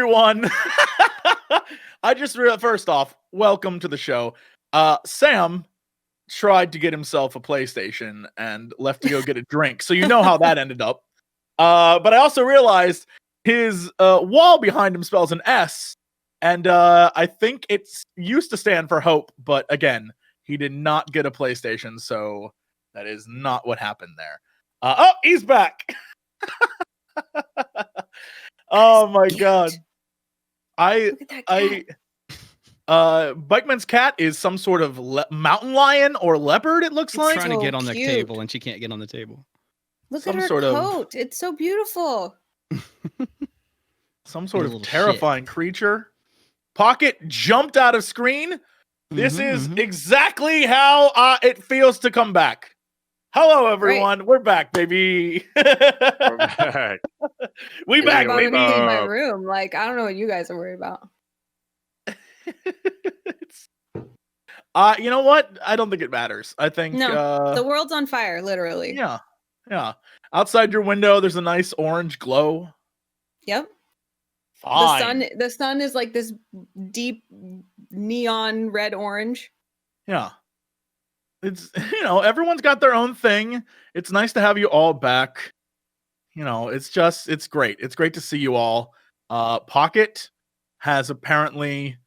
everyone. I just realized, first off, welcome to the show. Sam tried to get himself a PlayStation and left to go get a drink. So you know how that ended up. But I also realized his wall behind him spells an S. And I think it's used to stand for hope. But again, he did not get a PlayStation. So that is not what happened there. Oh, he's back. Oh my god. Bikeman's cat is some sort of mountain lion or leopard, it looks like. Trying to get on the table and she can't get on the table. Look at her coat. It's so beautiful. Some sort of terrifying creature. Pocket jumped out of screen. This is exactly how it feels to come back. Hello, everyone. Right. We're back, baby. We're back. We back, baby. In my room. Like, I don't know what you guys are worried about. You know what? I don't think it matters. I think the world's on fire, literally. Yeah. Yeah. Outside your window, there's a nice orange glow. Yep. Fine. The sun is like this deep neon red orange. Yeah. It's, everyone's got their own thing. It's nice to have you all back. It's great. It's great to see you all. Pocket has apparently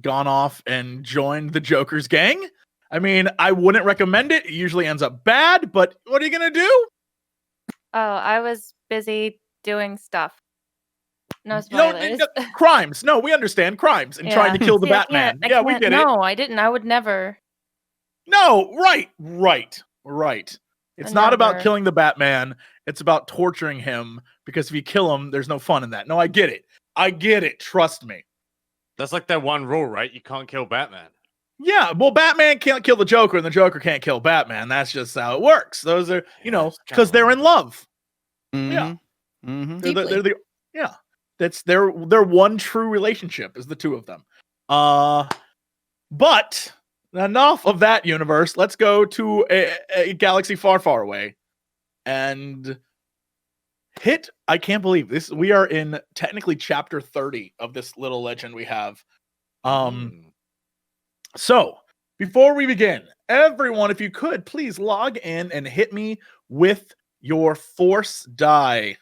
gone off and joined the Joker's gang. I mean, I wouldn't recommend it. It usually ends up bad, but what are you going to do? Oh, I was busy doing stuff. No spoilers. Crimes. No, we understand crimes and trying to kill the Batman. Yeah, we get it. No, I didn't. I would never. No, right. It's not about killing the Batman. It's about torturing him, because if you kill him, there's no fun in that. No, I get it. Trust me. That's like that one rule, right? You can't kill Batman. Yeah, well, Batman can't kill the Joker, and the Joker can't kill Batman. That's just how it works. Those are, because they're in love. Mm-hmm. Yeah. Mm-hmm. Yeah. That's their one true relationship is the two of them. But enough of that universe. Let's go to a galaxy far, far away and hit. I can't believe this. We are in technically chapter 30 of this little legend we have. So before we begin, everyone, if you could please log in and hit me with your force die.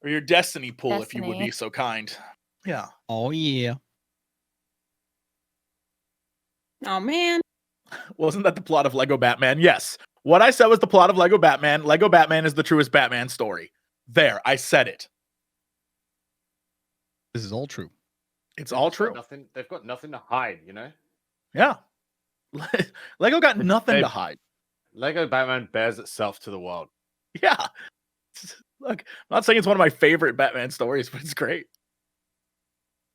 Or your destiny pool, if you would be so kind. Yeah. Oh, yeah. Oh, man. Wasn't that the plot of Lego Batman? Yes. What I said was the plot of Lego Batman. Lego Batman is the truest Batman story. There, I said it. This is all true. It's all true. They've got nothing to hide, Yeah. Lego got nothing to hide. Lego Batman bears itself to the world. Yeah. Look, I'm not saying it's one of my favorite Batman stories, but it's great.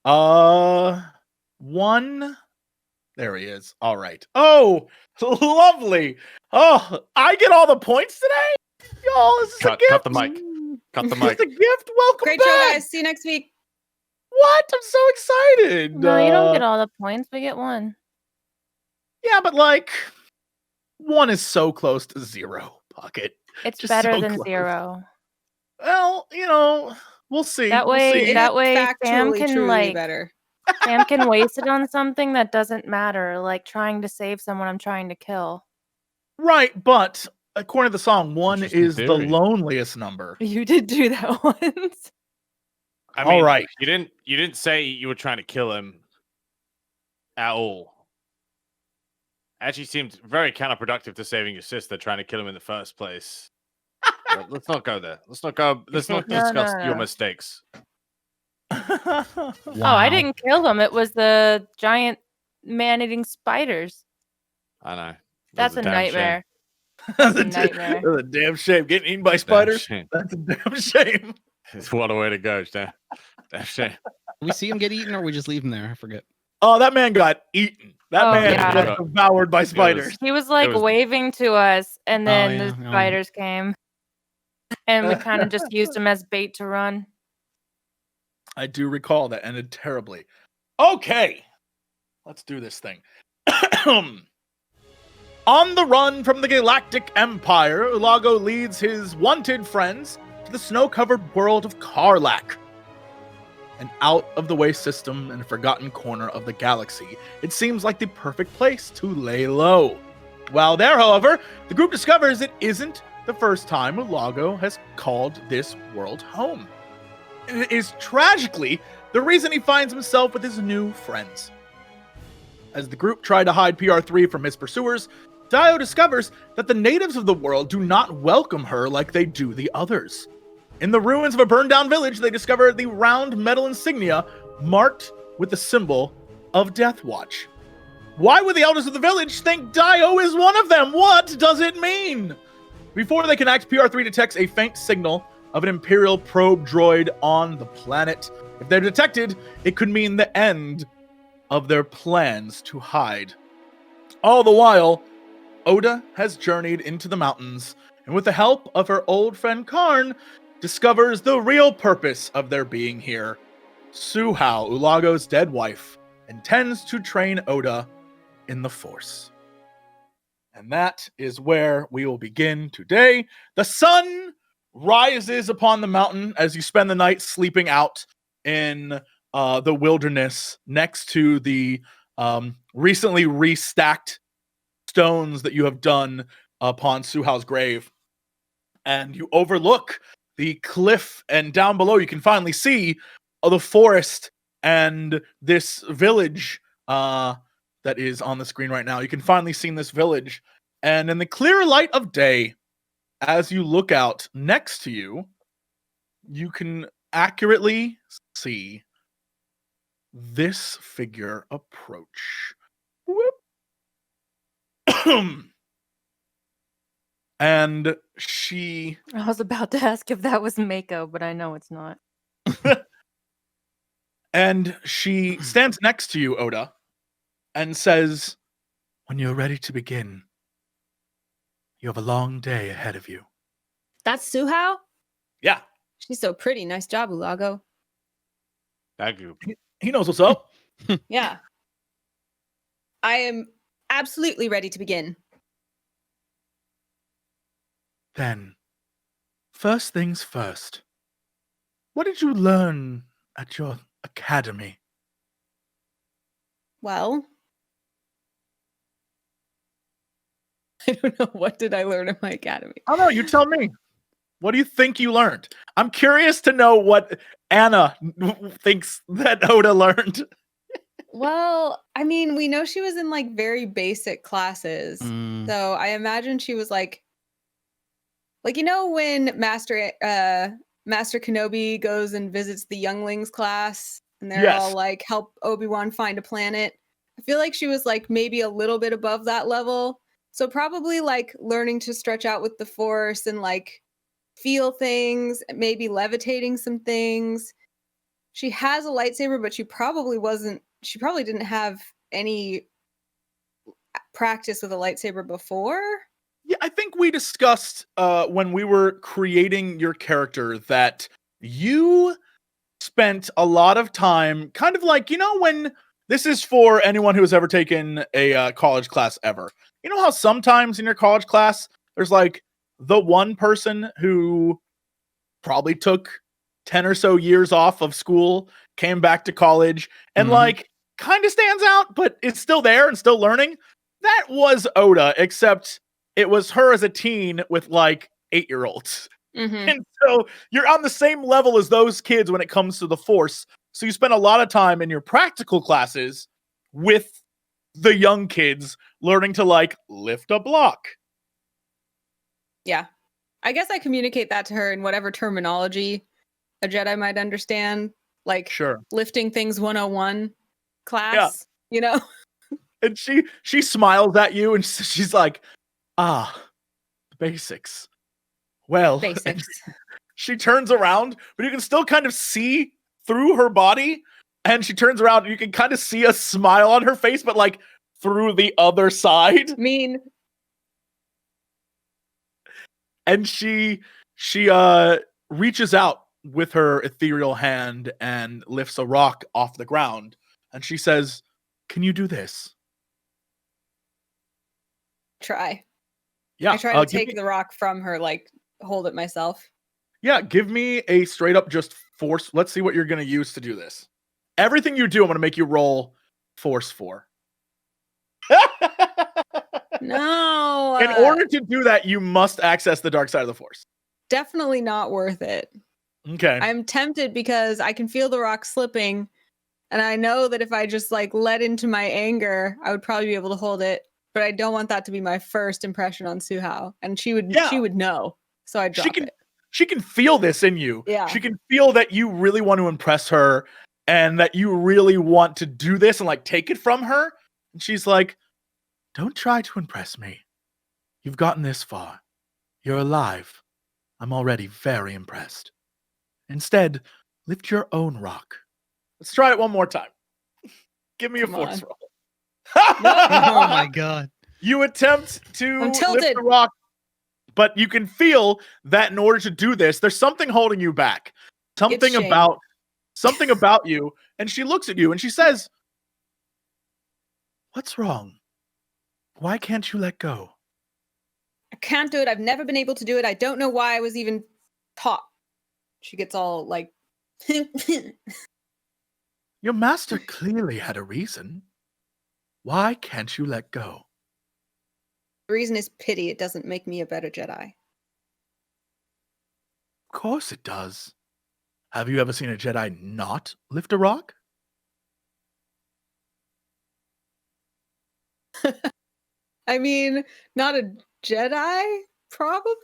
One. There he is. All right. Oh, lovely. Oh, I get all the points today? Y'all, this is a gift. Cut the mic. Cut the mic. It's a gift. Welcome Great back. show, guys. See you next week. What? I'm so excited. No, you don't get all the points. We get one. Yeah, but one is so close to 0, Pocket. It's Just better so than close. 0. Well, we'll see. That way Sam can better. Sam can waste it on something that doesn't matter, like trying to save someone I'm trying to kill. Right, but according to the song, 1 is the loneliest number. You did do that once. I mean, all right. You didn't say you were trying to kill him at all. Actually seemed very counterproductive to saving your sister, trying to kill him in the first place. Let's not go there. Let's not discuss your mistakes. Wow. Oh, I didn't kill them. It was the giant man-eating spiders. I know. That's a nightmare. That's a nightmare. That's a damn shame. Getting eaten by spiders? That's a damn shame. It's what a way to go, damn shame. We see him get eaten, or we just leave him there? I forget. Oh, that man got eaten. That man got devoured by spiders. He was waving to us, and then the spiders came. And we kind of just used him as bait to run. I do recall that ended terribly. Okay. Let's do this thing. On the run from the Galactic Empire, ULAGO leads his wanted friends to the snow-covered world of CARLAC. an out-of-the-way system in a forgotten corner of the galaxy. It seems like the perfect place to lay low. While there, however, the group discovers it isn't the first time ULAGO has called this world home. It is tragically the reason he finds himself with his new friends. As the group try to hide PR3 from his pursuers, DAEYO discovers that the natives of the world do not welcome her like they do the others. In the ruins of a burned-down village, they discover the round metal insignia marked with the symbol of Death Watch. Why would the elders of the village think DAEYO is one of them? What does it mean? Before they can act, PR3 detects a faint signal of an Imperial probe droid on the planet. If they're detected, it could mean the end of their plans to hide. All the while, Oda has journeyed into the mountains, and with the help of her old friend Karn, discovers the real purpose of their being here. Suhao, ULAGO's dead wife, intends to train Oda in the Force. And that is where we will begin today. The sun rises upon the mountain as you spend the night sleeping out in the wilderness next to the recently restacked stones that you have done upon Suhao's grave. And you overlook the cliff, and down below you can finally see the forest and this village that is on the screen right now. You can finally see this village, and in the clear light of day, as you look out next to you, you can accurately see this figure approach. Whoop. And she... I was about to ask if that was Mako, but I know it's not. And she stands next to you, Oda, and says, "When you're ready to begin, you have a long day ahead of you." That's Suhao? Yeah, She's so pretty. Nice job, ULAGO. Thank you. he knows what's up. Yeah. I am absolutely ready to begin. Then, first things first. What did you learn at your academy? Well, I don't know. What did I learn at my academy? Oh no, you tell me. What do you think you learned? I'm curious to know what Anna thinks that Oda learned. Well, I mean, we know she was in like very basic classes. So I imagine she was like you know when Master Kenobi goes and visits the younglings class and they're all like help Obi-Wan find a planet. I feel like she was like maybe a little bit above that level. So probably like learning to stretch out with the Force and like feel things, maybe levitating some things. She has a lightsaber, but she probably didn't have any practice with a lightsaber before. Yeah, I think we discussed when we were creating your character that you spent a lot of time kind of like, you know, when this is for anyone who has ever taken a college class ever. You know how sometimes in your college class, there's like the one person who probably took 10 or so years off of school, came back to college, and like kind of stands out, but is still there and still learning. That was Oda, except it was her as a teen with like 8-year-olds. And so you're on the same level as those kids when it comes to the Force. So you spend a lot of time in your practical classes with the young kids learning to like lift a block. Yeah. I guess I communicate that to her in whatever terminology a Jedi might understand. Like Sure. lifting things 101 class, you know? And she smiles at you and she's like, the basics. Well, Basics. She turns around, but you can still kind of see through her body. And she turns around and you can kind of see a smile on her face, but like through the other side. Mean. And she reaches out with her ethereal hand and lifts a rock off the ground. And she says, "Can you do this?" Try. Yeah. I try to take the rock from her, like hold it myself. Yeah, give me a straight up just force. Let's see what you're going to use to do this. Everything you do, I'm going to make you roll force 4. No. In order to do that, you must access the dark side of the force. Definitely not worth it. Okay. I'm tempted because I can feel the rock slipping, and I know that if I just like let into my anger, I would probably be able to hold it. But I don't want that to be my first impression on Suhao, and she would know. So I drop it. She can feel this in you. Yeah. She can feel that you really want to impress her and that you really want to do this and like take it from her. And she's like, don't try to impress me. You've gotten this far. You're alive. I'm already very impressed. Instead, lift your own rock. Let's try it one more time. Give me a force roll. Oh my god. You attempt to I'm lift tilted. the rock, but you can feel that in order to do this, there's something holding you back. Something about you. And she looks at you and she says, what's wrong? Why can't you let go? I can't do it. I've never been able to do it. I don't know why I was even taught. She gets all like Your master clearly had a reason. Why can't you let go? The reason is pity. It doesn't make me a better Jedi. Of course it does. Have you ever seen a Jedi not lift a rock? I mean, not a Jedi, probably?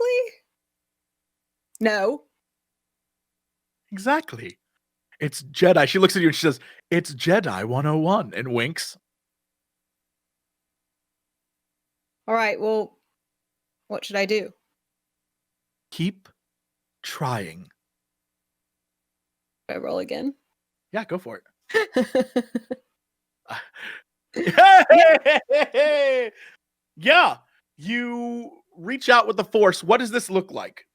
No. Exactly. It's Jedi. She looks at you and she says, it's Jedi 101 and winks. All right, well, what should I do? Keep trying. Should I roll again? Yeah, go for it. Yeah, you reach out with the force. What does this look like?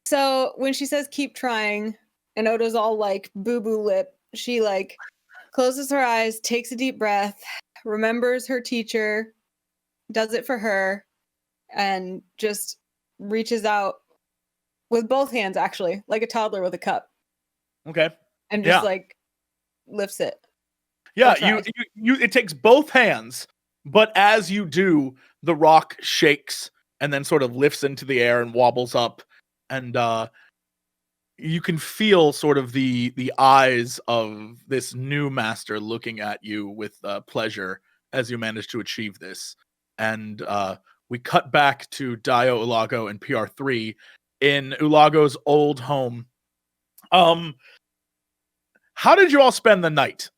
So when she says keep trying, and Odo's all like boo-boo lip, she like closes her eyes, takes a deep breath, remembers her teacher, does it for her, and just reaches out with both hands, actually, like a toddler with a cup. Okay. And just like lifts it. Yeah, you it takes both hands, but as you do, the rock shakes and then sort of lifts into the air and wobbles up, and you can feel sort of the eyes of this new master looking at you with pleasure as you manage to achieve this. And we cut back to DAEYO, ULAGO, and PR3 in ULAGO's old home. How did you all spend the night?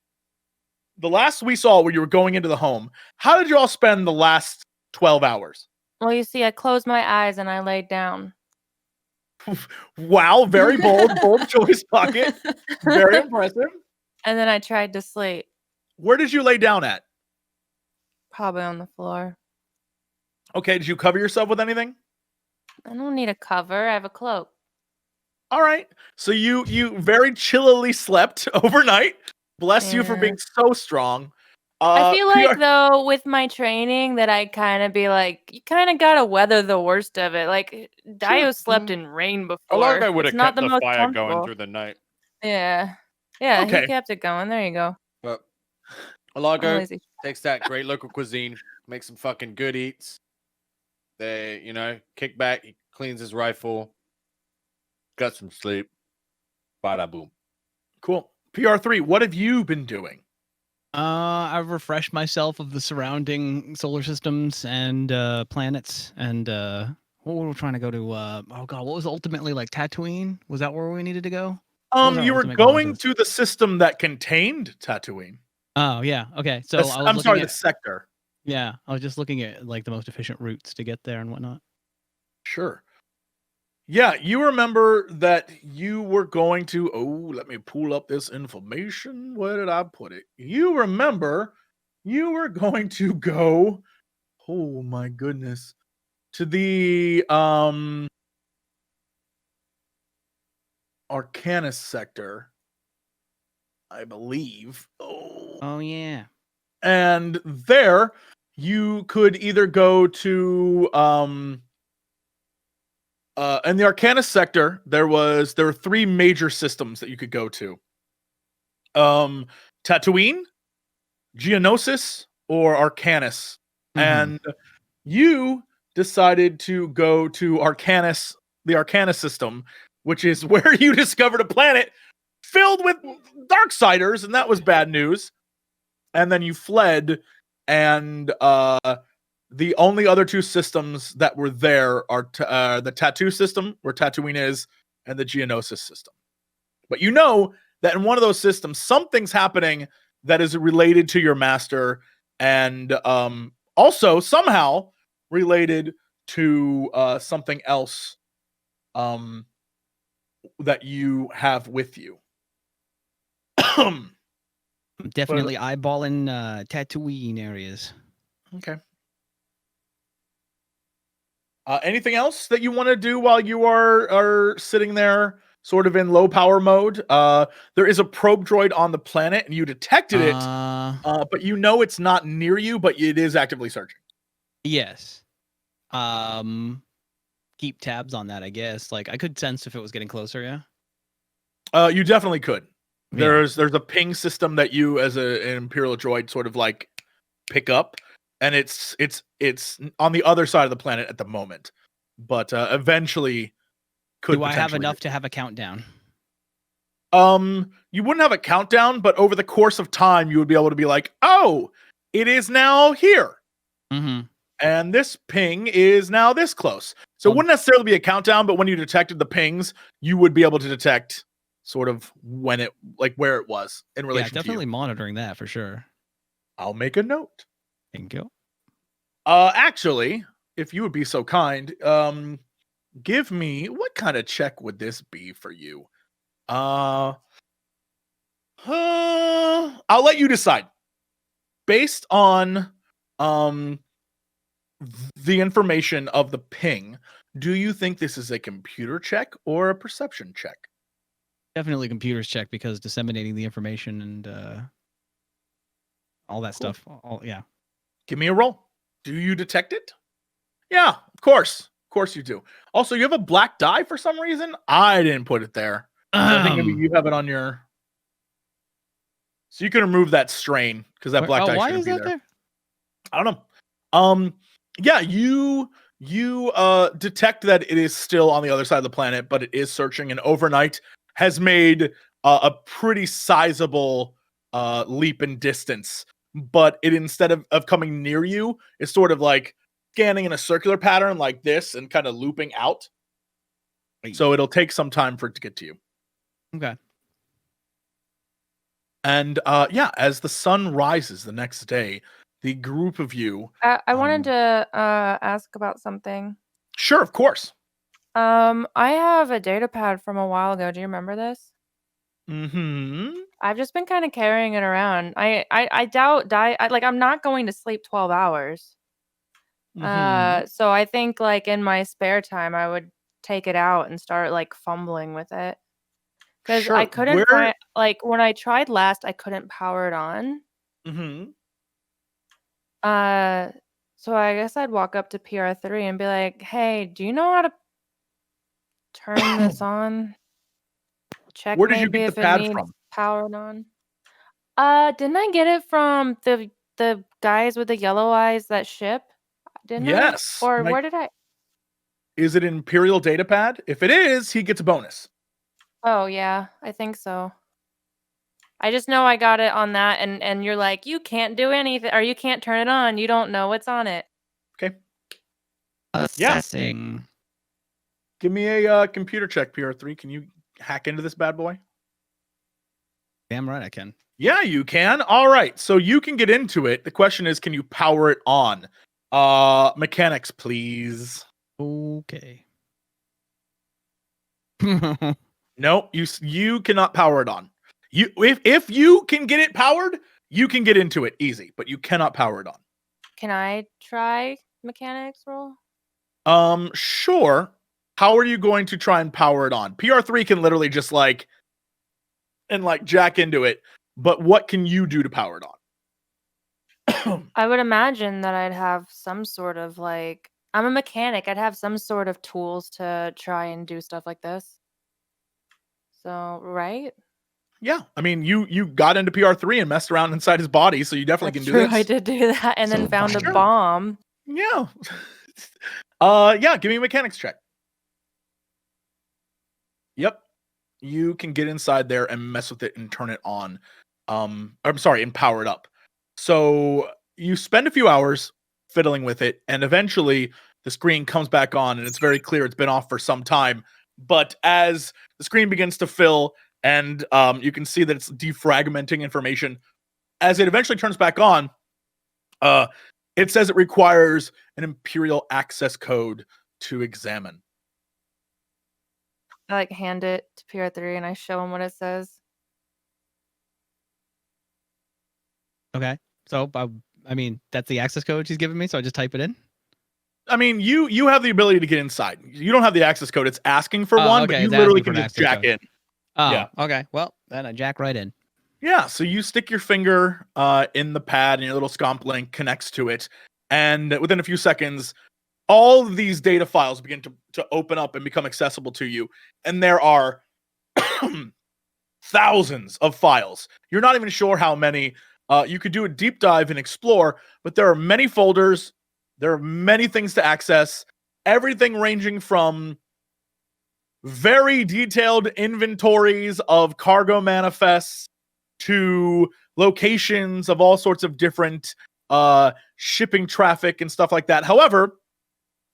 The last we saw where you were going into the home, how did you all spend the last 12 hours? Well, you see, I closed my eyes and I laid down. Wow, very bold choice, Pocket. Very impressive. And then I tried to sleep. Where did you lay down at? Probably on the floor. Okay, did you cover yourself with anything? I don't need a cover. I have a cloak. All right. So you very chillily slept overnight. Bless you for being so strong. I feel like, though, with my training, that I kind of be like, you kind of got to weather the worst of it. Like, DAEYO slept in rain before. ULAGO would have kept the the most fire going comfortable. through the night. Yeah. Yeah, Okay. he kept it going. There you go. But I'm ULAGO lazy. takes that great local cuisine, makes some fucking good eats. They, kick back, he cleans his rifle, got some sleep. Bada boom. Cool. PR3, what have you been doing? I've refreshed myself of the surrounding solar systems and planets, and what were we trying to go to? Oh god, what was ultimately like Tatooine? Was that where we needed to go? You were going to the system that contained Tatooine. Oh yeah, okay. So the sector. Yeah, I was just looking at like the most efficient routes to get there and whatnot. Sure. Yeah, you remember that you were going to. Oh, let me pull up this information. Where did I put it? You remember you were going to go. Oh my goodness. To the Arcanus sector, I believe. Oh yeah. And there you could either go to in the Arcanus sector, there were 3 major systems that you could go to. Tatooine, Geonosis, or Arcanus. And you decided to go to Arcanus, the Arcanus system, which is where you discovered a planet filled with Darksiders, and that was bad news. And then you fled, and the only other 2 systems that were there are the Tattoo system, where Tatooine is, and the Geonosis system. But you know that in one of those systems, something's happening that is related to your master, and also somehow related to something else that you have with you. Definitely eyeballing Tatooine areas. Okay. Anything else that you want to do while you are sitting there, sort of in low power mode? There is a probe droid on the planet, and you detected it, but you know it's not near you, but it is actively searching. Yes. Keep tabs on that, I guess. Like I could sense if it was getting closer. Yeah. You definitely could. Yeah. There's a ping system that you, as an Imperial droid, sort of like pick up, and it's on the other side of the planet at the moment, but eventually could. Do I have enough to have a countdown? You wouldn't have a countdown, but over the course of time, you would be able to be like, oh, it is now here. And this ping is now this close. So it wouldn't necessarily be a countdown, but when you detected the pings, you would be able to detect sort of when it, like where it was in relation to you. Definitely monitoring that for sure. I'll make a note. Thank you. Actually, if you would be so kind, give me, what kind of check would this be for you? I'll let you decide. Based on the information of the ping, do you think this is a computer check or a perception check? Definitely computers check, because disseminating the information and all that stuff. Yeah. Give me a roll. Do you detect it? Yeah, of course. Of course you do. Also, you have a black die for some reason. I didn't put it there. I think maybe you have it on your... So you can remove that strain, because that black die shouldn't be there. I don't know. Yeah, you detect that it is still on the other side of the planet, but it is searching, and overnight has made a pretty sizable leap in distance. But it, instead of coming near you, is sort of like scanning in a circular pattern like this and kind of looping out. So it'll take some time for it to get to you. Okay. And yeah, as the sun rises the next day, the group of you... I wanted to ask about something. Sure, of course. I have a data pad from a while ago. Do you remember this? I've just been kind of carrying it around. I doubt I'm not going to sleep 12 hours. So I think like in my spare time I would take it out and start like fumbling with it. Because I couldn't find, like when I tried last, I couldn't power it on. So I guess I'd walk up to PR3 and be like, "Hey, do you know how to turn this on? Check Where did you maybe get if the it pad needs from? powered on." Didn't I get it from the guys with the yellow eyes that ship? Didn't Yes. I? Or where did I? Is it an Imperial data pad? If it is, he gets a bonus. Oh yeah, I think so. I just know I got it on that, and you're like, you can't do anything, or you can't turn it on. You don't know what's on it. Okay. Assessing. Give me a computer check, PR3. Can you hack into this bad boy? Damn right I can. Yeah, you can. All right. So you can get into it. The question is, can you power it on? Mechanics, please. Okay. No, you cannot power it on. If you can get it powered, you can get into it easy, but you cannot power it on. Can I try mechanics roll? Sure. How are you going to try and power it on? PR3 can literally just like jack into it, but what can you do to power it on? I would imagine that I'd have some sort of like I'm a mechanic. I'd have some sort of tools to try and do stuff like this. So, right? Yeah, I mean, you got into PR3 and messed around inside his body, so you definitely That's can do true. this. I did do that and then found a Sure. bomb. Yeah. Yeah, give me a mechanics check. Yep. You can get inside there and mess with it and turn it on. I'm sorry, and power it up. So you spend a few hours fiddling with it, and eventually the screen comes back on, and it's very clear it's been off for some time. But as the screen begins to fill, and you can see that it's defragmenting information, as it eventually turns back on, it says it requires an Imperial access code to examine. I like hand it to PR3 and I show him what it says. Okay. So, I mean, that's the access code she's giving me, so I just type it in? I mean, you have the ability to get inside. You don't have the access code. It's asking for Oh, one, okay, but you it's literally asking can for an just access jack code. in. Oh, Yeah. okay. Well, then I jack right in. Yeah, so you stick your finger in the pad and your little scomp link connects to it. And within a few seconds, all of these data files begin to open up and become accessible to you. And there are thousands of files. You're not even sure how many. You could do a deep dive and explore, but there are many folders. There are many things to access. Everything ranging from very detailed inventories of cargo manifests to locations of all sorts of different shipping traffic and stuff like that. However,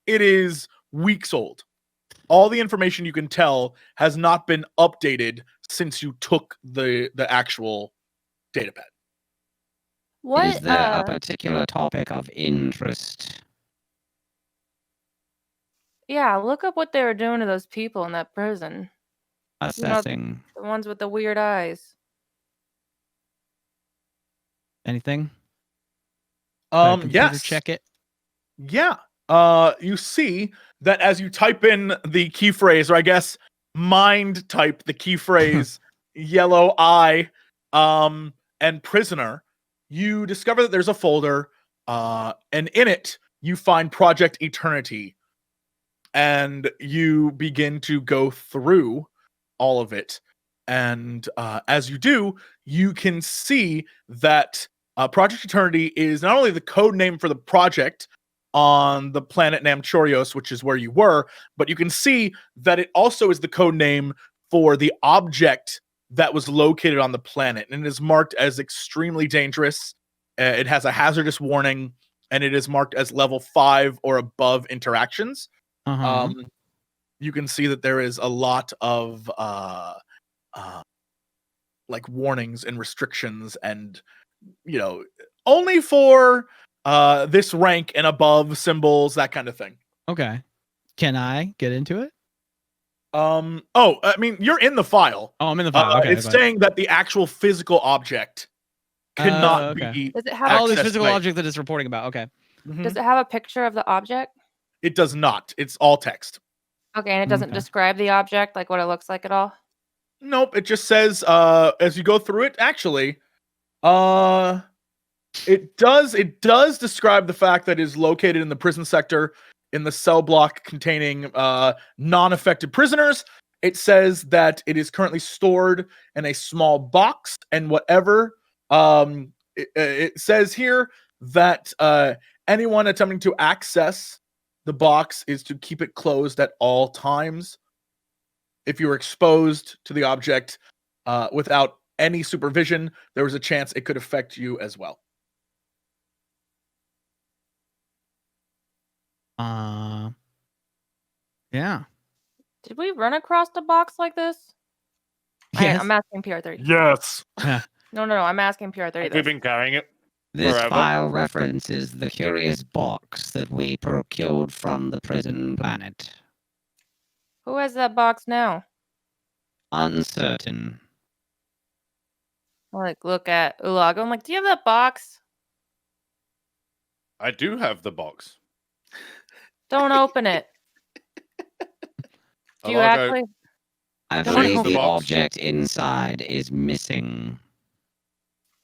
it is weeks old. All the information you can tell has not been updated since you took the actual data pad. What Is there a particular topic of interest? Yeah, look up what they were doing to those people in that prison. Assessing. The ones with the weird eyes. Anything? Computer Yes. check it. Yeah. You see that as you type in the key phrase, or I guess mind type the key phrase yellow eye and prisoner, you discover that there's a folder and in it you find Project Eternity, and you begin to go through all of it. And as you do, you can see that Project Eternity is not only the code name for the project on the planet Namchorios, which is where you were, but you can see that it also is the code name for the object that was located on the planet, and it is marked as extremely dangerous. It has a hazardous warning, and it is marked as level 5 or above interactions. You can see that there is a lot of like warnings and restrictions, and only for this rank and above symbols, that kind of thing. Okay. Can I get into it? I mean, you're in the file. Oh, I'm in the file. Okay. It's saying that the actual physical object cannot okay. be. Does it have this accessed physical by- object that it's reporting about. Okay. Does it have a picture of the object? It does not. It's all text. Okay, and it doesn't Okay. describe the object, like what it looks like at all? Nope. It just says as you go through it, actually, it does describe the fact that it is located in the prison sector in the cell block containing non-affected prisoners. It says that it is currently stored in a small box, and whatever it says here that anyone attempting to access the box is to keep it closed at all times. If you were exposed to the object without any supervision, there was a chance it could affect you as well. Yeah. Did we run across a box like this? Yes. I'm asking PR30. Yes. No, I'm asking PR30. Have we been carrying it? This Forever. file references the curious box that we procured from the prison planet. Who has that box now? Uncertain. I look at ULAGO. I'm like, do you have that box? I do have the box. Don't open it. Do you Ulago, actually? I Don't believe open the the box. object inside is missing.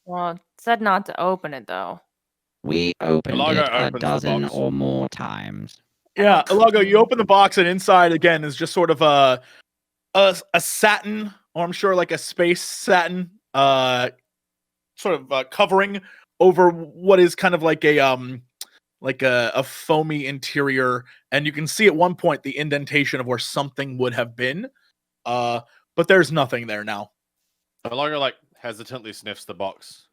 Well, it said not to open it though. We opened Ulago it a opens the dozen box. or more times. Yeah, ULAGO, you open the box and inside again is just sort of a satin, or I'm sure like a space satin, sort of covering over what is kind of like a foamy interior, and you can see at one point the indentation of where something would have been, but there's nothing there now. ULAGO like hesitantly sniffs the box.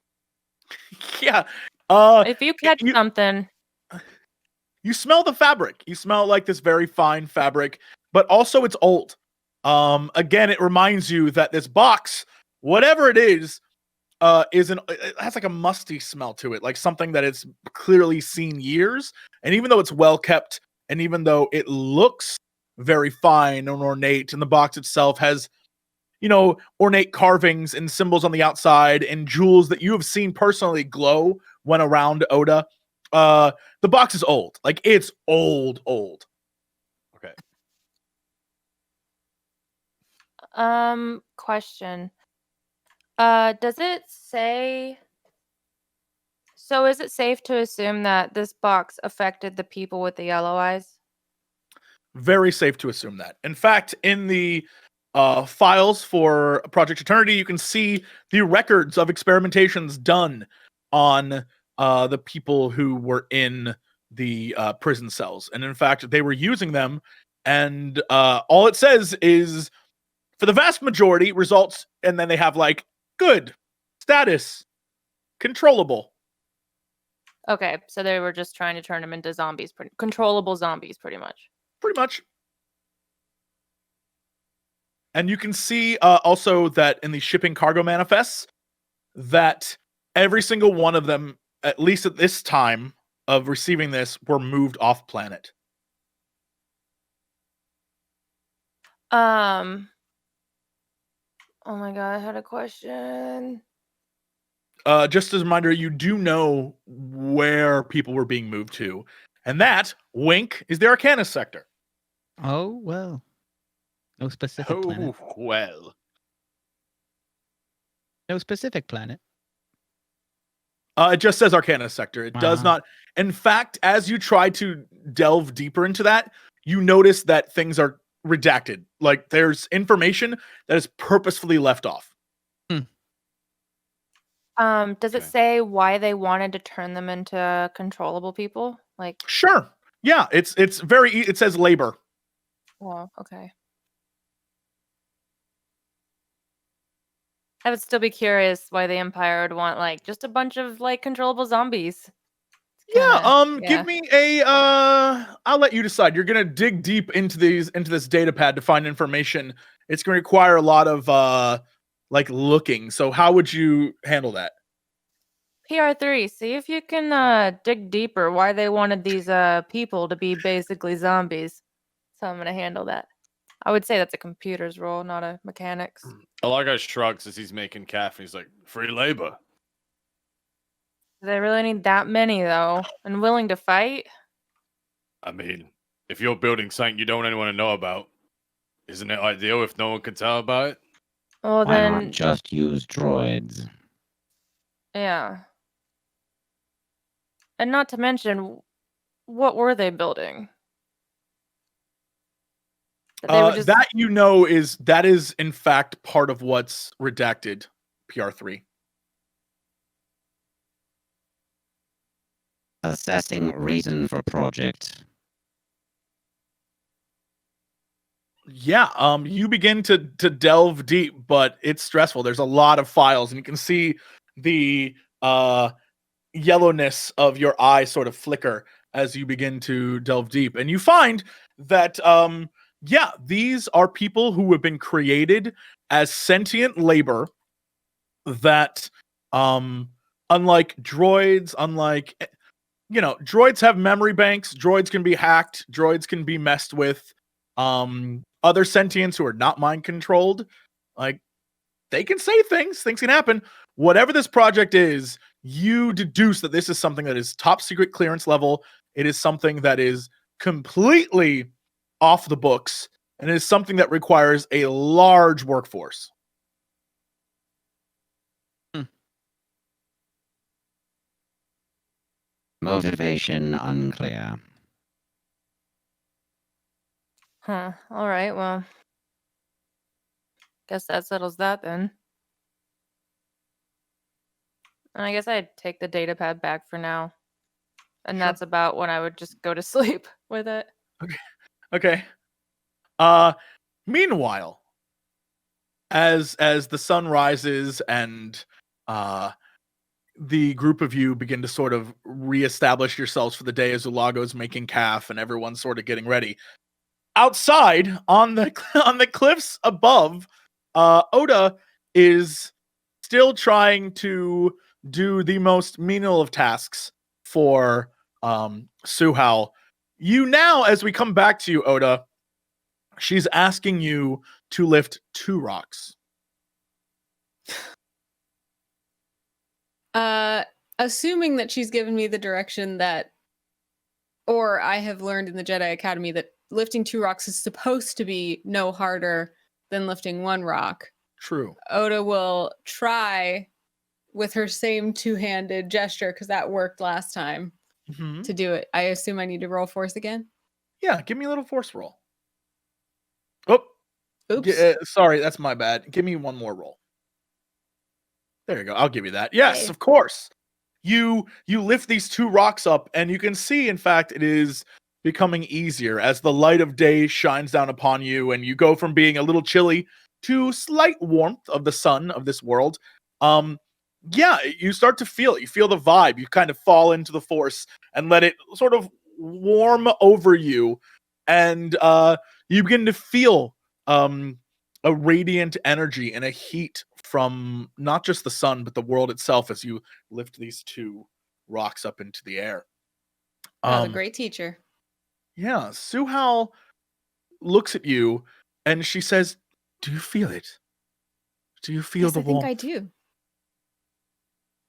Yeah. If you catch something, you smell the fabric. You smell like this very fine fabric, but also it's old. Again, it reminds you that this box, whatever it is it has like a musty smell to it, like something that it's clearly seen years. And even though it's well kept, and even though it looks very fine and ornate, and the box itself has, ornate carvings and symbols on the outside and jewels that you have seen personally glow when around Oda. The box is old. Like, it's old. Okay. Question. Does it say... So is it safe to assume that this box affected the people with the yellow eyes? Very safe to assume that. In fact, in the files for Project Eternity, you can see the records of experimentations done on the people who were in the prison cells. And in fact, they were using them, and all it says is, for the vast majority, results, and then they have like, good, status, controllable. Okay, so they were just trying to turn them into zombies, controllable zombies, pretty much. Pretty much. And you can see also that in the shipping cargo manifests, that every single one of them, at least at this time of receiving this, were moved off planet. Oh my god, I had a question. Just as a reminder, you do know where people were being moved to, and that, wink, is the Arcanus sector. Oh, well. No specific planet. Oh, well. No specific planet. It just says Arcanus sector. It does Wow. not. In fact, as you try to delve deeper into that, you notice that things are redacted. Like, there's information that is purposefully left off. Does it say why they wanted to turn them into controllable people? Like, Sure. Yeah, it's very, it says labor. oh, okay. I would still be curious why the Empire would want like just a bunch of like controllable zombies. Give me a I'll let you decide. You're gonna dig deep into this data pad to find information. It's gonna require a lot of like looking. So how would you handle that? PR3, see if you can dig deeper why they wanted these people to be basically zombies. So I'm gonna handle that. I would say that's a computer's role, not a mechanic's. ULAGO shrugs as he's making calf, and he's like, free labor. Do they really need that many though? And willing to fight? I mean, if you're building something you don't want anyone to know about, isn't it ideal if no one can tell about it? Well Why not then, just use droids? yeah. And not to mention, what were they building? That they were just... that is in fact part of what's redacted PR3. Assessing reason for project. Yeah, you begin to delve deep, but it's stressful. There's a lot of files, and you can see the yellowness of your eye sort of flicker as you begin to delve deep. And you find that these are people who have been created as sentient labor that unlike droids, droids have memory banks, droids can be hacked, droids can be messed with. Other sentients who are not mind controlled, like, they can say things can happen. Whatever this project is, you deduce that this is something that is top secret clearance level. It is something that is completely off the books, and it is something that requires a large workforce. Motivation unclear. Huh. All right. Well, guess that settles that then. And I guess I'd take the data pad back for now. And Sure. that's about when I would just go to sleep with it. Okay. Meanwhile, as the sun rises and the group of you begin to sort of reestablish yourselves for the day as ULAGO's making calf and everyone's sort of getting ready. Outside on the on the cliffs above, Oda is still trying to do the most menial of tasks for Suhal. You now, as we come back to you, Oda, she's asking you to lift 2 rocks. Assuming that she's given me the direction that, or I have learned in the Jedi Academy that lifting 2 rocks is supposed to be no harder than lifting 1 rock. True. Oda will try with her same 2-handed gesture, because that worked last time, to do it. I assume I need to roll force again? Yeah, give me a little force roll. Oh, oops. Sorry, that's my bad. Give me one more roll. There you go. I'll give you that. Yes, Okay. of course. You lift these 2 rocks up, and you can see, in fact, it is becoming easier as the light of day shines down upon you, and you go from being a little chilly to slight warmth of the sun of this world. Yeah, you start to feel it. You feel the vibe. You kind of fall into the force and let it sort of warm over you, and you begin to feel a radiant energy and a heat from not just the sun, but the world itself as you lift these 2 rocks up into the air. That was a great teacher. Yeah, Suhal looks at you and she says, "Do you feel it? Do you feel Yes, the I think warmth? I do.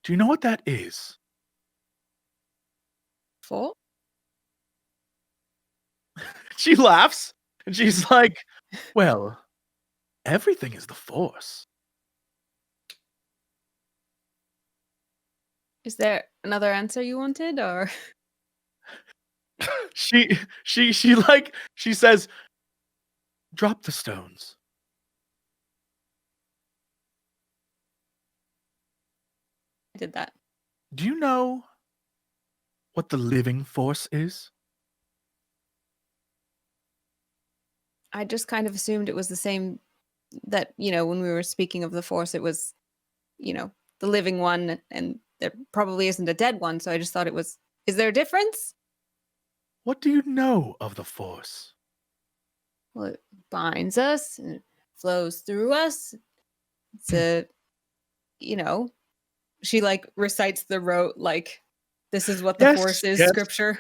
Do you know what that is?" Full? She laughs and she's like, "Well, everything is the Force." Is there another answer you wanted, or? She says, "Drop the stones." I did that. Do you know what the living force is? I just kind of assumed it was the same, that, when we were speaking of the Force, it was, the living one, and there probably isn't a dead one, so I just thought it was. Is there a difference? What do you know of the Force? Well, it binds us and it flows through us. It's a, she like recites the rote, like, this is what the Yes, Force is, yes. scripture.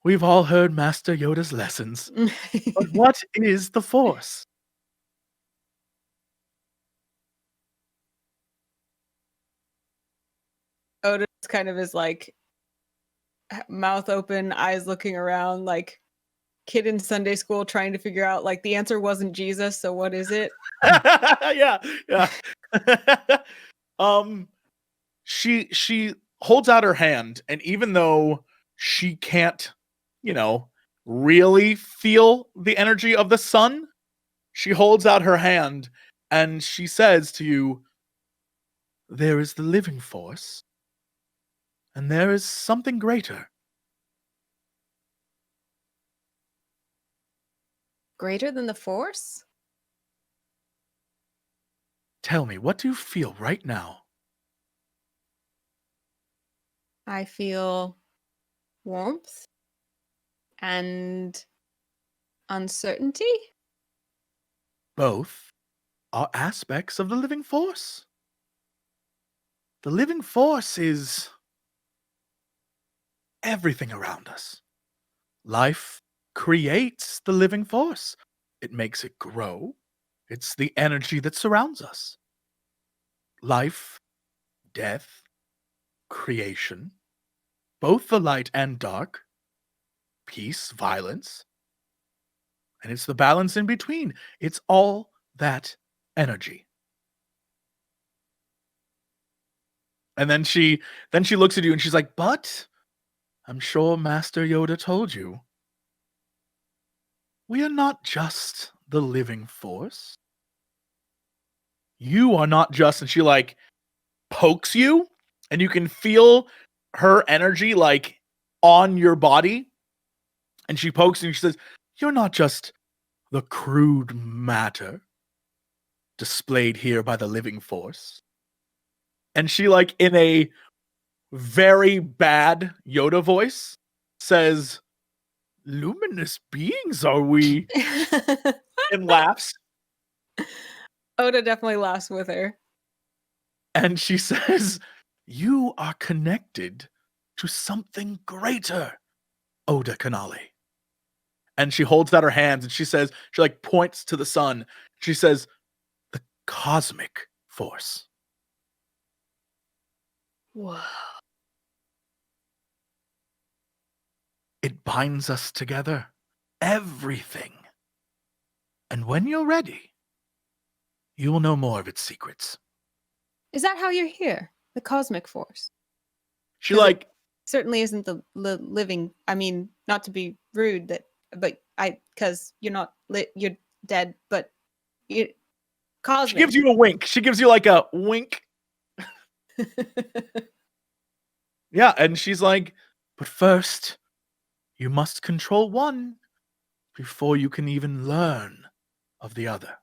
We've all heard Master Yoda's lessons. But what is the Force? Otis kind of is like mouth open, eyes looking around, like kid in Sunday school trying to figure out, like, the answer wasn't Jesus, so what is it? Yeah. She holds out her hand, and even though she can't, really feel the energy of the sun, she holds out her hand and she says to you, "There is the living force, and there is something greater." Greater than the Force? Tell me, what do you feel right now? I feel warmth and uncertainty. Both are aspects of the living force. The living force is everything around us. Life creates the living force. It makes it grow. It's the energy that surrounds us. Life, death, creation, both the light and dark, peace, violence, and it's the balance in between. It's all that energy. And then she looks at you and she's like, "But I'm sure Master Yoda told you." we are not just the living force. You are not just, and she like pokes you, and you can feel her energy like on your body. And she pokes and she says, you're not just the crude matter displayed here by the living force. And she, like, in a very bad Yoda voice, says, luminous beings are we? And laughs. Oda definitely laughs with her. And she says, you are connected to something greater, Oda Kanali. And she holds out her hands and she says, she like points to the sun. She says, the cosmic force. Whoa. It binds us together. Everything. And when you're ready, you will know more of its secrets. Is that how you're here? The cosmic force? She 'Cause like, certainly isn't the living. I mean, not to be rude, because you're not you're dead, but you cosmic. she gives you a wink. She gives you like a wink. Yeah, and she's like, but first, you must control one before you can even learn of the other.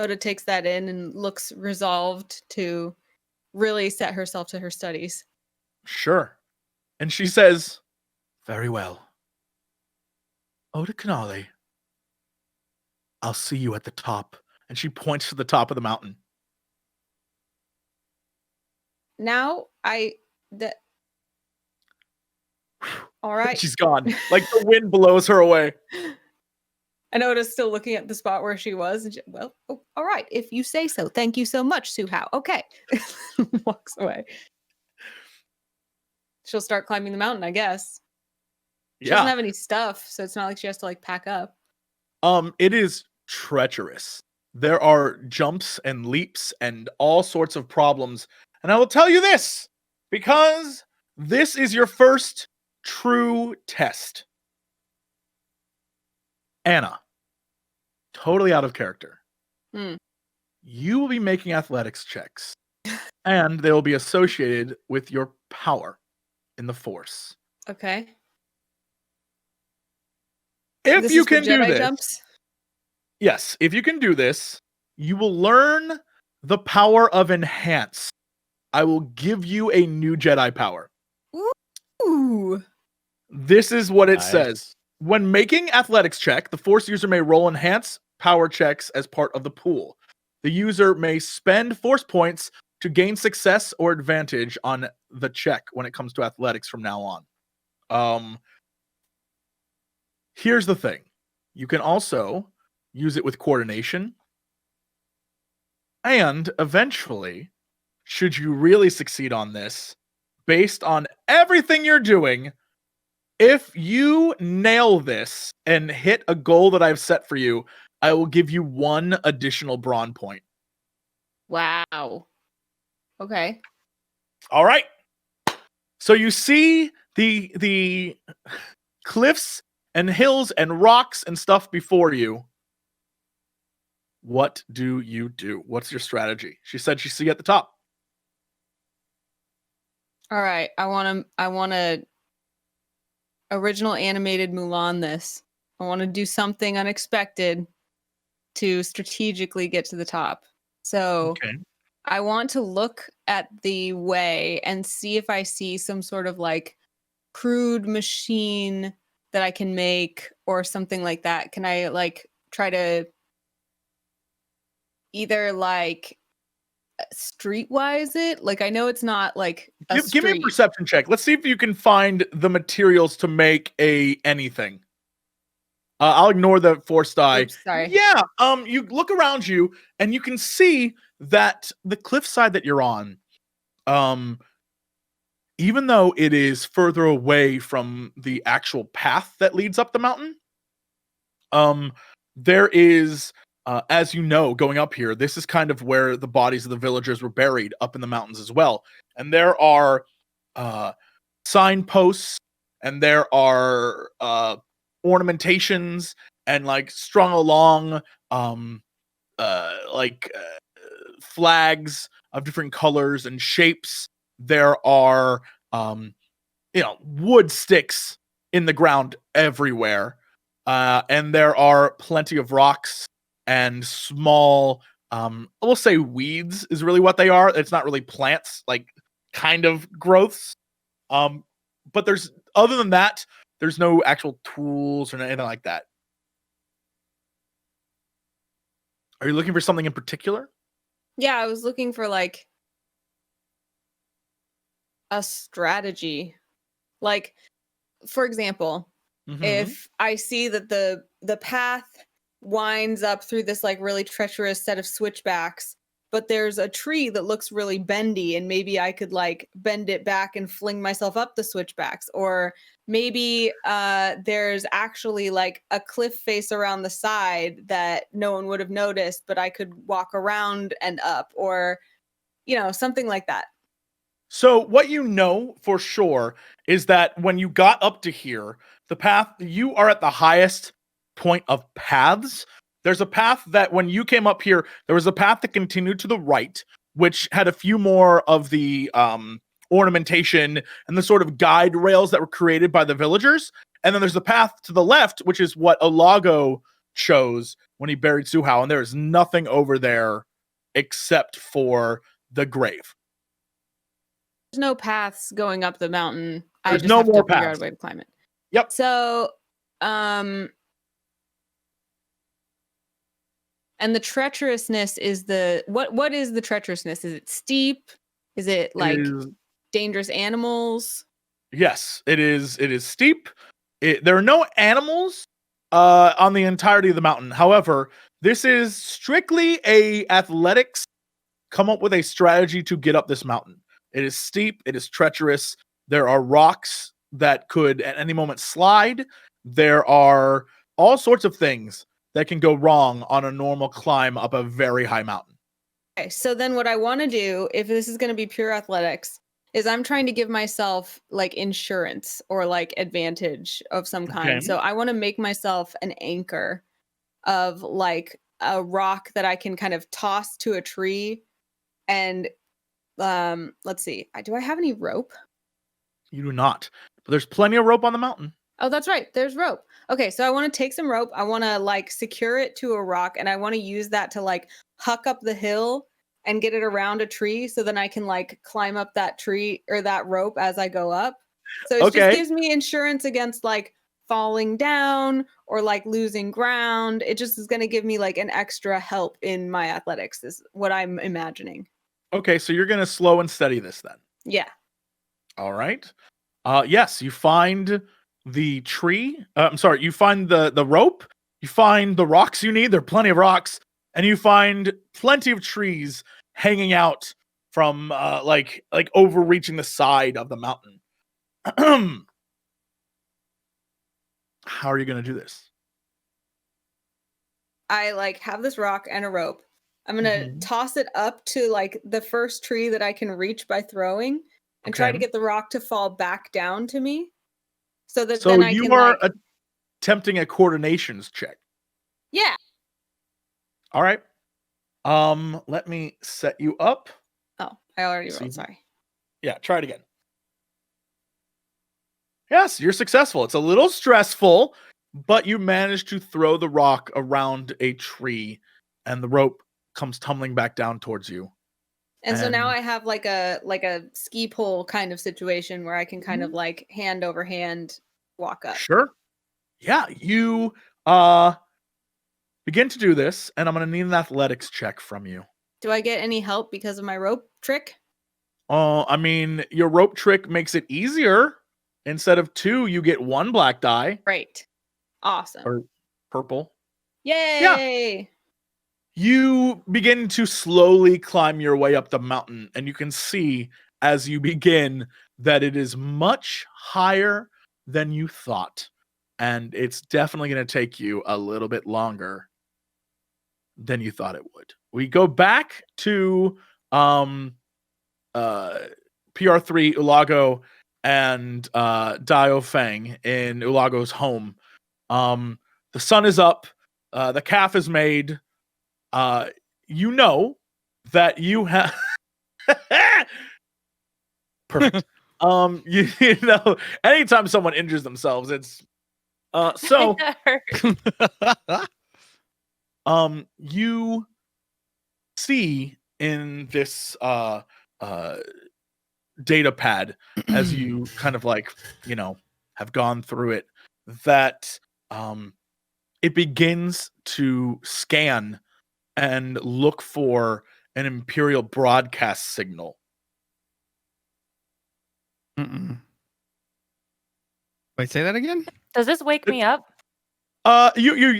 Oda takes that in and looks resolved to really set herself to her studies. Sure. And she says, very well. Oda Kanali, I'll see you at the top. And she points to the top of the mountain. Now all right. She's gone. Like the wind blows her away. And Oda's still looking at the spot where she was. And all right. If you say so. Thank you so much, Suhao. Okay. Walks away. She'll start climbing the mountain, I guess. She doesn't have any stuff, so it's not like she has to like pack up. It is treacherous. There are jumps and leaps and all sorts of problems. And I will tell you this, because this is your first true test. Anna, totally out of character. You will be making athletics checks, and they will be associated with your power in the Force. Okay. If you can do this, jumps? yes, if you can do this, you will learn the power of enhance. I will give you a new Jedi power. Ooh. This is what it says. When making athletics check, the Force user may roll enhance power checks as part of the pool. The user may spend Force points to gain success or advantage on the check when it comes to athletics from now on. Here's the thing. You can also use it with coordination. And eventually, should you really succeed on this, based on everything you're doing, if you nail this and hit a goal that I've set for you, I will give you 1 additional brawn point. Wow. Okay. All right. So you see the cliffs and hills and rocks and stuff before you. What do you do? What's your strategy? She said she'd see you at the top. All right. I want to original animated Mulan this. I want to do something unexpected to strategically get to the top. So Okay. I want to look at the way and see if I see some sort of like crude machine that I can make or something like that. Can I like try to either like streetwise it? Like I know it's not like Give me a perception check. Let's see if you can find the materials to make anything. I'll ignore the Force die. Oops, sorry. Yeah. You look around you and you can see that the cliffside that you're on, even though it is further away from the actual path that leads up the mountain, there is, as you know, going up here, this is kind of where the bodies of the villagers were buried up in the mountains as well. And there are signposts and there are ornamentations and like strung along flags of different colors and shapes. There are wood sticks in the ground everywhere, and there are plenty of rocks and small we'll say weeds is really what they are. It's not really plants, like kind of growths, but there's, other than that, there's no actual tools or anything like that. Are you looking for something in particular? Yeah, I was looking for like a strategy. Like, for example, if I see that the path winds up through this like really treacherous set of switchbacks, but there's a tree that looks really bendy, and maybe I could like bend it back and fling myself up the switchbacks. Or maybe there's actually like a cliff face around the side that no one would have noticed, but I could walk around and up, or something like that. So what you know for sure is that when you got up to here, the path, you are at the highest point of paths. There's a path that when you came up here, there was a path that continued to the right, which had a few more of the ornamentation and the sort of guide rails that were created by the villagers. And then there's the path to the left, which is what ULAGO chose when he buried Suhao. And there is nothing over there except for the grave. There's no paths going up the mountain. There's I just no have more to figure out paths. a way to climb it. Yep. So, and the treacherousness is what is the treacherousness? Is it steep? Is it like dangerous animals? Yes, it is. It is steep. There are no animals on the entirety of the mountain. However, this is strictly a athletics. Come up with a strategy to get up this mountain. It is steep. It is treacherous. There are rocks that could at any moment slide. There are all sorts of things that can go wrong on a normal climb up a very high mountain. Okay, so then what I want to do, if this is going to be pure athletics, is I'm trying to give myself like insurance or like advantage of some kind. Okay. So I want to make myself an anchor of like a rock that I can kind of toss to a tree. And let's see, do I have any rope? You do not, but there's plenty of rope on the mountain. Oh, that's right. There's rope. Okay, so I want to take some rope. I want to like secure it to a rock, and I want to use that to like huck up the hill and get it around a tree, so then I can like climb up that tree or that rope as I go up. So it just gives me insurance against like falling down or like losing ground. It just is going to give me like an extra help in my athletics, is what I'm imagining. Okay, so you're going to slow and steady this then. Yeah. All right. Yes, you find the tree. You find the rope. You find the rocks you need. There are plenty of rocks. And you find plenty of trees hanging out from like overreaching the side of the mountain. How are you going to do this? I like have this rock and a rope. I'm going to toss it up to like the first tree that I can reach by throwing, and try to get the rock to fall back down to me. So then I can are attempting a coordinations check. Yeah. All right. Let me set you up. Oh, I already rolled, sorry. Yeah, try it again. Yes, you're successful. It's a little stressful, but you managed to throw the rock around a tree, and the rope comes tumbling back down towards you. And so now I have like a ski pole kind of situation where I can kind of like hand over hand walk up. Sure. Yeah, you begin to do this, and I'm going to need an athletics check from you. Do I get any help because of my rope trick? I mean, your rope trick makes it easier. Instead of 2, you get 1 black die. Great. Awesome. Or purple. Yay! Yeah. You begin to slowly climb your way up the mountain, and you can see as you begin that it is much higher than you thought. And it's definitely going to take you a little bit longer than you thought it would. We go back to PR3 ULAGO, and DAEYO Feng in Ulago's home. The sun is up. The calf is made. You know that you have perfect. You know, anytime someone injures themselves, it's so you see in this data pad as you kind of like, you know, have gone through it, that it begins to scan and look for an Imperial broadcast signal. Wait, say that again? Does this wake me up? You're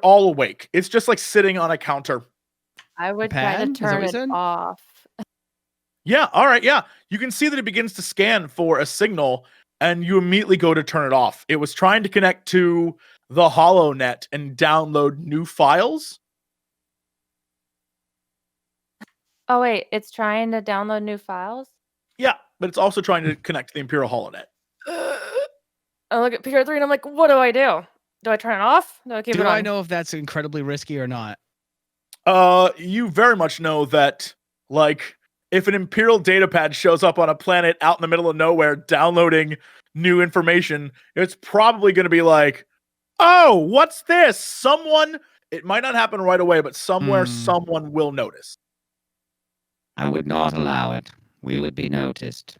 all awake. It's just like sitting on a counter. I would try to pad? Is that turn what you it said? off. Yeah, all right, yeah. You can see that it begins to scan for a signal, and you immediately go to turn it off. It was trying to connect to the HoloNet and download new files. Oh wait, it's trying to download new files? Yeah, but it's also trying to connect to the Imperial HoloNet. I look at PR3 and I'm like, what do I do? Do I turn it off? Do I keep it Do on? I know if that's incredibly risky or not? You very much know that, like, if an Imperial data pad shows up on a planet out in the middle of nowhere downloading new information, it's probably going to be like, oh, what's this? Someone, it might not happen right away, but somewhere someone will notice. I would not allow it. We would be noticed.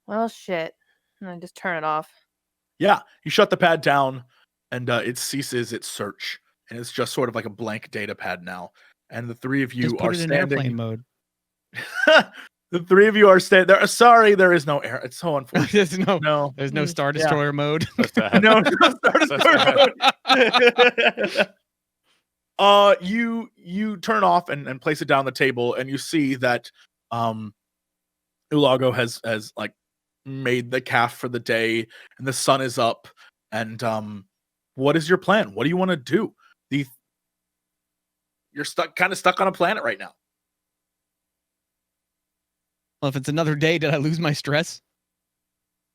Well, shit. And I just turn it off. Yeah, you shut the pad down, and it ceases its search, and it's just sort of like a blank data pad now. And the three of you Just put are it in standing. airplane mode. The three of you are standing there. Sorry, there is no air. It's so unfortunate. There's no Star Destroyer mode. No Star Destroyer mode. You turn off and place it down the table, and you see that Ulago has like made the calf for the day, and the sun is up. And what is your plan? What do you want to do? You're kind of stuck on a planet right now. Well, if it's another day, did I lose my stress?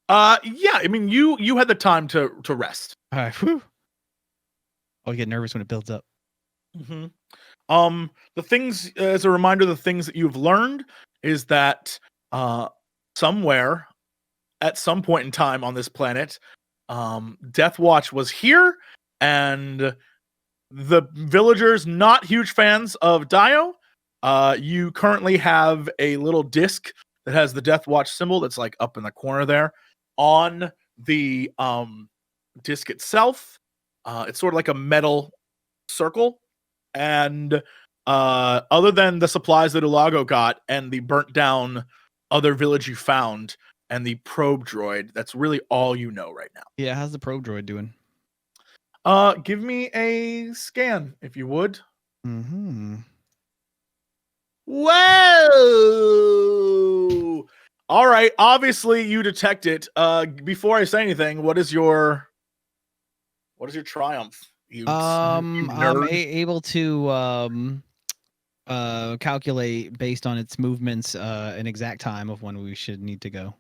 Yeah, I mean, you had the time to rest. All right. Whew. I get nervous when it builds up. Mm-hmm. The things, as a reminder, the things that you've learned is that somewhere at some point in time on this planet, Death Watch was here, and the villagers not huge fans of DAEYO. You currently have a little disc that has the Death Watch symbol that's like up in the corner there. On the disc itself, it's sort of like a metal circle. And other than the supplies that Ulago got and the burnt down other village you found and the probe droid, that's really all you know right now. Yeah, how's the probe droid doing? Give me a scan, if you would. Mm-hmm. Whoa! All right. Obviously, you detect it. Before I say anything, what is your triumph? You I'm nerd. able to calculate based on its movements an exact time of when we should need to go.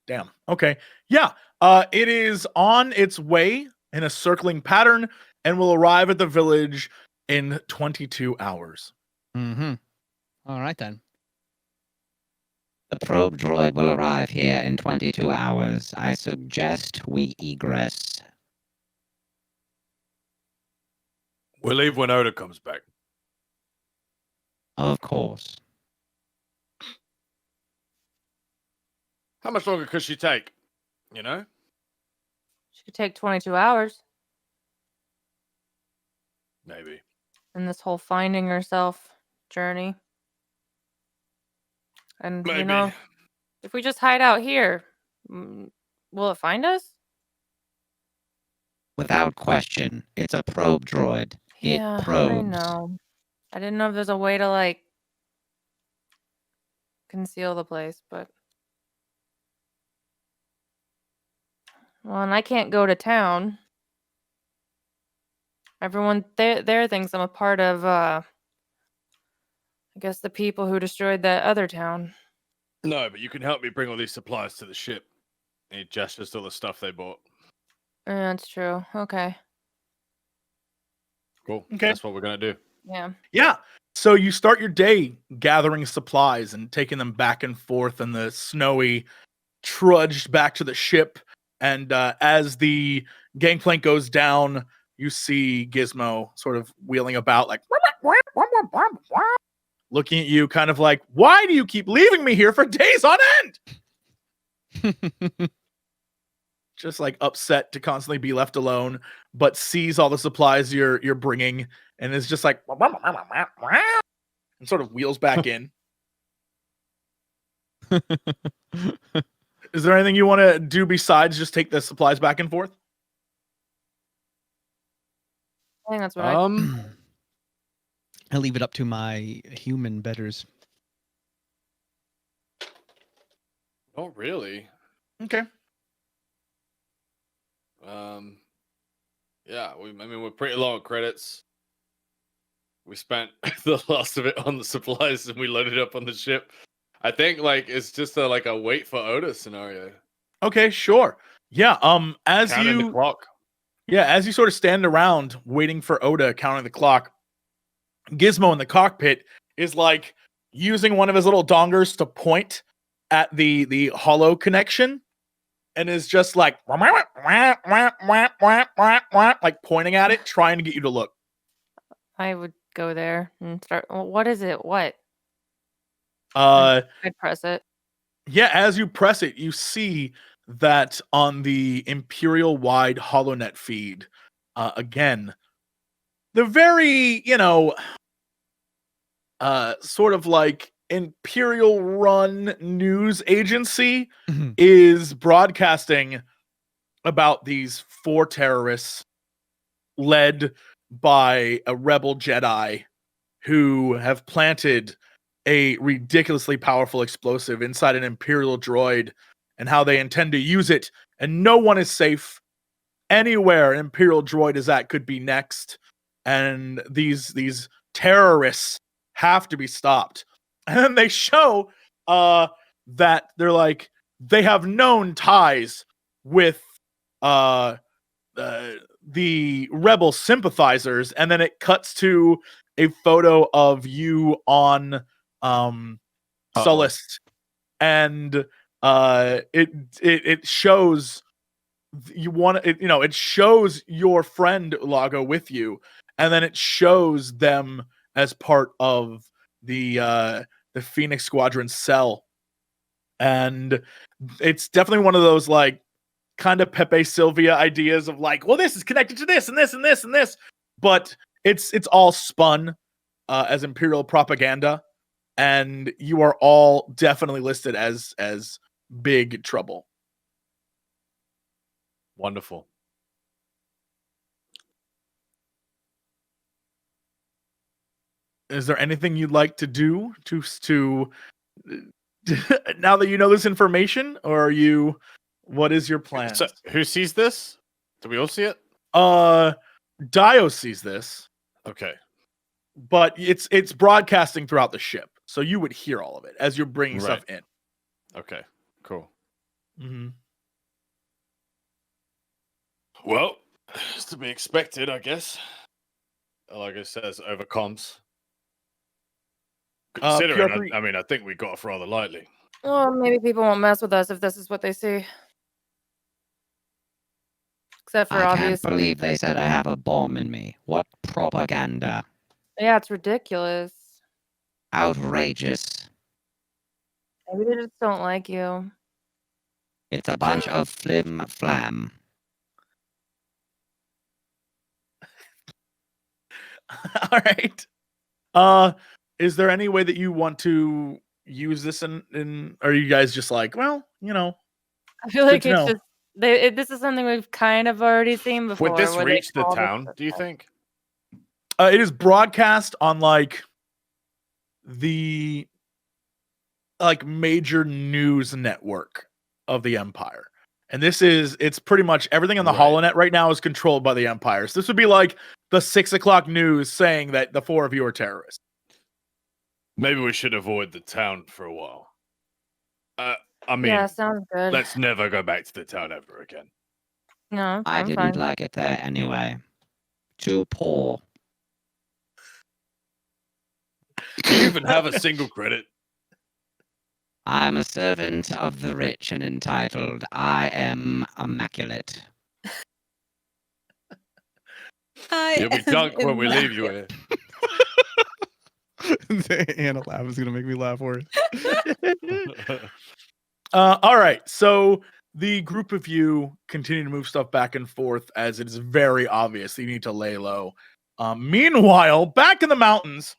Damn. Okay. Yeah. It is on its way in a circling pattern and will arrive at the village in 22 hours. Mm-hmm. All right, then. The probe droid will arrive here in 22 hours. I suggest we egress. We'll leave when Oda comes back. Of course. How much longer could she take? You know? She could take 22 hours. Maybe. In this whole finding herself journey. And, Maybe. you know, if we just hide out here, will it find us? Without question, it's a probe droid. It Yeah, probes. I know. I didn't know if there's a way to, like, conceal the place, but... Well, and I can't go to town. Everyone there thinks I'm a part of, I guess the people who destroyed that other town. No, but you can help me bring all these supplies to the ship. And he gestures to all the stuff they bought. Yeah, that's true. Okay. Cool. Okay. That's what we're gonna do. Yeah. Yeah. So you start your day gathering supplies and taking them back and forth in the snowy, trudged back to the ship. And as the gangplank goes down, you see Gizmo sort of wheeling about, like looking at you, kind of like, "Why do you keep leaving me here for days on end?" Just like upset to constantly be left alone, but sees all the supplies you're bringing, and is just like, and sort of wheels back in. Is there anything you want to do besides just take the supplies back and forth? I think that's what I leave it up to my human betters. Not really. Okay. Yeah, we're pretty low on credits. We spent the last of it on the supplies and we loaded up on the ship. I think it's just a wait for Oda scenario. Okay, sure. Yeah, as Counting the clock. Yeah, as you sort of stand around waiting for Oda counting the clock, Gizmo in the cockpit is like using one of his little dongers to point at the hollow connection, and is just like pointing at it, trying to get you to look. I would go there and start. What is it? What? I'd press it. Yeah, as you press it, you see that on the Imperial wide HoloNet feed, again, the very, sort of like Imperial run news agency is broadcasting about these 4 terrorists led by a rebel Jedi who have planted a ridiculously powerful explosive inside an Imperial droid, and how they intend to use it, and no one is safe. Anywhere an Imperial droid is at could be next, and these terrorists have to be stopped. And then they show that they're like, they have known ties with the rebel sympathizers, and then it cuts to a photo of you on Sullust, and it shows it shows your friend Ulago with you, and then it shows them as part of the Phoenix Squadron cell, and it's definitely one of those like kind of Pepe Sylvia ideas of like, well, this is connected to this and this and this and this, but it's all spun as Imperial propaganda, and you are all definitely listed as big trouble. Wonderful. Is there anything you'd like to do to now that you know this information, or what is your plan? So, who sees this? Do we all see it? DAEYO sees this. Okay. But it's broadcasting throughout the ship, so you would hear all of it as you're bringing stuff in. Okay, cool. Mm-hmm. Well, it's to be expected, I guess. Like it says, over comms. Considering, I think we got off rather lightly. Well, maybe people won't mess with us if this is what they see. Except for obvious. I can't believe they said I have a bomb in me. What propaganda. Yeah, it's ridiculous. Outrageous. Maybe they just don't like you. It's a bunch of flim-flam. All right. Is there any way that you want to use this in or are you guys just like, well, I feel like it's just this is something we've kind of already seen before. Would this reach the town, do you think? It is broadcast on like the major news network of the Empire. And it's pretty much everything on the HoloNet right now is controlled by the Empire. So this would be like the 6 o'clock news saying that the 4 of you are terrorists. Maybe we should avoid the town for a while. I mean, Yeah, sounds good. let's never go back to the town ever again. No, I I'm didn't fine. like it there anyway. Too poor. Do you even have a single credit? I'm a servant of the rich and entitled. I am immaculate. You'll be drunk when we leave you here. Anna laugh is gonna make me laugh worse. All right, so the group of you continue to move stuff back and forth as it is very obvious that you need to lay low. Meanwhile, back in the mountains,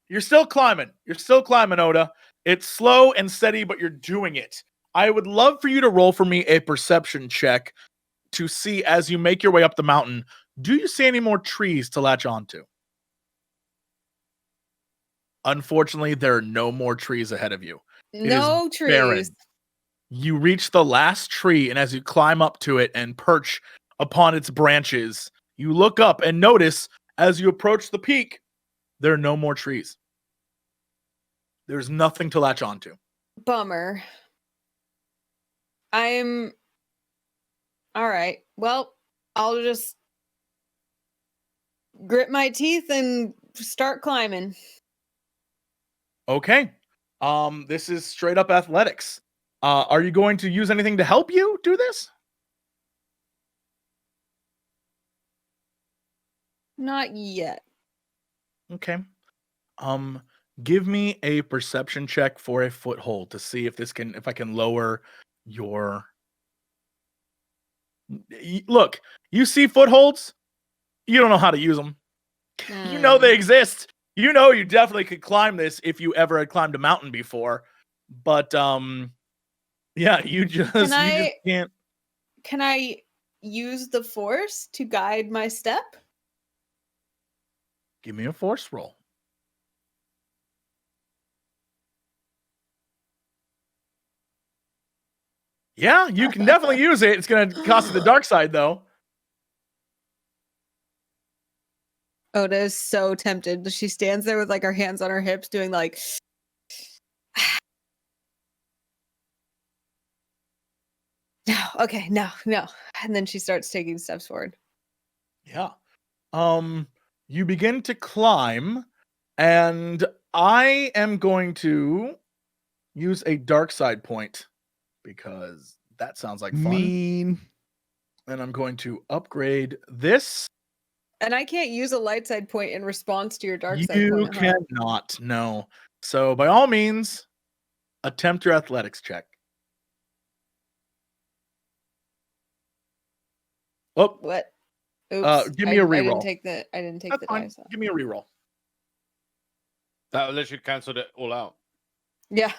you're still climbing. You're still climbing, Oda. It's slow and steady, but you're doing it. I would love for you to roll for me a perception check to see as you make your way up the mountain, do you see any more trees to latch onto? Unfortunately, there are no more trees ahead of you. No trees. Barren. You reach the last tree, and as you climb up to it and perch upon its branches, you look up and notice as you approach the peak, there are no more trees. There's nothing to latch onto. Bummer. I'm all right. Well, I'll just grit my teeth and start climbing. Okay. This is straight up athletics. Are you going to use anything to help you do this? Not yet. Okay. Give me a perception check for a foothold to see if I can lower your. Look, you see footholds, you don't know how to use them. You know they exist. You know you definitely could climb this if you ever had climbed a mountain before. But yeah, you just can't. Can I use the force to guide my step? Give me a force roll. Yeah, you can definitely use it. It's going to cost you the dark side, though. Oda is so tempted. She stands there with like her hands on her hips doing like no, okay, no. And then she starts taking steps forward. Yeah. You begin to climb, and I am going to use a dark side point because that sounds like fun. Mean. And I'm going to upgrade this. And I can't use a light side point in response to your dark side You point. Huh? cannot, no. So by all means, attempt your athletics check. Oh, What? Oops. give me a reroll. I didn't take That's the fine. dice off. Give me a reroll. That literally cancelled it all out. Yeah.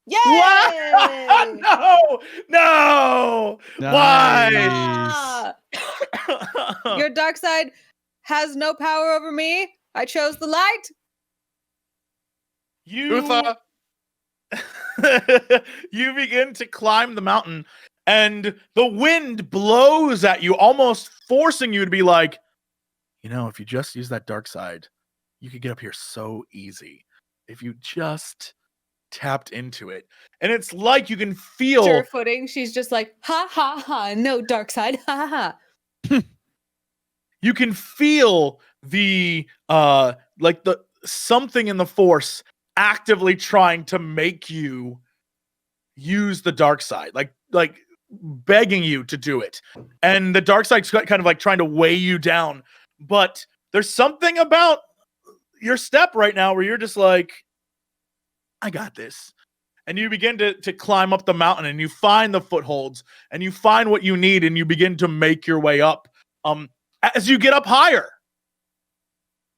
Yay! What? No! Why? Ah! Your dark side has no power over me. I chose the light. You you begin to climb the mountain, and the wind blows at you, almost forcing you to be like, if you just use that dark side, you could get up here so easy. If you just tapped into it. And it's like you can feel Sure footing. She's just like, ha ha ha, no dark side, ha ha ha. You can feel the something in the force actively trying to make you use the dark side, like begging you to do it. And the dark side's kind of like trying to weigh you down. But there's something about your step right now where you're just like, I got this. And you begin to climb up the mountain, and you find the footholds, and you find what you need, and you begin to make your way up. As you get up higher,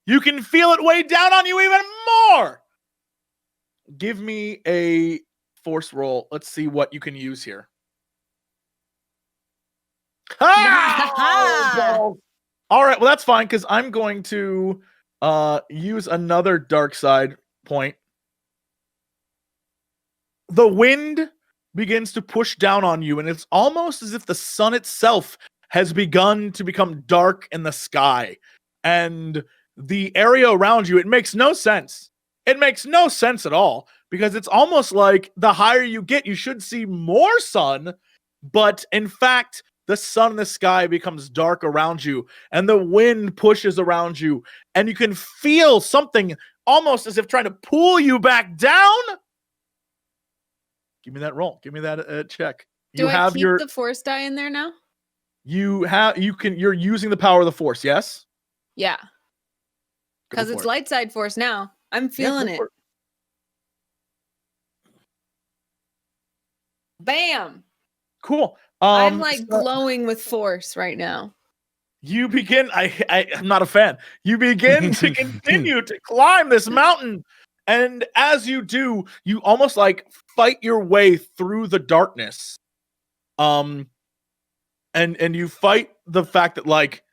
you can feel it weigh down on you even more. Give me a force roll. Let's see what you can use here. All right, well, that's fine, because I'm going to use another dark side point. The wind begins to push down on you, and it's almost as if the sun itself has begun to become dark in the sky. And the area around you, it makes no sense. It makes no sense at all, because it's almost like the higher you get, you should see more sun, but in fact, the sun in the sky becomes dark around you, and the wind pushes around you, and you can feel something almost as if trying to pull you back down. Give me that roll. Give me that check. Do I keep the force die in there now? You're using the power of the force, yes? Yeah. Because it's light side force now. I'm feeling it. Bam. Cool. I'm like glowing with force right now. You begin. I'm not a fan. You begin to continue to climb this mountain, and as you do, you almost like fight your way through the darkness. And you fight the fact that like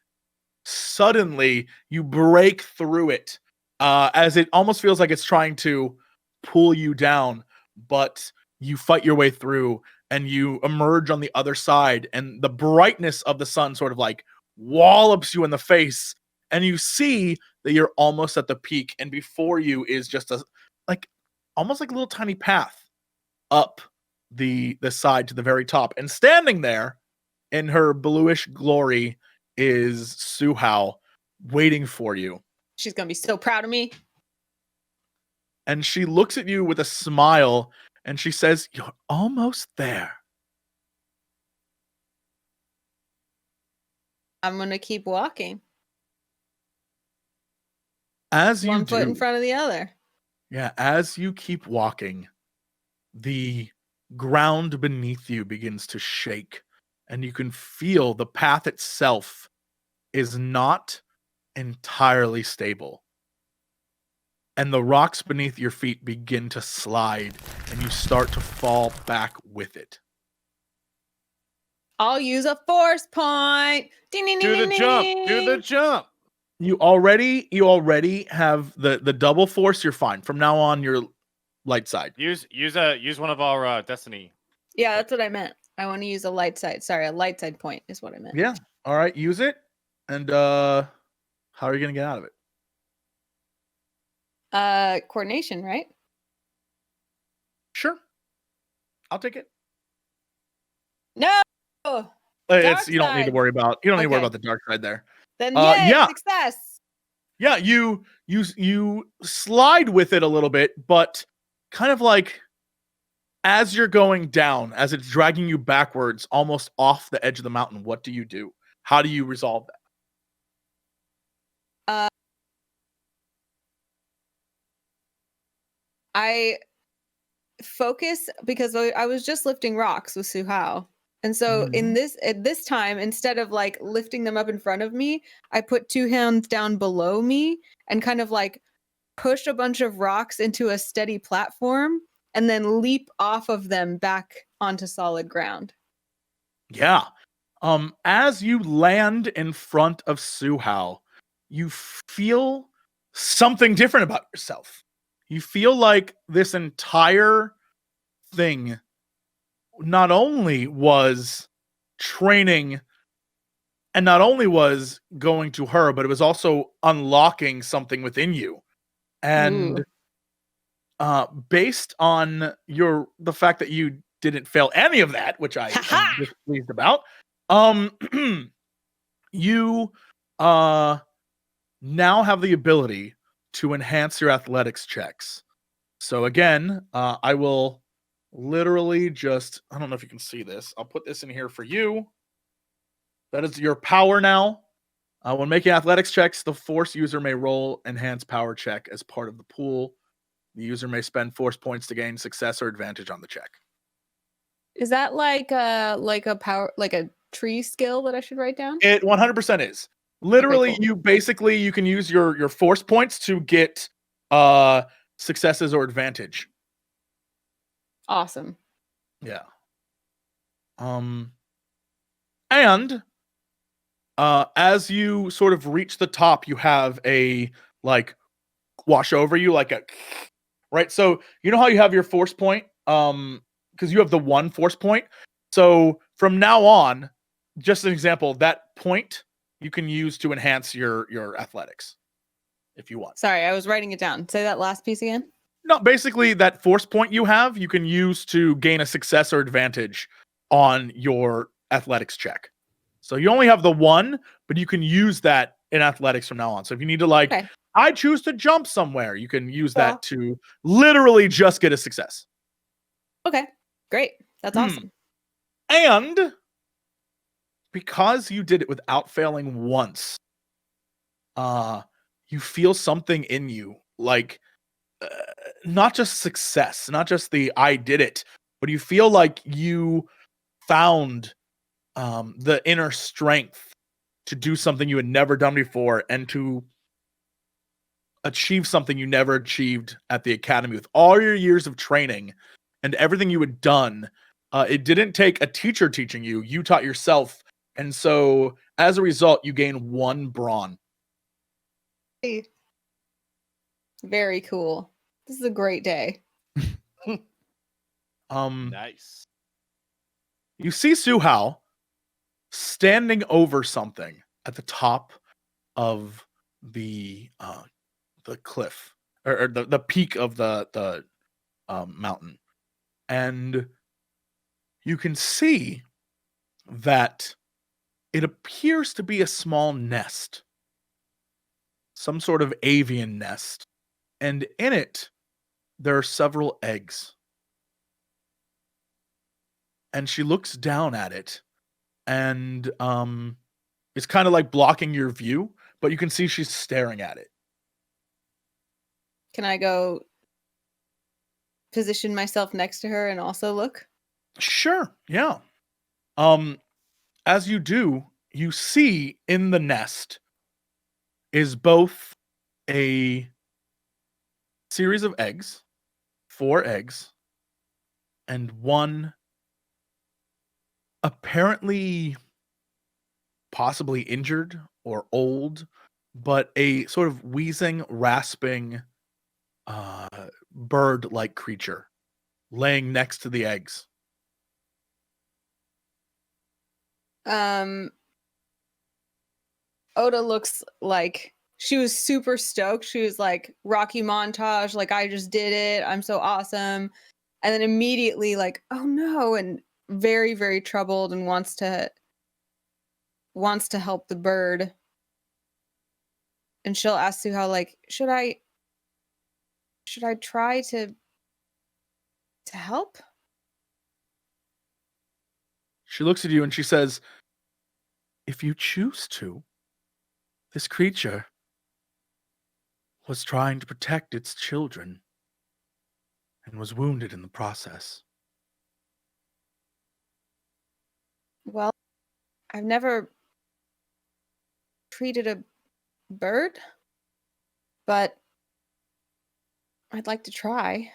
suddenly you break through it, as it almost feels like it's trying to pull you down, but you fight your way through and you emerge on the other side, and the brightness of the sun sort of like wallops you in the face, and you see that you're almost at the peak, and before you is just almost like a little tiny path up the side to the very top, and standing there in her bluish glory is Suhao, waiting for you. She's gonna be so proud of me. And she looks at you with a smile, and she says, "You're almost there." I'm gonna keep walking. As you One foot in front of the other. Yeah, as you keep walking, the ground beneath you begins to shake, and you can feel the path itself is not entirely stable. And the rocks beneath your feet begin to slide, and you start to fall back with it. I'll use a force point. Do the jump. Do the jump. You already have the double force. You're fine. From now on, you're light side. Use one of our destiny. Yeah, that's what I meant. I want to use a light side. Sorry, a light side point is what I meant. Yeah. All right. Use it. And how are you gonna get out of it? Coordination, right? Sure. I'll take it. No. You don't need to worry about the dark side there. Then yay, success. Yeah, you slide with it a little bit, but kind of like as you're going down, as it's dragging you backwards, almost off the edge of the mountain. What do you do? How do you resolve that? I focus because I was just lifting rocks with Suhao. And so at this time, instead of like lifting them up in front of me, I put two hands down below me and kind of like push a bunch of rocks into a steady platform and then leap off of them back onto solid ground. Yeah. As you land in front of Suhao, you feel something different about yourself. You feel like this entire thing not only was training and not only was going to her, but it was also unlocking something within you. And based on the fact that you didn't fail any of that, which I am just pleased about, you now have the ability to enhance your athletics checks. So again, I will literally I don't know if you can see this. I'll put this in here for you. That is your power now. When making athletics checks, the force user may roll enhanced power check as part of the pool. The user may spend force points to gain success or advantage on the check. Is that like a power, like a tree skill that I should write down? It 100% is. Literally, Okay, cool. you can use your force points to get successes or advantage. Awesome. Yeah. And as you sort of reach the top, you have a like wash over you, like a right. So you know how you have your force point, because you have the one force point. So from now on, just an example, that point you can use to enhance your athletics if you want. Sorry, I was writing it down. Say that last piece again. No, basically that force point you have, you can use to gain a success or advantage on your athletics check. So you only have the one, but you can use that in athletics from now on. So if you need to Okay. I choose to jump somewhere, you can use Yeah. that to literally just get a success. Okay. Great. That's awesome. And because you did it without failing once, you feel something in you, like not just success, not just the I did it, but you feel like you found the inner strength to do something you had never done before and to achieve something you never achieved at the academy with all your years of training and everything you had done. It didn't take a teacher teaching you, you taught yourself. And so as a result, you gain 1 brawn. Very cool. This is a great day. Nice. You see Suhao standing over something at the top of the cliff or the peak of the mountain, and you can see that it appears to be a small nest, some sort of avian nest, and in it there are several eggs. And she looks down at it, and it's kind of like blocking your view, but you can see she's staring at it. Can I go position myself next to her and also look? Sure, yeah. As you do, you see in the nest is both a series of eggs, 4 eggs, and one apparently possibly injured or old, but a sort of wheezing, rasping bird-like creature laying next to the eggs. Oda looks like she was super stoked. She was like, Rocky montage, like, I just did it. I'm so awesome. And then immediately like, oh no, and very, very troubled and wants to help the bird. And she'll ask Suhao, like, should I try to help? She looks at you and she says, if you choose to, this creature was trying to protect its children and was wounded in the process. Well, I've never treated a bird, but I'd like to try.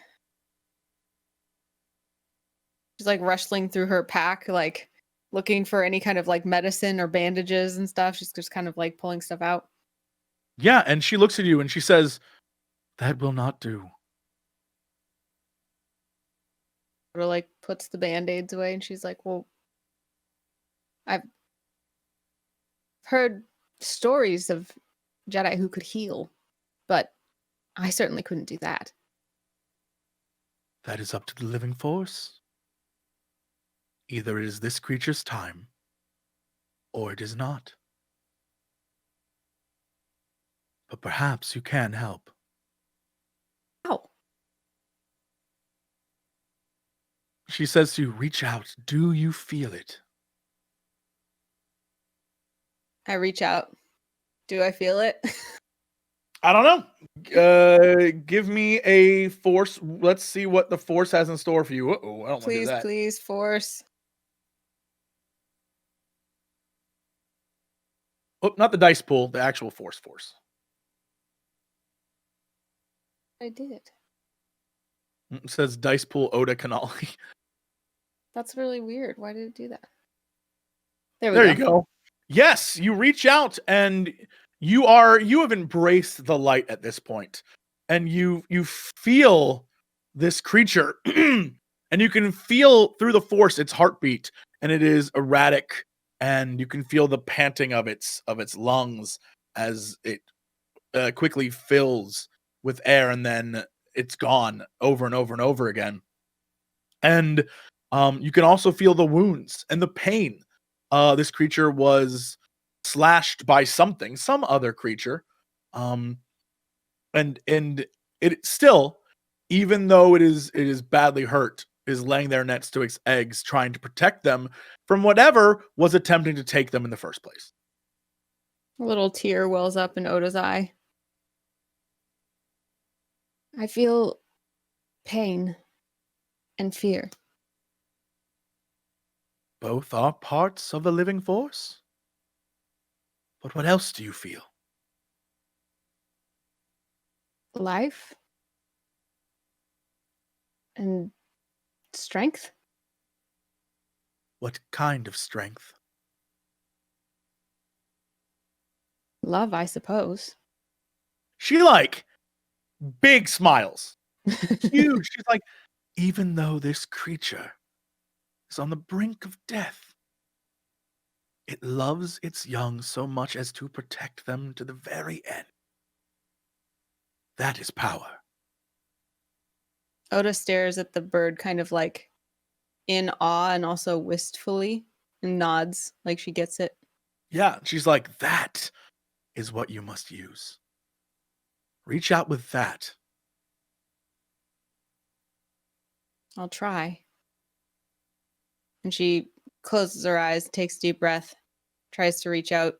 She's like rustling through her pack, like looking for any kind of like medicine or bandages and stuff. She's just kind of like pulling stuff out. Yeah, and she looks at you and she says, that will not do. Or like puts the band-aids away and she's like, well, I've heard stories of Jedi who could heal, but I certainly couldn't do that. That is up to the living force. Either it is this creature's time, or it is not. But perhaps you can help. How? She says to you, reach out. Do you feel it? I reach out. Do I feel it? I don't know. Give me a force. Let's see what the force has in store for you. Uh-oh, I don't want to do Please, that. please, force. Oh, not the dice pool, the actual force. I did it. It says dice pool Oda Kanali. That's really weird. Why did it do that? There You go. Yes, you reach out and you have embraced the light at this point. And you feel this creature and you can feel through the force its heartbeat, and it is erratic, and you can feel the panting of its lungs as it quickly fills with air, and then it's gone over and over and over again. And you can also feel the wounds and the pain. This creature was slashed by something, some other creature. And it still, even though it is badly hurt, is laying there next to its eggs, trying to protect them from whatever was attempting to take them in the first place. A little tear wells up in Oda's eye. I feel pain and fear. Both are parts of the living force. But what else do you feel? Life and strength. What kind of strength? Love, I suppose. She like big smiles. Huge. She's like, even though this creature is on the brink of death, it loves its young so much as to protect them to the very end. That is power. Oda stares at the bird kind of like in awe and also wistfully and nods like she gets it. Yeah, she's like, that is what you must use. Reach out with that. I'll try. And she closes her eyes, takes a deep breath, tries to reach out.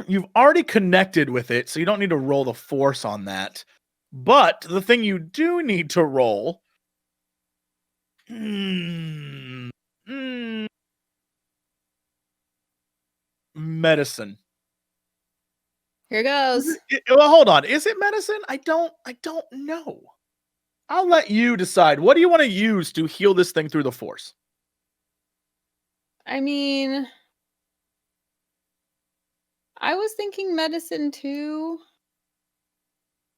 You've already connected with it, so you don't need to roll the force on that. But the thing you do need to roll, medicine. Here goes. Well, hold on. Is it medicine? I don't know. I'll let you decide. What do you want to use to heal this thing through the force? I mean, I was thinking medicine too.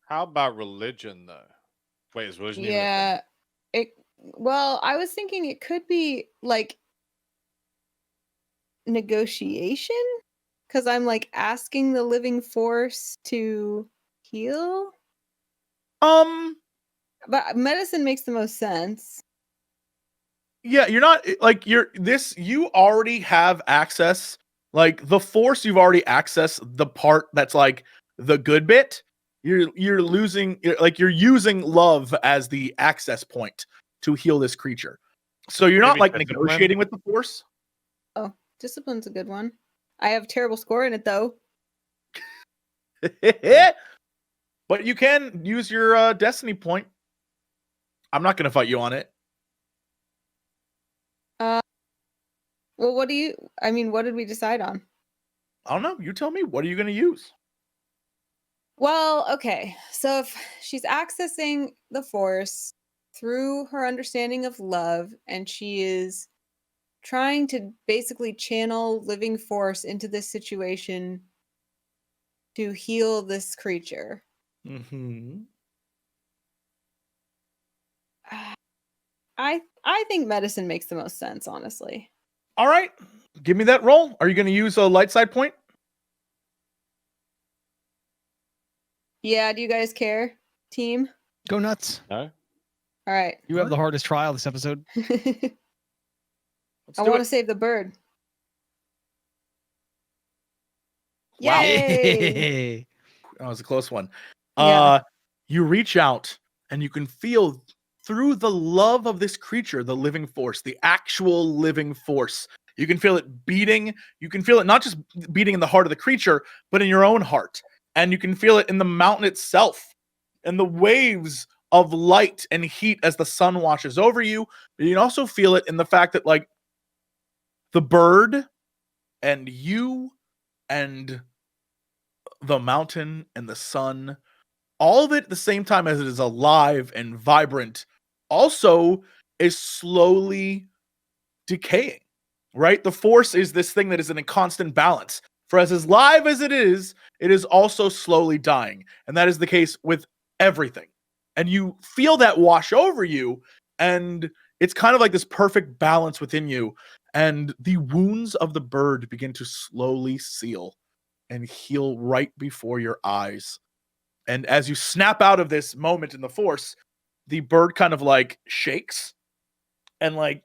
How about religion, though? Wait, is religion even a thing? Yeah. Well, I was thinking it could be like negotiation because I'm like asking the living force to heal. But medicine makes the most sense. Yeah, you're not like you already have access. Like the force, you've already accessed the part that's like the good bit. You're using love as the access point to heal this creature. So you're not Maybe like discipline? negotiating with the force. Oh, discipline's a good one. I have terrible score in it though. But you can use your destiny point. I'm not going to fight you on it. Well, what did we decide on? I don't know. You tell me. What are you going to use? Well, okay. So if she's accessing the force through her understanding of love and she is trying to basically channel living force into this situation to heal this creature. Mm-hmm. I think medicine makes the most sense, honestly. All right. Give me that roll. Are you going to use a light side point? Yeah, do you guys care, team? Go nuts. No? All right. You have the hardest trial this episode. I want to save the bird. Wow. Yay! That was a close one. Yeah. You reach out and you can feel through the love of this creature, the living force, the actual living force. You can feel it beating. You can feel it not just beating in the heart of the creature, but in your own heart. And you can feel it in the mountain itself and the waves of light and heat as the sun washes over you. But you can also feel it in the fact that, like, the bird and you and the mountain and the sun, all of it at the same time as it is alive and vibrant, also is slowly decaying, right? The force is this thing that is in a constant balance. For as live as it is also slowly dying. And that is the case with everything. And you feel that wash over you, and it's kind of like this perfect balance within you. And the wounds of the bird begin to slowly seal. and heal right before your eyes. And as you snap out of this moment in the Force, the bird kind of like shakes and like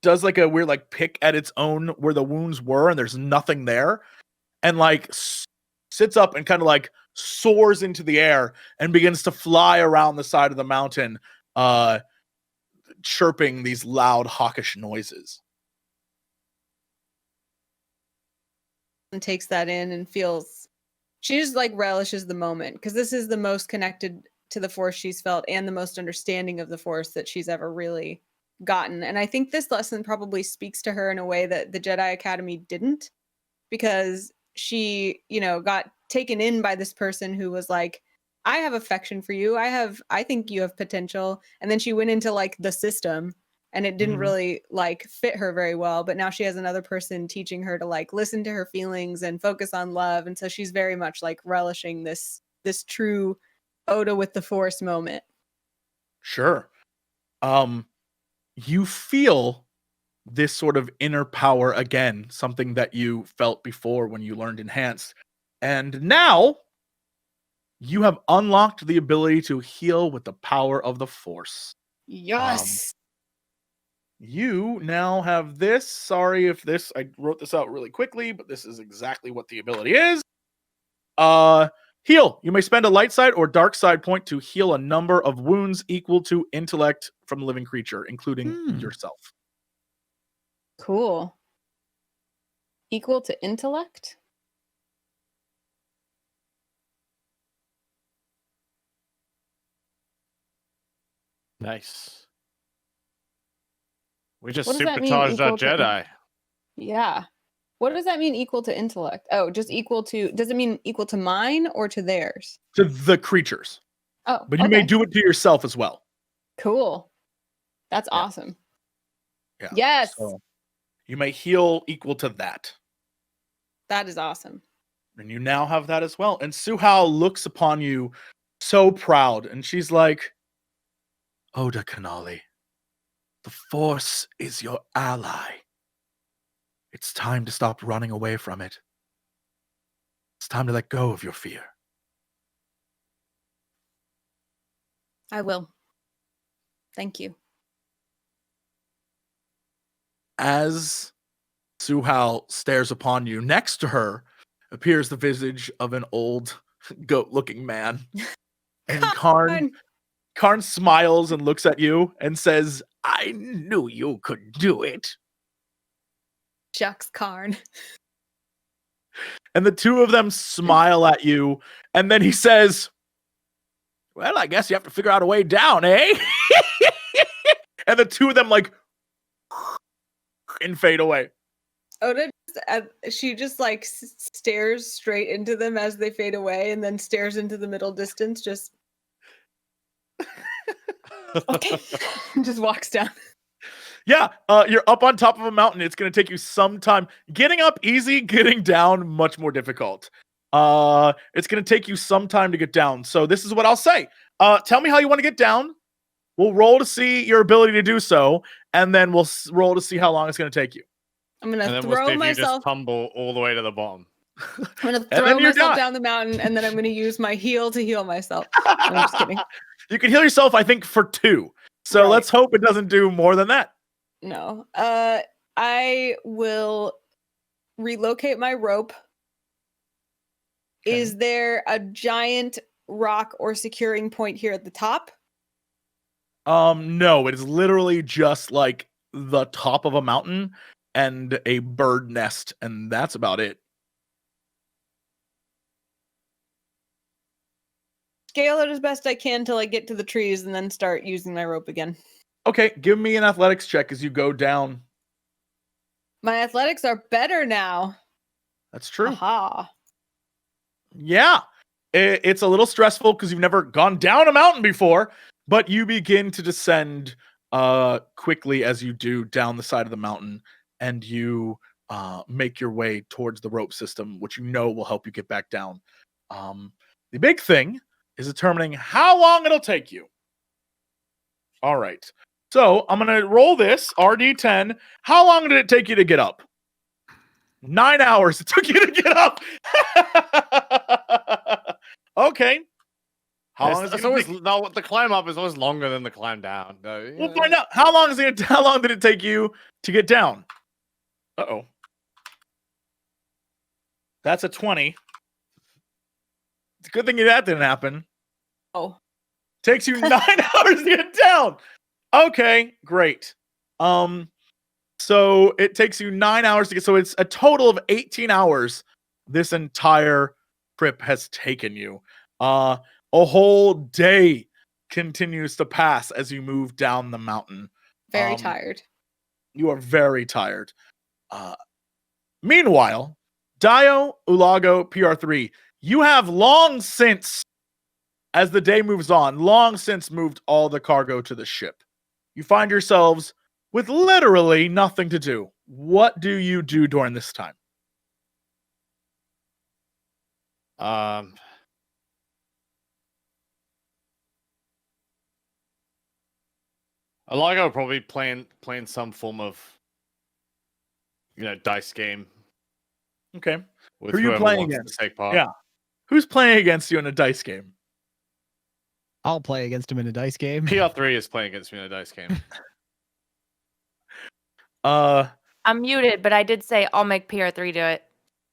does like a weird like pick at its own where the wounds were, and there's nothing there, and like sits up and kind of like soars into the air and begins to fly around the side of the mountain, chirping these loud hawkish noises. And takes that in and feels, she just like relishes the moment, because this is the most connected to the Force she's felt and the most understanding of the Force that she's ever really gotten. And I think this lesson probably speaks to her in a way that the Jedi Academy didn't, because she, you know, got taken in by this person who was like, I have affection for you. I think you have potential. And then she went into like the system, and it didn't really like fit her very well. But now she has another person teaching her to like listen to her feelings and focus on love. And so she's very much like relishing this true Oda with the Force moment. Sure. You feel this sort of inner power again, something that you felt before when you learned Enhanced. And now you have unlocked the ability to heal with the power of the Force. Yes. You now have this. Sorry if this, I wrote this out really quickly, but this is exactly what the ability is. Heal. You may spend a light side or dark side point to heal a number of wounds equal to intellect from a living creature, including yourself. Cool. Equal to intellect? Nice. We just What does that mean, supercharged our equal to Jedi. Yeah. What does that mean, equal to intellect? Oh, just equal to, does it mean equal to mine or to theirs? To the creatures. Oh, But you may do it to yourself as well. Cool. That's awesome. Yeah. Yes. So you may heal equal to that. That is awesome. And you now have that as well. And Suhao looks upon you so proud, and she's like, Oda Kanali, the Force is your ally. It's time to stop running away from it. It's time to let go of your fear. I will. Thank you. As Suhao stares upon you, next to her appears the visage of an old goat-looking man. And Karn smiles and looks at you and says, I knew you could do it. Shucks, Karn. And the two of them smile at you, and then he says, well, I guess you have to figure out a way down, eh? And the two of them like and fade away. Oda, she just like stares straight into them as they fade away, and then stares into the middle distance, just okay. Just walks down. Yeah, you're up on top of a mountain. It's going to take you some time. Getting up easy, getting down much more difficult. It's going to take you some time to get down. So this is what I'll say. Tell me how you want to get down. We'll roll to see your ability to do so, and then we'll roll to see how long it's going to take you. I'm going to we'll throw see if myself. You just tumble all the way to the bottom. I'm going to throw myself down the mountain, and then I'm going to use my heal to heal myself. I'm just kidding. You can heal yourself, I think, for 2. So let's hope it doesn't do more than that. No. I will relocate my rope. Okay. Is there a giant rock or securing point here at the top? No, it is literally just like the top of a mountain and a bird nest, and that's about it. Scale it as best I can till I get to the trees, and then start using my rope again. Okay, give me an athletics check as you go down. My athletics are better now. That's true. Aha. Yeah. It's a little stressful because you've never gone down a mountain before, but you begin to descend quickly as you do down the side of the mountain, and you make your way towards the rope system, which you know will help you get back down. The big thing is determining how long it'll take you. All right. So I'm going to roll this, RD10. How long did it take you to get up? 9 hours it took you to get up. Okay. How long is it always no, the climb up is always longer than the climb down. No, We'll find out. How long did it take you to get down? Uh-oh. That's a 20. It's a good thing that didn't happen. Oh. Takes you 9 hours to get down. Okay, great. So it takes you 9 hours to get, so it's a total of 18 hours this entire trip has taken you. A whole day continues to pass as you move down the mountain. Very tired. You are very tired. Meanwhile, DAEYO, ULAGO, PR3, you have long since, as the day moves on, long since moved all the cargo to the ship. You find yourselves with literally nothing to do. What do you do during this time? ULAGO probably playing some form of, dice game. Okay. With who are you whoever playing wants against? to take part. Yeah. Who's playing against you in a dice game? I'll play against him in a dice game. PR3 is playing against me in a dice game. I'm muted, but I did say I'll make PR3 do it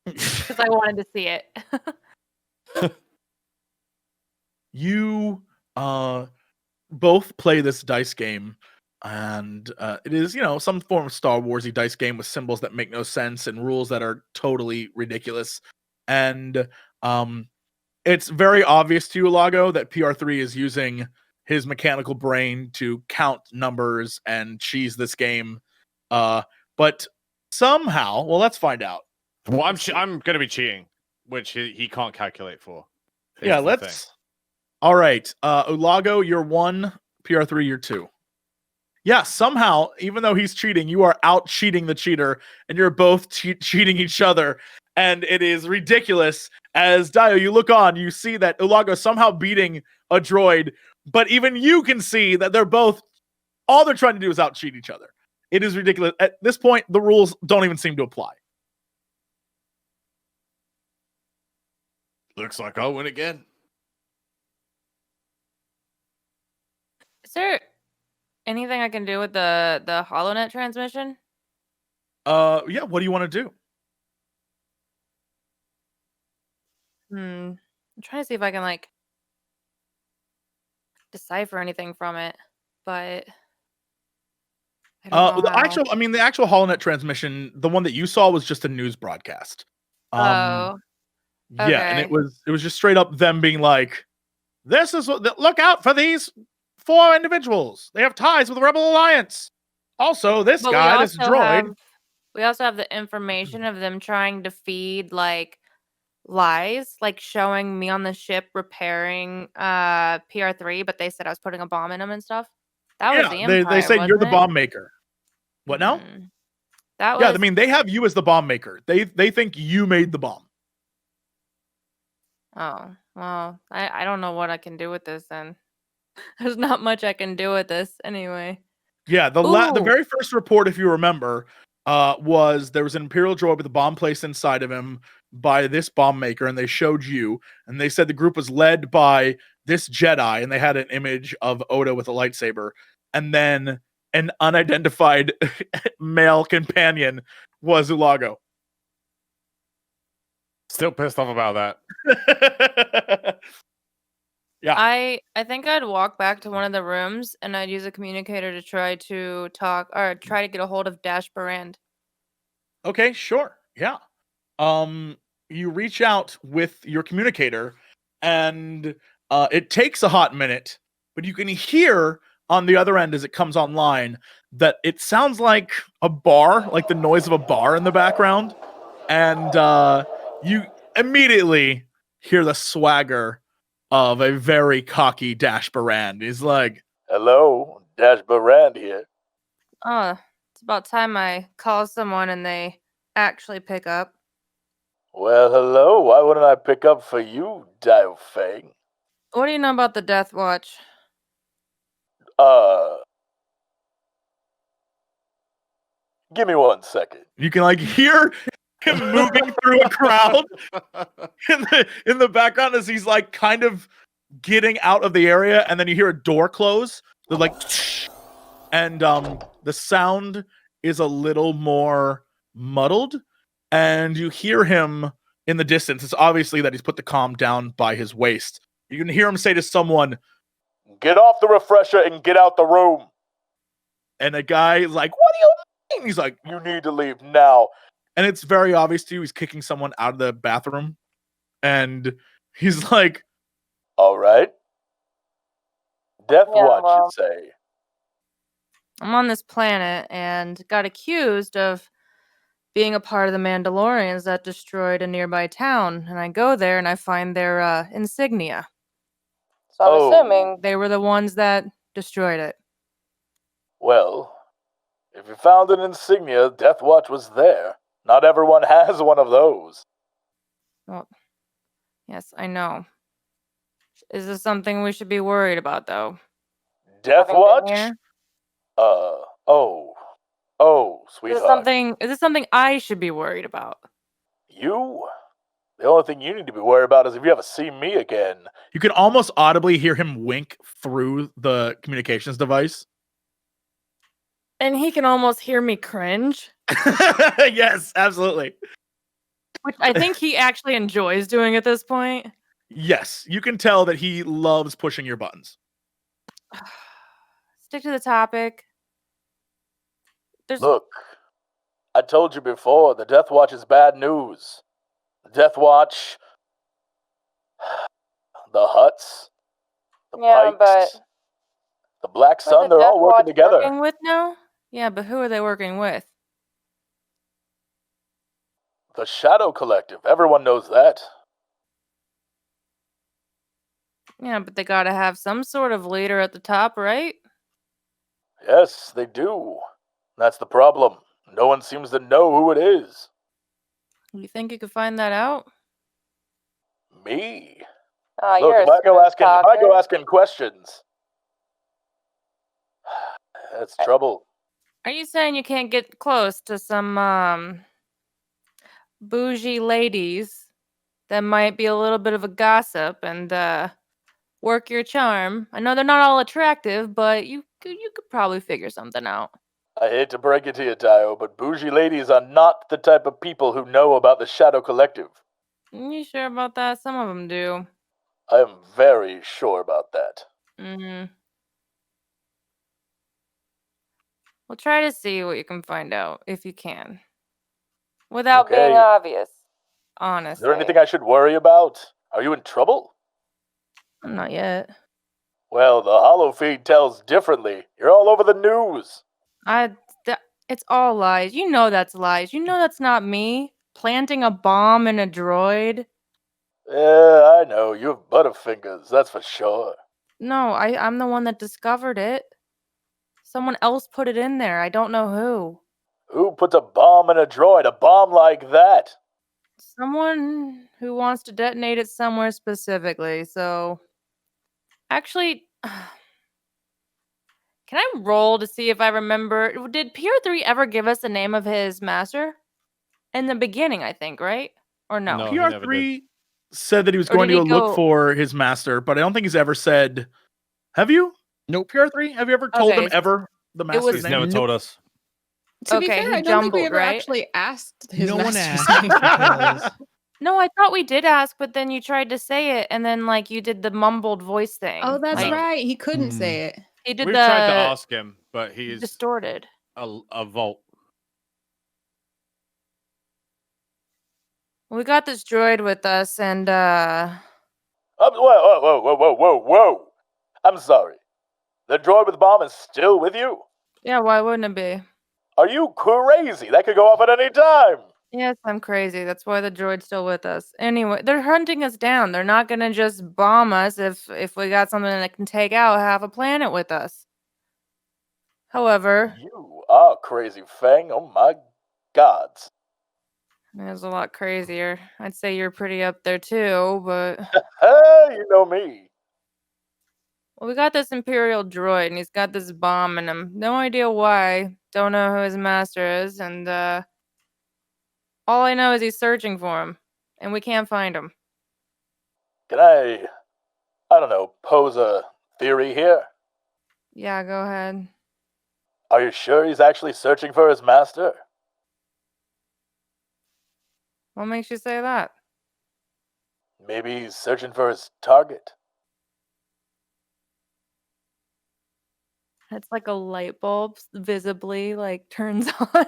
because I wanted to see it. You both play this dice game, and it is, some form of Star Warsy dice game with symbols that make no sense and rules that are totally ridiculous. And it's very obvious to you, ULAGO, that PR3 is using his mechanical brain to count numbers and cheese this game. But somehow, well, let's find out. Well, I'm going to be cheating, which he can't calculate for. Yeah, let's. All right, ULAGO, you're 1. PR3, you're 2. Yeah, somehow, even though he's cheating, you are out cheating the cheater, and you're both cheating each other. And it is ridiculous. As DAEYO, you look on, you see that ULAGO is somehow beating a droid, but even you can see that all they're trying to do is out cheat each other. It is ridiculous. At this point, the rules don't even seem to apply. Looks like I'll win again. Is there anything I can do with the HoloNet transmission? Yeah, what do you want to do? I'm trying to see if I can decipher anything from it, but I don't know the how. actual HoloNet transmission, the one that you saw was just a news broadcast. Oh. Yeah, and it Okay. was just straight up them being like, look out for these 4 individuals. They have ties with the Rebel Alliance. Also, this But guy, this droid. we also have the information of them trying to feed lies, showing me on the ship repairing PR3, but they said I was putting a bomb in them and stuff. That was the Empire. They said you're the wasn't it? bomb maker. What now? That was. Yeah, I mean they have you as the bomb maker. They think you made the bomb. Oh, well, I don't know what I can do with this then. There's not much I can do with this anyway. Yeah, the very first report, if you remember, was there was an Imperial droid with a bomb placed inside of him by this bomb maker, and they showed you, and they said the group was led by this Jedi, and they had an image of Oda with a lightsaber, and then an unidentified male companion was ULAGO. Still pissed off about that. Yeah. I think I'd walk back to one of the rooms and I'd use a communicator to try to talk or try to get a hold of Dash Barand. Okay, sure. Yeah. You reach out with your communicator, and it takes a hot minute, but you can hear on the other end as it comes online that it sounds like a bar, like the noise of a bar in the background, and you immediately hear the swagger of a very cocky Dash Barand. He's like, "Hello, Dash Barand here." Oh, it's about time I call someone and they actually pick up. Well, hello. Why wouldn't I pick up for you, Dio Fang? What do you know about the Death Watch? Give me 1 second. You can hear him moving through a crowd in the background as he's like kind of getting out of the area, and then you hear a door close. They're like, and the sound is a little more muddled, and you hear him in the distance. It's obviously that he's put the comm down by his waist. You can hear him say to someone, "Get off the refresher and get out the room." And a guy is like, "What do you mean?" He's like, "You need to leave now." And it's very obvious to you he's kicking someone out of the bathroom. And he's like, "All right. Death Watch, well, you say?" I'm on this planet and got accused of being a part of the Mandalorians that destroyed a nearby town. And I go there and I find their insignia. So I'm assuming they were the ones that destroyed it. Well, if you found an insignia, Death Watch was there. Not everyone has one of those. Well, yes, I know. Is this something we should be worried about, though? Death Watch? Sweetheart. Is this something I should be worried about? You? The only thing you need to be worried about is if you ever see me again. You can almost audibly hear him wink through the communications device. And he can almost hear me cringe. Yes, absolutely. Which I think he actually enjoys doing at this point. Yes, you can tell that he loves pushing your buttons. Stick to the topic. Look, I told you before, the Death Watch is bad news. The Death Watch, the Huts, the Pikes, but the Black Sun, they're all working together. Working with now? Yeah, but who are they working with? The Shadow Collective, everyone knows that. Yeah, but they gotta have some sort of leader at the top, right? Yes, they do. That's the problem. No one seems to know who it is. You think you could find that out? Me? Look, if I go asking questions, that's trouble. Are you saying you can't get close to some bougie ladies that might be a little bit of a gossip and work your charm? I know they're not all attractive, but you could probably figure something out. I hate to break it to you, DAEYO, but bougie ladies are not the type of people who know about the Shadow Collective. You sure about that? Some of them do. I am very sure about that. Mm-hmm. Well, try to see what you can find out, if you can. Without being obvious, honestly. Is there anything I should worry about? Are you in trouble? Not yet. Well, the holo feed tells differently. You're all over the news. It's all lies. You know that's lies. You know that's not me planting a bomb in a droid. Yeah, I know. You have butterfingers, that's for sure. No, I'm the one that discovered it. Someone else put it in there. I don't know who. Who puts a bomb in a droid? A bomb like that? Someone who wants to detonate it somewhere specifically. So, actually, can I roll to see if I remember? Did PR3 ever give us the name of his master? In the beginning, I think, right? Or no? No. PR3 said that he was going to go look for his master, but I don't think he's ever said. Have you? Nope. PR3? Have you ever told him ever the master's He's name? never told us. To be fair, I don't think we ever right? actually asked his No one master's asked. name. because- No, I thought we did ask, but then you tried to say it, and then like you did the mumbled voice thing. Oh, that's like, right. He couldn't say it. He did We've the tried to ask him, but he's distorted. a vault. We got this droid with us, and Whoa. I'm sorry. The droid with the bomb is still with you? yeah, why wouldn't it be? Are you crazy? That could go off at any time. Yes, I'm crazy. That's why the droid's still with us. Anyway, they're hunting us down. They're not gonna just bomb us if we got something that can take out half a planet with us. However, You are crazy, Fang. Oh my gods. it's a lot crazier. I'd say you're pretty up there too, but Hey, you know me. well, we got this Imperial droid, and he's got this bomb in him. No idea why. Don't know who his master is, and All I know is he's searching for him, and we can't find him. Can I don't know, pose a theory here? Yeah, go ahead. Are you sure he's actually searching for his master? What makes you say that? Maybe he's searching for his target. It's like a light bulb visibly like turns on.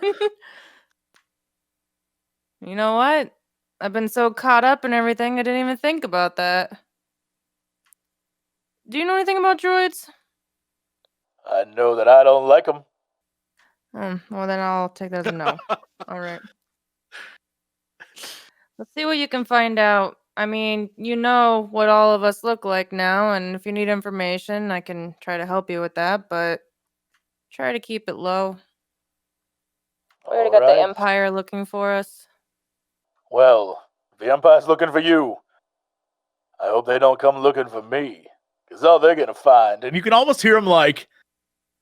You know what? I've been so caught up in everything, I didn't even think about that. Do you know anything about droids? I know that I don't like him. Well, then I'll take that as a no. All right. Let's see what you can find out. I mean, you know what all of us look like now, and if you need information, I can try to help you with that, but try to keep it low. We already got the Empire looking for us. Well, the Empire's looking for you. I hope they don't come looking for me, because all they're gonna find. And you can almost hear him like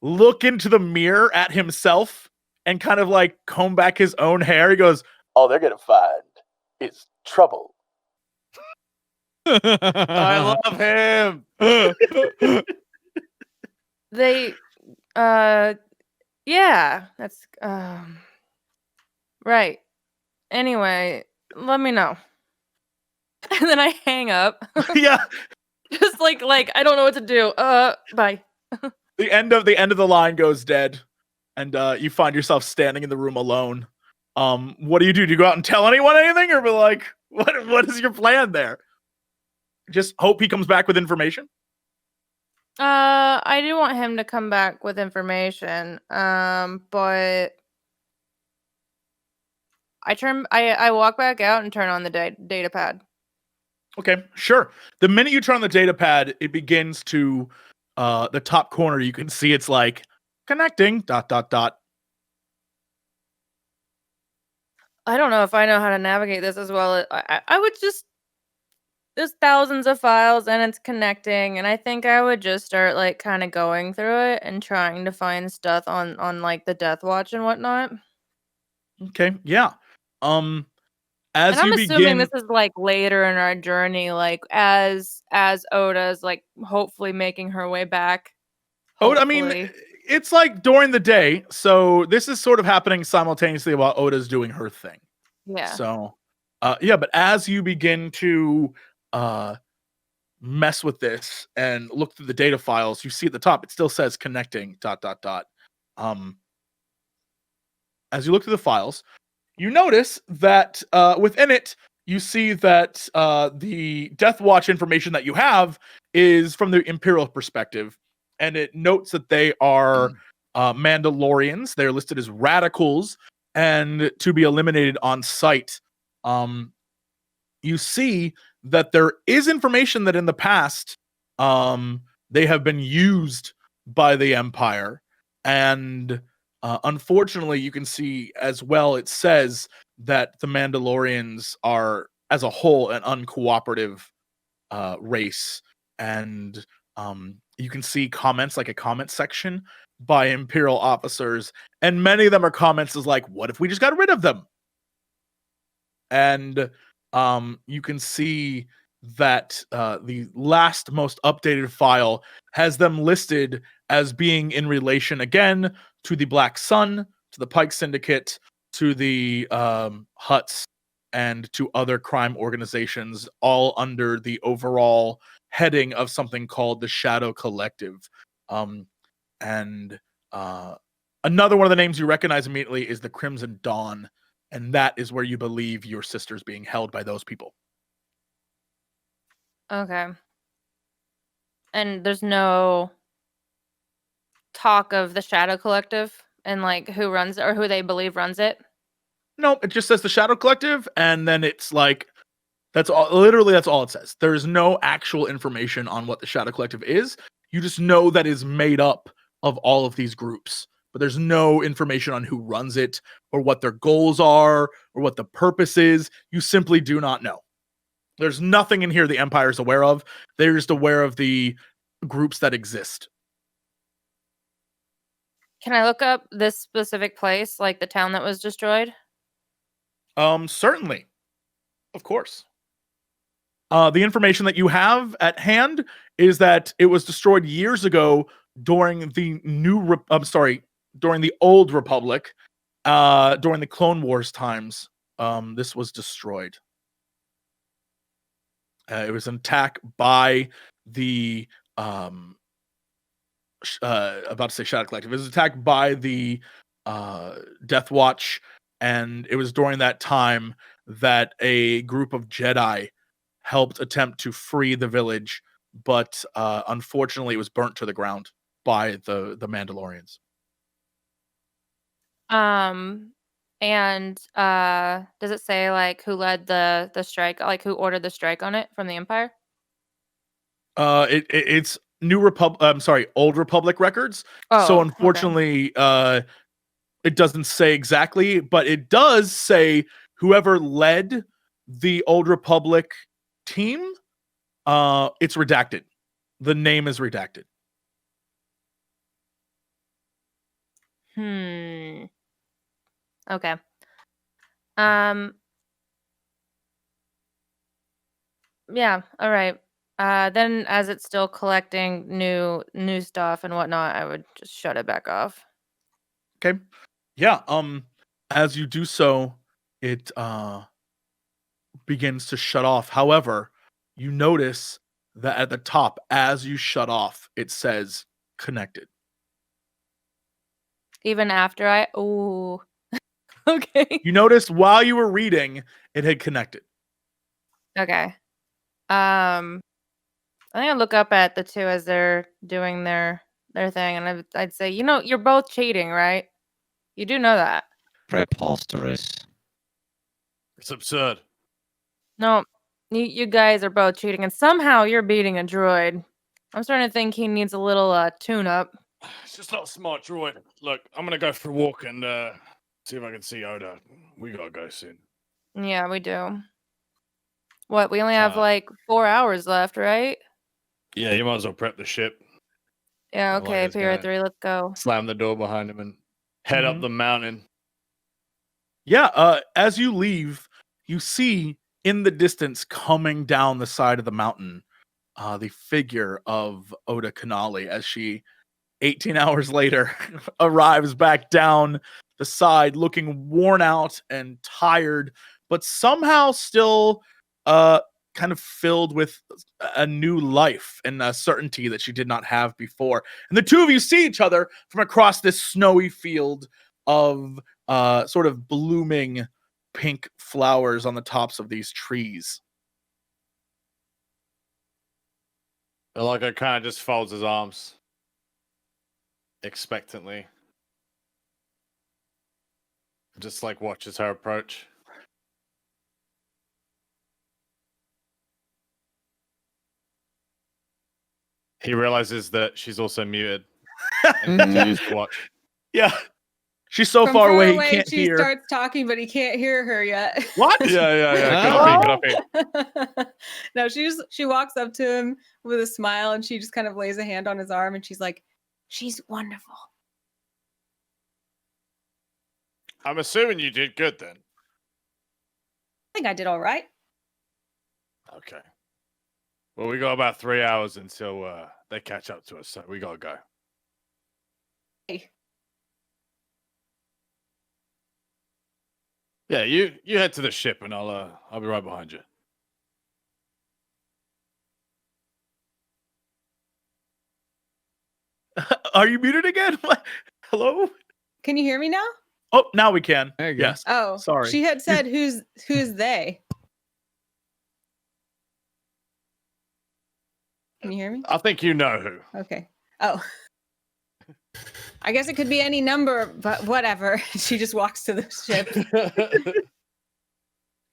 look into the mirror at himself and kind of like comb back his own hair. He goes, all they're gonna find is trouble. I love him. They, yeah, that's, right. Anyway, let me know. And then I hang up. Yeah. Just like I don't know what to do. Bye. The end of the line goes dead, and you find yourself standing in the room alone. What do? Do you go out and tell anyone anything, or be like, what is your plan there? Just hope he comes back with information? I do want him to come back with information. But I walk back out and turn on the data pad. Okay, sure. The minute you turn on the data pad, it begins to the top corner. You can see it's like connecting ... I don't know if I know how to navigate this as well. I would just, there's thousands of files and it's connecting, and I think I would just start like kind of going through it and trying to find stuff on like the Death Watch and whatnot. Okay, yeah. And I'm assuming this is like later in our journey, like as Oda's like hopefully making her way back. Oda, I mean, it's like during the day, so this is sort of happening simultaneously while Oda's doing her thing. Yeah. So, yeah, but as you begin to mess with this and look through the data files, you see at the top it still says connecting ... As you look through the files, you notice that within it, you see that the Death Watch information that you have is from the Imperial perspective, and it notes that they are Mandalorians. They're listed as radicals and to be eliminated on sight. You see that there is information that in the past they have been used by the Empire, and unfortunately, you can see as well, it says that the Mandalorians are, as a whole, an uncooperative race. And you can see comments, like a comment section by Imperial officers. And many of them are comments as like, what if we just got rid of them? And you can see that the last most updated file has them listed as being in relation again to the Black Sun, to the Pike Syndicate, to the Hutts, and to other crime organizations, all under the overall heading of something called the Shadow Collective. And another one of the names you recognize immediately is the Crimson Dawn, and that is where you believe your sister's being held by those people. Okay. And there's no talk of the Shadow Collective and like who runs it or who they believe runs it? No, it just says the Shadow Collective, and then it's like, that's all. Literally, that's all it says. There is no actual information on what the Shadow Collective is. You just know that is made up of all of these groups, but there's no information on who runs it or what their goals are or what the purpose is. You simply do not know. There's nothing in here the Empire is aware of. They're just aware of the groups that exist. Can I look up this specific place, like the town that was destroyed? Certainly. Of course. The information that you have at hand is that it was destroyed years ago during the during the Old Republic, during the Clone Wars times. This was destroyed. It was an attack by the about to say Shadow Collective. It was attacked by the Death Watch, and it was during that time that a group of Jedi helped attempt to free the village, but unfortunately it was burnt to the ground by the Mandalorians. And does it say like who led the strike, like who ordered the strike on it from the Empire? It's Old Republic records. Oh, So okay. unfortunately, it doesn't say exactly, but it does say whoever led the Old Republic team. It's redacted. The name is redacted. Okay. Yeah, all right. Then as it's still collecting new stuff and whatnot, I would just shut it back off. Okay. Yeah, as you do so, it begins to shut off. However, you notice that at the top, as you shut off, it says connected. Even after I okay. You noticed while you were reading, it had connected. Okay. I think I'd look up at the two as they're doing their thing, and I'd say, you're both cheating, right? You do know that. Preposterous. It's absurd. No, you guys are both cheating, and somehow you're beating a droid. I'm starting to think he needs a little tune-up. It's just not a smart droid. Look, I'm gonna go for a walk and see if I can see Oda. We gotta go soon. Yeah, we do. What, we only have like 4 hours left, right? Yeah, you might as well prep the ship. Yeah, Otherwise okay, it's gonna PR3, let's go. Slam the door behind him and head up the mountain. Yeah, as you leave, you see in the distance coming down the side of the mountain the figure of Oda Kanali as she 18 hours later arrives back down the side looking worn out and tired, but somehow still kind of filled with a new life and a certainty that she did not have before. And the two of you see each other from across this snowy field of sort of blooming pink flowers on the tops of these trees. Like it kind of just folds his arms expectantly. Just like watches her approach. He realizes that she's also muted and continues to watch. Yeah. She's so From far away he can't she hear. starts talking, but he can't hear her yet. What? Yeah. Get up. No, she walks up to him with a smile and she just kind of lays a hand on his arm and she's like, "She's wonderful." I'm assuming you did good then. I think I did all right. Okay. Well, we got about 3 hours until they catch up to us, so we gotta go. Hey. Yeah, you head to the ship, and I'll be right behind you. Are you muted again? Hello? Can you hear me now? Oh, now we can. There you go. Yes. Oh, Sorry. She had said, "Who's they?" Can you hear me? I think you know who. Okay. Oh. I guess it could be any number, but whatever. She just walks to the ship.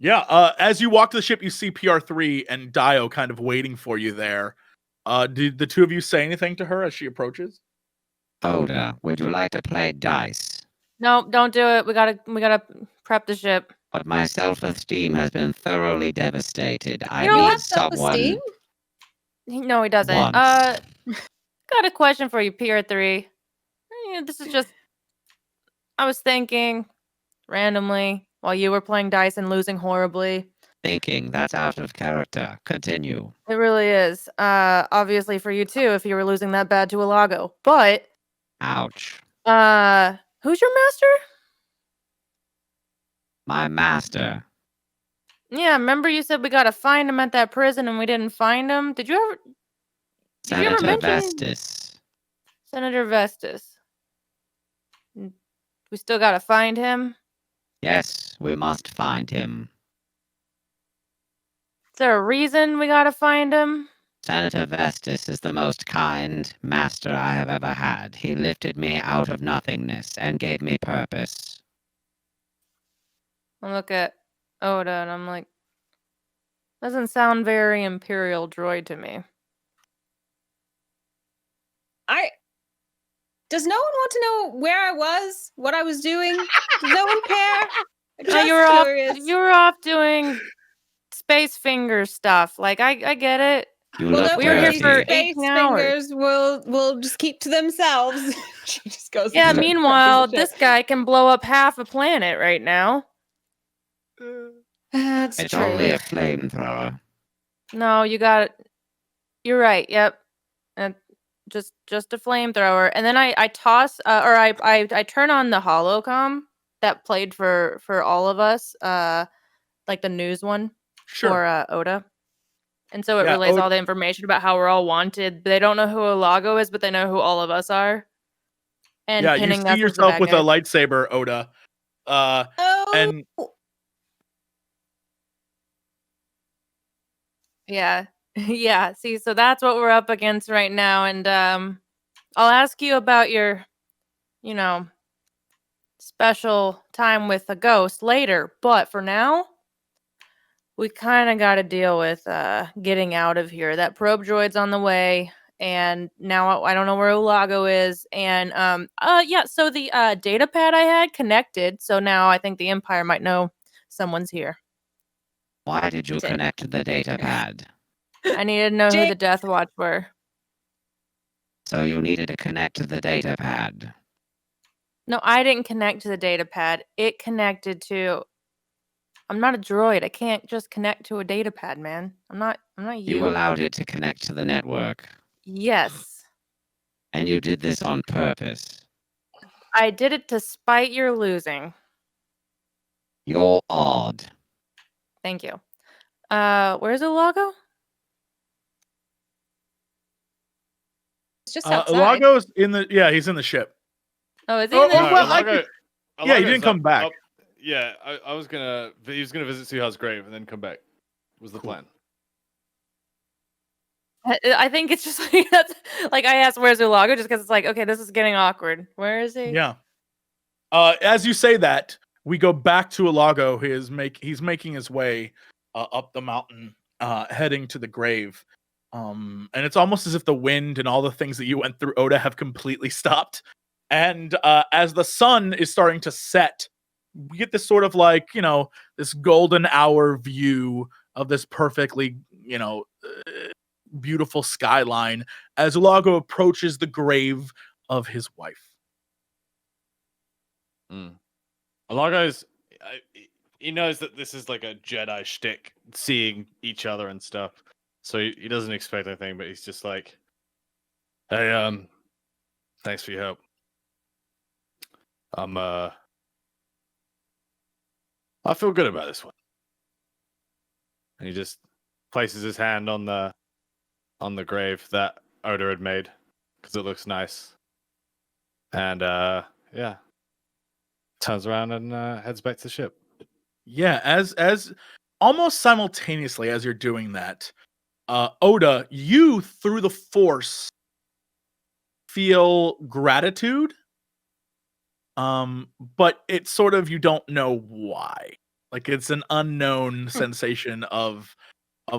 Yeah, as you walk to the ship, you see PR3 and DAEYO kind of waiting for you there. Did the two of you say anything to her as she approaches? Oda, would you like to play dice? No, don't do it. We gotta prep the ship. But my self-esteem has been thoroughly devastated. I don't need have self-esteem? someone. No, he doesn't. Once. Got a question for you, PR3. This is just, I was thinking randomly. while you were playing dice and losing horribly. Thinking that's out of character. Continue. It really is. Obviously for you too, if you were losing that bad to ULAGO. But Ouch. who's your master? My master. Yeah, remember you said we gotta find him at that prison and we didn't find him? Did you ever Senator mention Vestis. Senator Vestis? We still gotta find him? Yes, we must find him. Is there a reason we gotta find him? Senator Vestis is the most kind master I have ever had. He lifted me out of nothingness and gave me purpose. I look at Oda and I'm like, doesn't sound very Imperial droid to me. Does no one want to know where I was, what I was doing? Does no one care? Just you were curious. you were off doing space finger stuff. Like I get it. Well, don't We were here worry, for space 18 hours. fingers will just keep to themselves. She just goes. Yeah, and starts meanwhile, cracking the this guy can blow up half a planet right now. shit. That's It's true. only a flamethrower. No, you're right. Yep. And just a flamethrower. And then I toss or I turn on the holocom that played for all of us, like the news one for Oda. And so it relays all the information about how we're all wanted. They don't know who ULAGO is, but they know who all of us are. And Yeah, you pinning see us as the yourself bad with a guys. lightsaber, Oda. And Yeah. Yeah. See, so that's what we're up against right now. And I'll ask you about your, special time with a ghost later. But for now, we kind of got to deal with getting out of here. That probe droid's on the way. And now I don't know where ULAGO is. And yeah, so the data pad I had connected. So now I think the Empire might know someone's here. Why did you connect the data pad? I needed to know who the Death Watch were. So you needed to connect to the data pad. No, I didn't connect to the data pad. It connected to. I'm not a droid. I can't just connect to a data pad, man. I'm not you. You allowed it to connect to the network. Yes. And you did this on purpose. I did it to spite your losing. You're odd. Thank you. Where's ULAGO? It's just outside. ULAGO's he's in the ship. Oh, is he? Oh, in there? well, ULAGO, yeah, he didn't come back. Yeah, he was gonna visit Suha's grave and then come back. Was the plan. I think it's just like that's like I asked where's ULAGO just because it's like, okay, this is getting awkward. Where is he? Yeah. As you say that, we go back to ULAGO. He's making his way up the mountain, heading to the grave. And it's almost as if the wind and all the things that you went through, Oda, have completely stopped. And as the sun is starting to set, we get this sort of like, this golden hour view of this perfectly, beautiful skyline as ULAGO approaches the grave of his wife. ULAGO's, he knows that this is like a Jedi shtick, seeing each other and stuff. So he doesn't expect anything, but he's just like, hey, thanks for your help. I feel good about this one. And he just places his hand on the grave that Oda had made because it looks nice. And yeah, turns around and heads back to the ship. Yeah, as almost simultaneously as you're doing that, Oda, you through the Force feel gratitude. But it's sort of, you don't know why. Like it's an unknown sensation of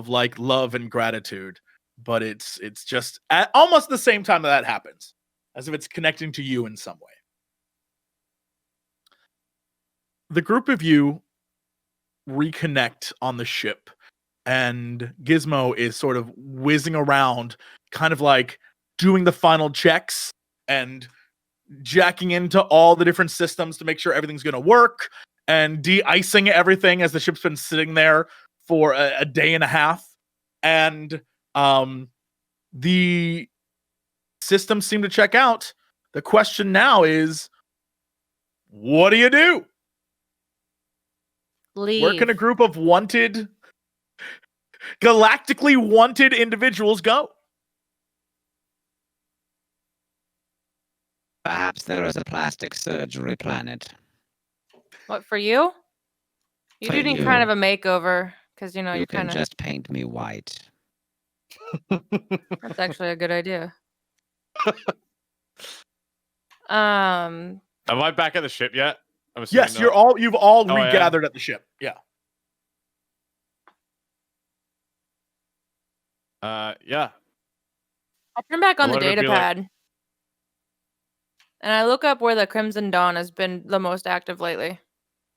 like love and gratitude, but it's just at almost the same time that happens, as if it's connecting to you in some way. The group of you reconnect on the ship, and Gizmo is sort of whizzing around, kind of like doing the final checks and jacking into all the different systems to make sure everything's going to work. and de-icing everything as the ship's been sitting there for a day and a half. And the systems seem to check out. The question now is, what do you do? Leave. Where can a group of wanted, galactically wanted individuals go? Perhaps there is a plastic surgery planet. What, for you? You For do need you. kind of a makeover, because, you know, You you're can kind of... just paint me white. That's actually a good idea. Um, Am I back at the ship yet? I'm assuming Yes, not. you've all Oh, I am? regathered at the ship. Yeah. Yeah. I turn back on the What would it data be like? pad. And I look up where the Crimson Dawn has been the most active lately.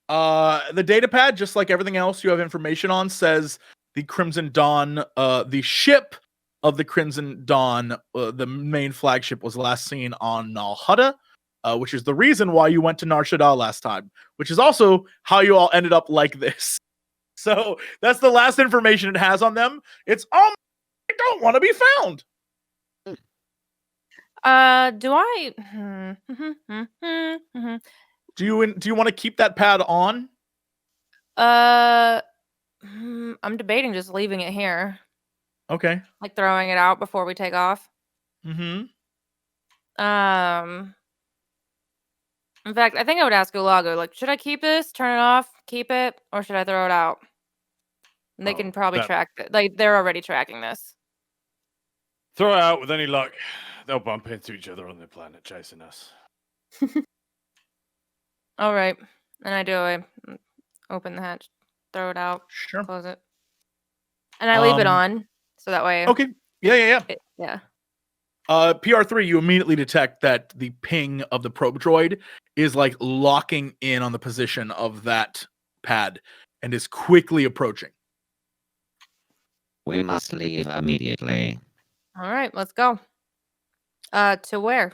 The data pad, just like everything else you have information on, says the Crimson Dawn, the ship of the Crimson Dawn, the main flagship, was last seen on Nalhutta, which is the reason why you went to Nar Shaddaa last time, which is also how you all ended up like this. So that's the last information it has on them. It's, oh, I don't want to be found. Do I? Do you want to keep that pad on? I'm debating just leaving it here, Okay. like throwing it out before we take off. Mm-hmm. In fact, I think I would ask ULAGO, like, should I keep this, turn it off, keep it, or should I throw it out? And they can probably track it. Like, they're already tracking this. Throw it out. With any luck, they'll bump into each other on the planet chasing us. All right. And I do. I open the hatch, throw it out, Sure. close it. And I leave it on, so that way... Okay. Yeah. Yeah. PR3, you immediately detect that the ping of the probe droid is like locking in on the position of that pad and is quickly approaching. We must leave immediately. All right, let's go. To where?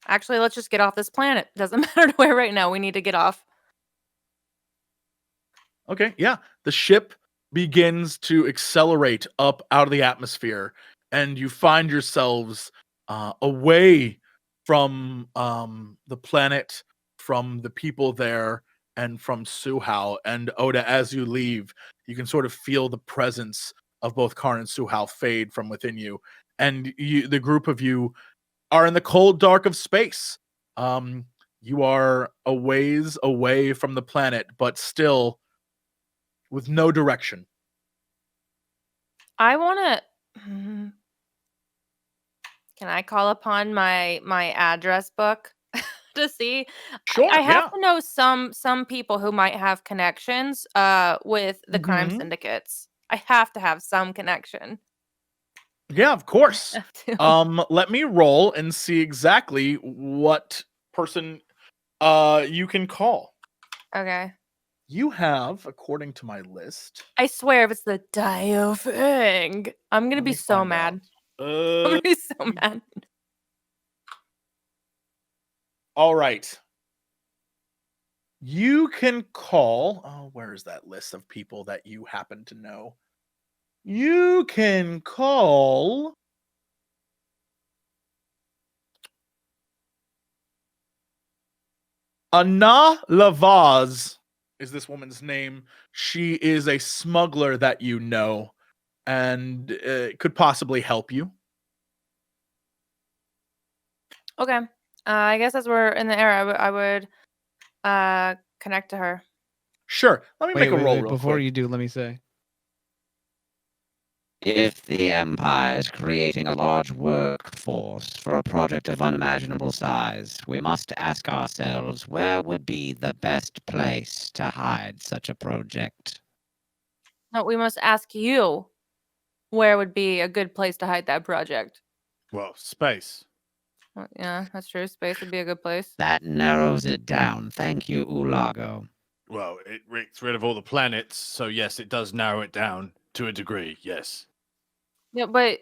Actually, let's just get off this planet. Doesn't matter to where right now. We need to get off. Okay, yeah. The ship begins to accelerate up out of the atmosphere, and you find yourselves away from the planet, from the people there, and from Suhao. And Oda, as you leave, you can sort of feel the presence of both Karn and Suhao fade from within you. And the group of you are in the cold dark of space. You are a ways away from the planet, but still with no direction. I want to... Can I call upon my address book to see? Sure, I have to know some people who might have connections with the crime Mhm. syndicates. I have to have some connection. Yeah, of course. Have to. Let me roll and see exactly what person you can call. Okay. You have, according to my list. I swear, if it's the DAEYO thing, I'm gonna Let be me so find mad. out. I'm gonna be so mad. All right. You can call. Oh, where is that list of people that you happen to know? You can call Anna Lavaz is this woman's name. She is a smuggler that you know and could possibly help you. Okay. I guess as we're in the air, I would connect to her. Sure. Let me make a roll real before quick. you do, let me say. If the Empire is creating a large workforce for a project of unimaginable size, we must ask ourselves where would be the best place to hide such a project. No, we must ask you where would be a good place to hide that project. Well, space. Well, yeah, that's true. Space would be a good place. That narrows it down. Thank you, ULAGO. Well, it gets rid of all the planets, so yes, it does narrow it down to a degree, yes. Yeah, but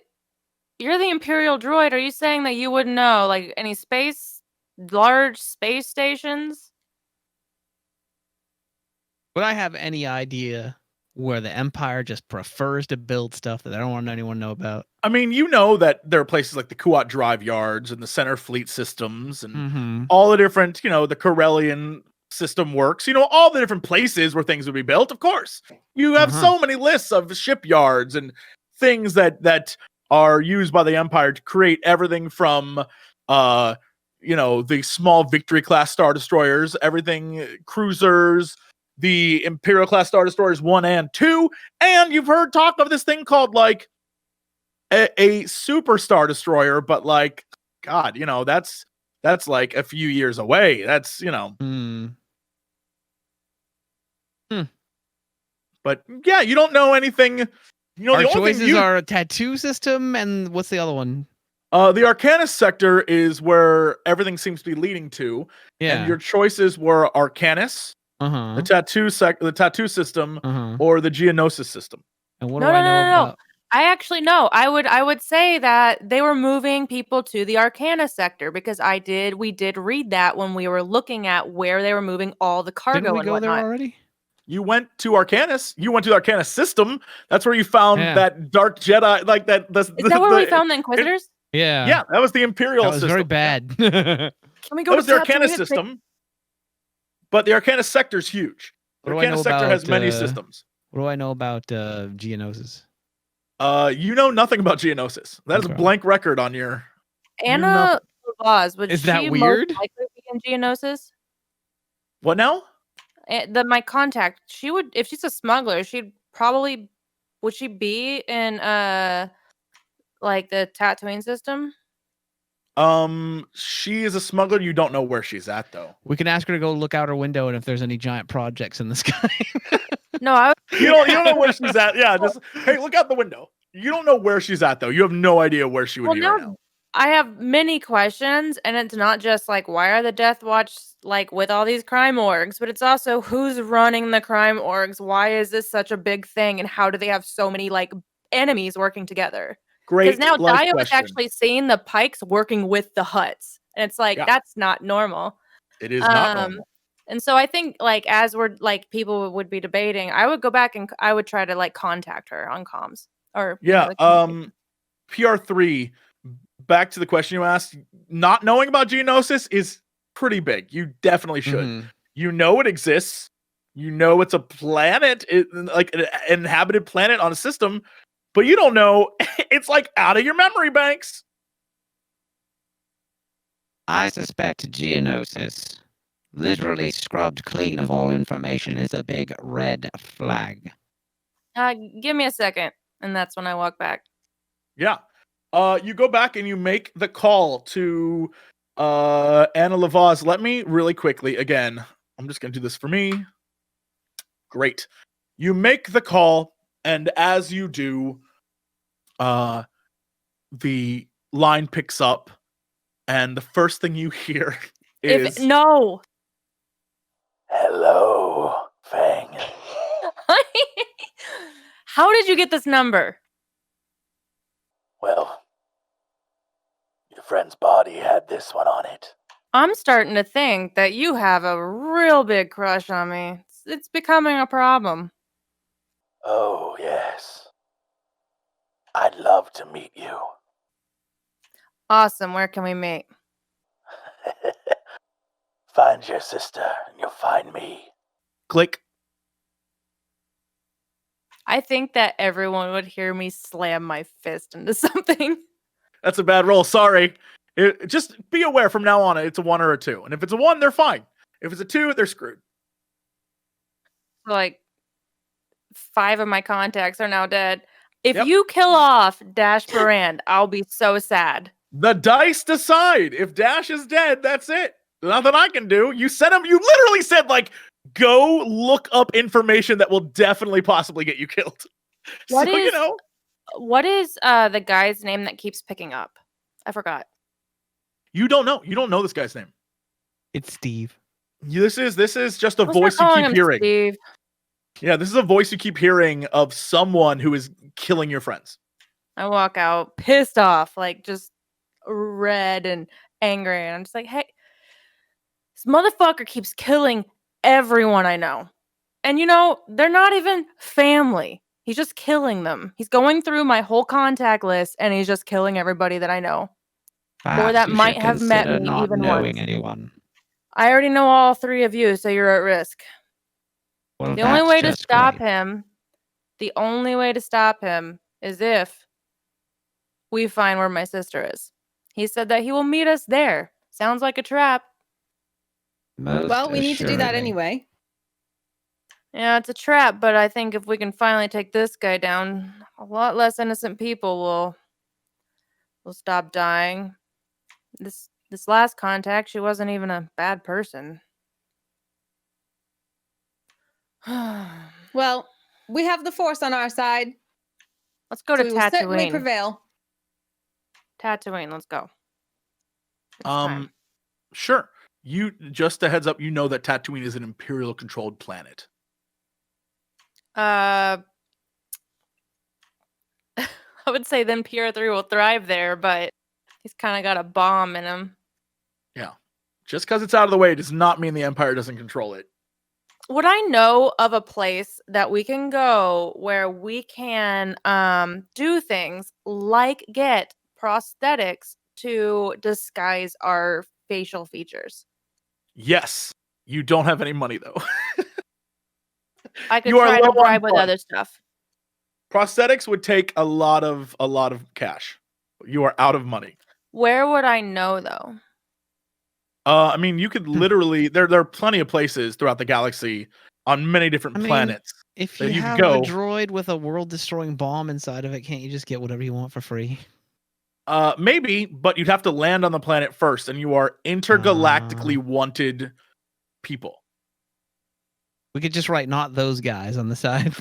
you're the Imperial droid. Are you saying that you wouldn't know, like, any large space stations? Would I have any idea where the Empire just prefers to build stuff that I don't want anyone to know about? I mean, you know that there are places like the Kuat Drive Yards and the Center Fleet Systems and all the different, the Corellian system works. All the different places where things would be built. Of course, you have so many lists of shipyards and things that are used by the Empire to create everything from, the small Victory class Star Destroyers, everything cruisers, the Imperial class Star Destroyers 1 and 2, and you've heard talk of this thing called like a Super Star Destroyer, but like, God, that's like a few years away. That's But yeah, you don't know anything. Our choices are a tattoo system, and what's the other one? The Arcanus sector is where everything seems to be leading to. Yeah. And your choices were Arcanus, the tattoo system, or the Geonosis system. And what do I know about? I actually know. I would say that they were moving people to the Arcanus sector because we did read that when we were looking at where they were moving all the cargo. Didn't we and go whatnot. there already? You went to Arcanus. You went to the Arcanus system. That's where you found that Dark Jedi, like that. Is that where we found the Inquisitors? Yeah, that was the Imperial system. That was very bad. Can we go that was the Arcanus system. But the Arcanus sector is huge. The Arcanus sector has many systems. What do I know about Geonosis? You know nothing about Geonosis. That is a blank record on your. Anna Laws. Is that weird? Most likely be in Geonosis? What now? My contact, she would, if she's a smuggler, would she be in like the Tatooine system? She is a smuggler. You don't know where she's at though. We can ask her to go look out her window and if there's any giant projects in the sky. No, you don't know where she's at. Yeah, just hey, look out the window. You don't know where she's at though. You have no idea where she would be right now. I have many questions, and it's not just like why are the Death Watch like with all these crime orgs, but it's also who's running the crime orgs. Why is this such a big thing, and how do they have so many like enemies working together? Great. Because now DAEYO is actually seeing the Pikes working with the Hutts, and it's like that's not normal. It is not normal. And so I think like as we're like people would be debating, I would go back and I would try to like contact her on comms or PR3. Back to the question you asked, not knowing about Geonosis is pretty big. You definitely should. You know it exists. You know it's a planet, like an inhabited planet on a system, but you don't know it's like out of your memory banks. I suspect Geonosis, literally scrubbed clean of all information, is a big red flag. Give me a second, and that's when I walk back. Yeah. You go back and you make the call to Anna Lavaz. Let me really quickly, again, I'm just going to do this for me. Great. You make the call, and as you do, the line picks up, and the first thing you hear is... No! Hello, Fang. How did you get this number? Well, your friend's body had this one on it. I'm starting to think that you have a real big crush on me. It's becoming a problem. Oh, yes. I'd love to meet you. Awesome. Where can we meet? Find your sister and you'll find me. Click. I think that everyone would hear me slam my fist into something. That's a bad roll. Sorry. Just be aware from now on, it's a 1 or a 2. And if it's a 1, they're fine. If it's a 2, they're screwed. Like 5 of my contacts are now dead. If you kill off Dash Brand, I'll be so sad. The dice decide. If Dash is dead, that's it. Nothing I can do. You said him. You literally said like, go look up information that will definitely possibly get you killed. What is the guy's name that keeps picking up? I forgot. You don't know. You don't know this guy's name. It's Steve. This is just a voice you keep hearing. Steve. Yeah, this is a voice you keep hearing of someone who is killing your friends. I walk out pissed off, like just red and angry, and I'm just like, hey, this motherfucker keeps killing everyone I know. And they're not even family. He's just killing them. He's going through my whole contact list and he's just killing everybody that I know. Perhaps that you might should have met consider me not even knowing once. anyone. I already know all 3 of you, so you're at risk. Well, The only that's way to just stop great. him, is if we find where my sister is. He said that he will meet us there. Sounds like a trap. Well, we need to do that assuredly. anyway. Yeah, it's a trap, but I think if we can finally take this guy down, a lot less innocent people will stop dying. This last contact, she wasn't even a bad person. Well, we have the Force on our side. Let's go So to we will certainly Tatooine. prevail. Tatooine, let's go. It's time. Sure. You just a heads up, you know that Tatooine is an Imperial controlled planet. I would say then PR3 will thrive there, but he's kind of got a bomb in him. Yeah. Just because it's out of the way does not mean the Empire doesn't control it. Would I know of a place that we can go where we can do things like get prosthetics to disguise our facial features? Yes. You don't have any money though. I could You are try to low on bribe with funds. other stuff. Prosthetics would take a lot of cash. You are out of money. Where would I know though? I mean, you could literally there are plenty of places throughout the galaxy on many different planets. If that you you could have go. a droid with a world-destroying bomb inside of it, can't you just get whatever you want for free? Maybe, but you'd have to land on the planet first, and you are intergalactically wanted people. We could just write "not those guys" on the side.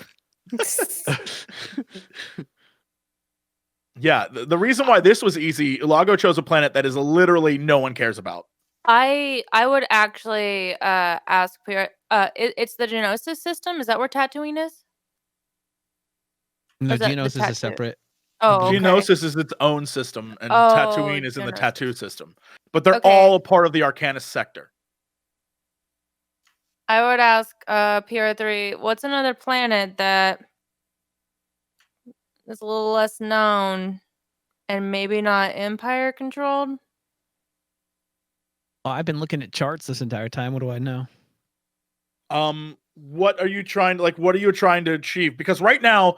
Yeah, the reason why this was easy, ULAGO chose a planet that is literally no one cares about. I would actually ask Pierre. It's the Geonosis system. Is that where Tatooine is? No, Is that the Geonosis is a tattoo? separate. Oh, okay. Geonosis is its own system, and Oh, Tatooine is in the Geonosis. Tattoo system. But they're Okay. all a part of the Arcanus sector. I would ask PR3, what's another planet that is a little less known and maybe not Empire controlled? Oh, I've been looking at charts this entire time. What do I know? What are you trying to achieve? Because right now,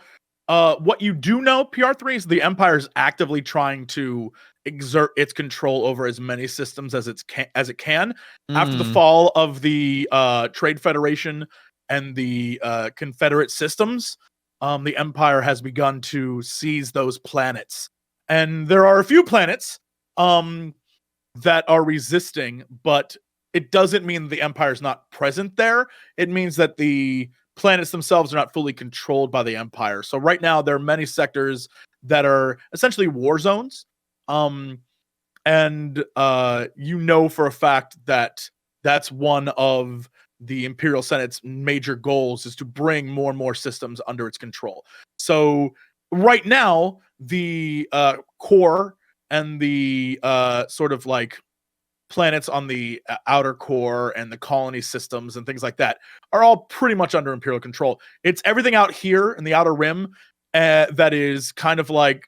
what you do know, PR3, is the Empire is actively trying to exert its control over as many systems as it can. After the fall of the Trade Federation and the Confederate systems, the Empire has begun to seize those planets. And there are a few planets that are resisting, but it doesn't mean the Empire is not present there. It means that the planets themselves are not fully controlled by the Empire. So right now, there are many sectors that are essentially war zones. And you know for a fact that that's one of the Imperial Senate's major goals, is to bring more and more systems under its control. So right now, the core and the sort of like planets on the outer core and the colony systems and things like that are all pretty much under Imperial control. It's everything out here in the outer rim that is kind of like,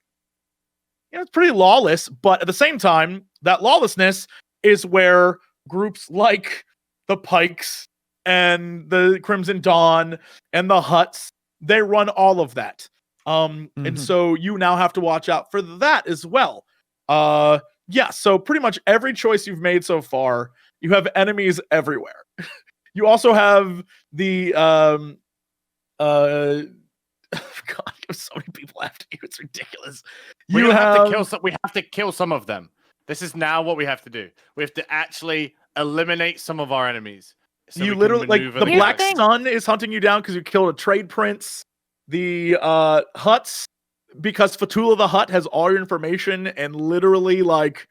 it's pretty lawless, but at the same time, that lawlessness is where groups like the Pikes and the Crimson Dawn and the Hutts, they run all of that. And so you now have to watch out for that as well. Yeah, so pretty much every choice you've made so far, you have enemies everywhere. You also have the God, there's so many people after you. It's ridiculous. We have to kill some of them. This is now what we have to do. We have to actually eliminate some of our enemies. So you literally, like, the Black Sun is hunting you down because you killed a trade prince. The Hutts, because Fatula the Hutt has all your information, and literally, like,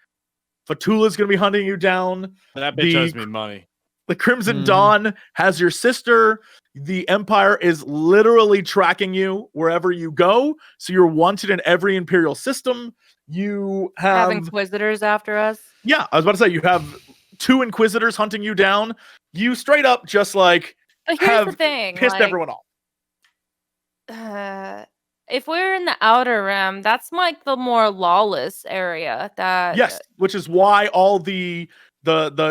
Fatula's gonna be hunting you down. That bitch owes me money. The Crimson Dawn has your sister. The Empire is literally tracking you wherever you go. So you're wanted in every Imperial system. You have Inquisitors after us. Yeah, I was about to say, you have 2 Inquisitors hunting you down. You straight up just like But here's the have thing, pissed like, everyone off. if we're in the Outer Rim, that's like the more lawless area. Yes, which is why all the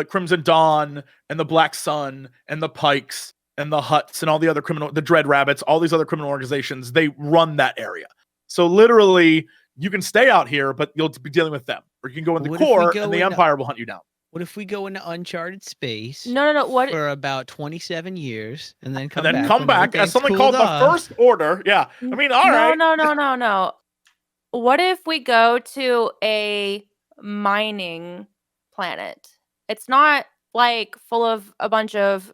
Crimson Dawn and the Black Sun and the Pikes and the Huts and all the other the Dread Rabbits, all these other criminal organizations, they run that area. So literally, you can stay out here, but you'll be dealing with them, or you can go in the core, and the Empire will hunt you down. What if we go into uncharted space? No. What? For about 27 years, and then come back as something called the First Order. Yeah, I mean, all right. No. What if we go to a mining planet? It's not like full of a bunch of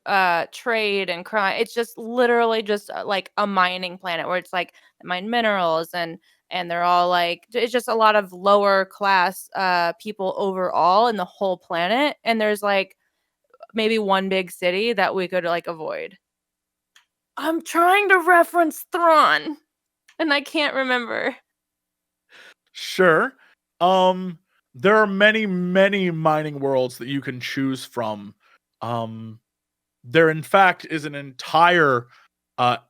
trade and crime. It's just literally just like a mining planet where it's like they mine minerals and they're all like, it's just a lot of lower class people overall in the whole planet, and there's like maybe one big city that we could like avoid. I'm trying to reference Thrawn and I can't remember. Sure. There are many mining worlds that you can choose from. There in fact is an entire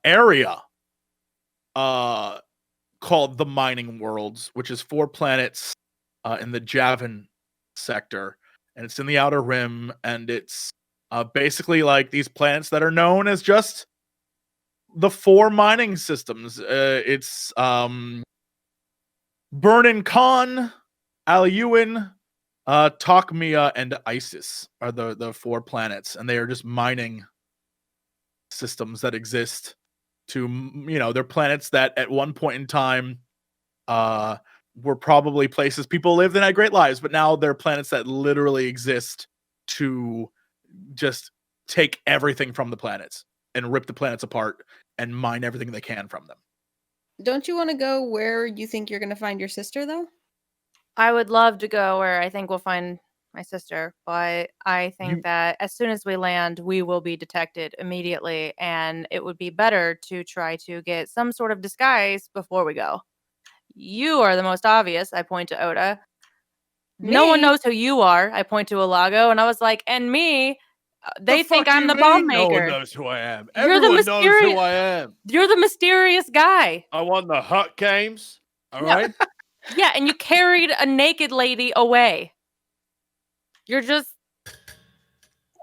area called the Mining Worlds, which is 4 planets in the Javin sector, and it's in the Outer Rim, and it's basically like these planets that are known as just the 4 mining systems. It's Burnin Khan, Aliuin, Takmia, and Isis are the 4 planets, and they are just mining systems that exist to, they're planets that at one point in time were probably places people lived and had great lives, but now they're planets that literally exist to just take everything from the planets and rip the planets apart and mine everything they can from them. Don't you want to go where you think you're going to find your sister, though? I would love to go where I think we'll find my sister, but I think that as soon as we land, we will be detected immediately, and it would be better to try to get some sort of disguise before we go. You are the most obvious, I point to Oda. No one knows who you are, I point to Ulago, and I was like, and me, they think I'm the bomb maker. No one knows who I am. Everyone knows who I am. You're the mysterious guy. I won the Hut Games, all right? Yeah, and you carried a naked lady away. You're just...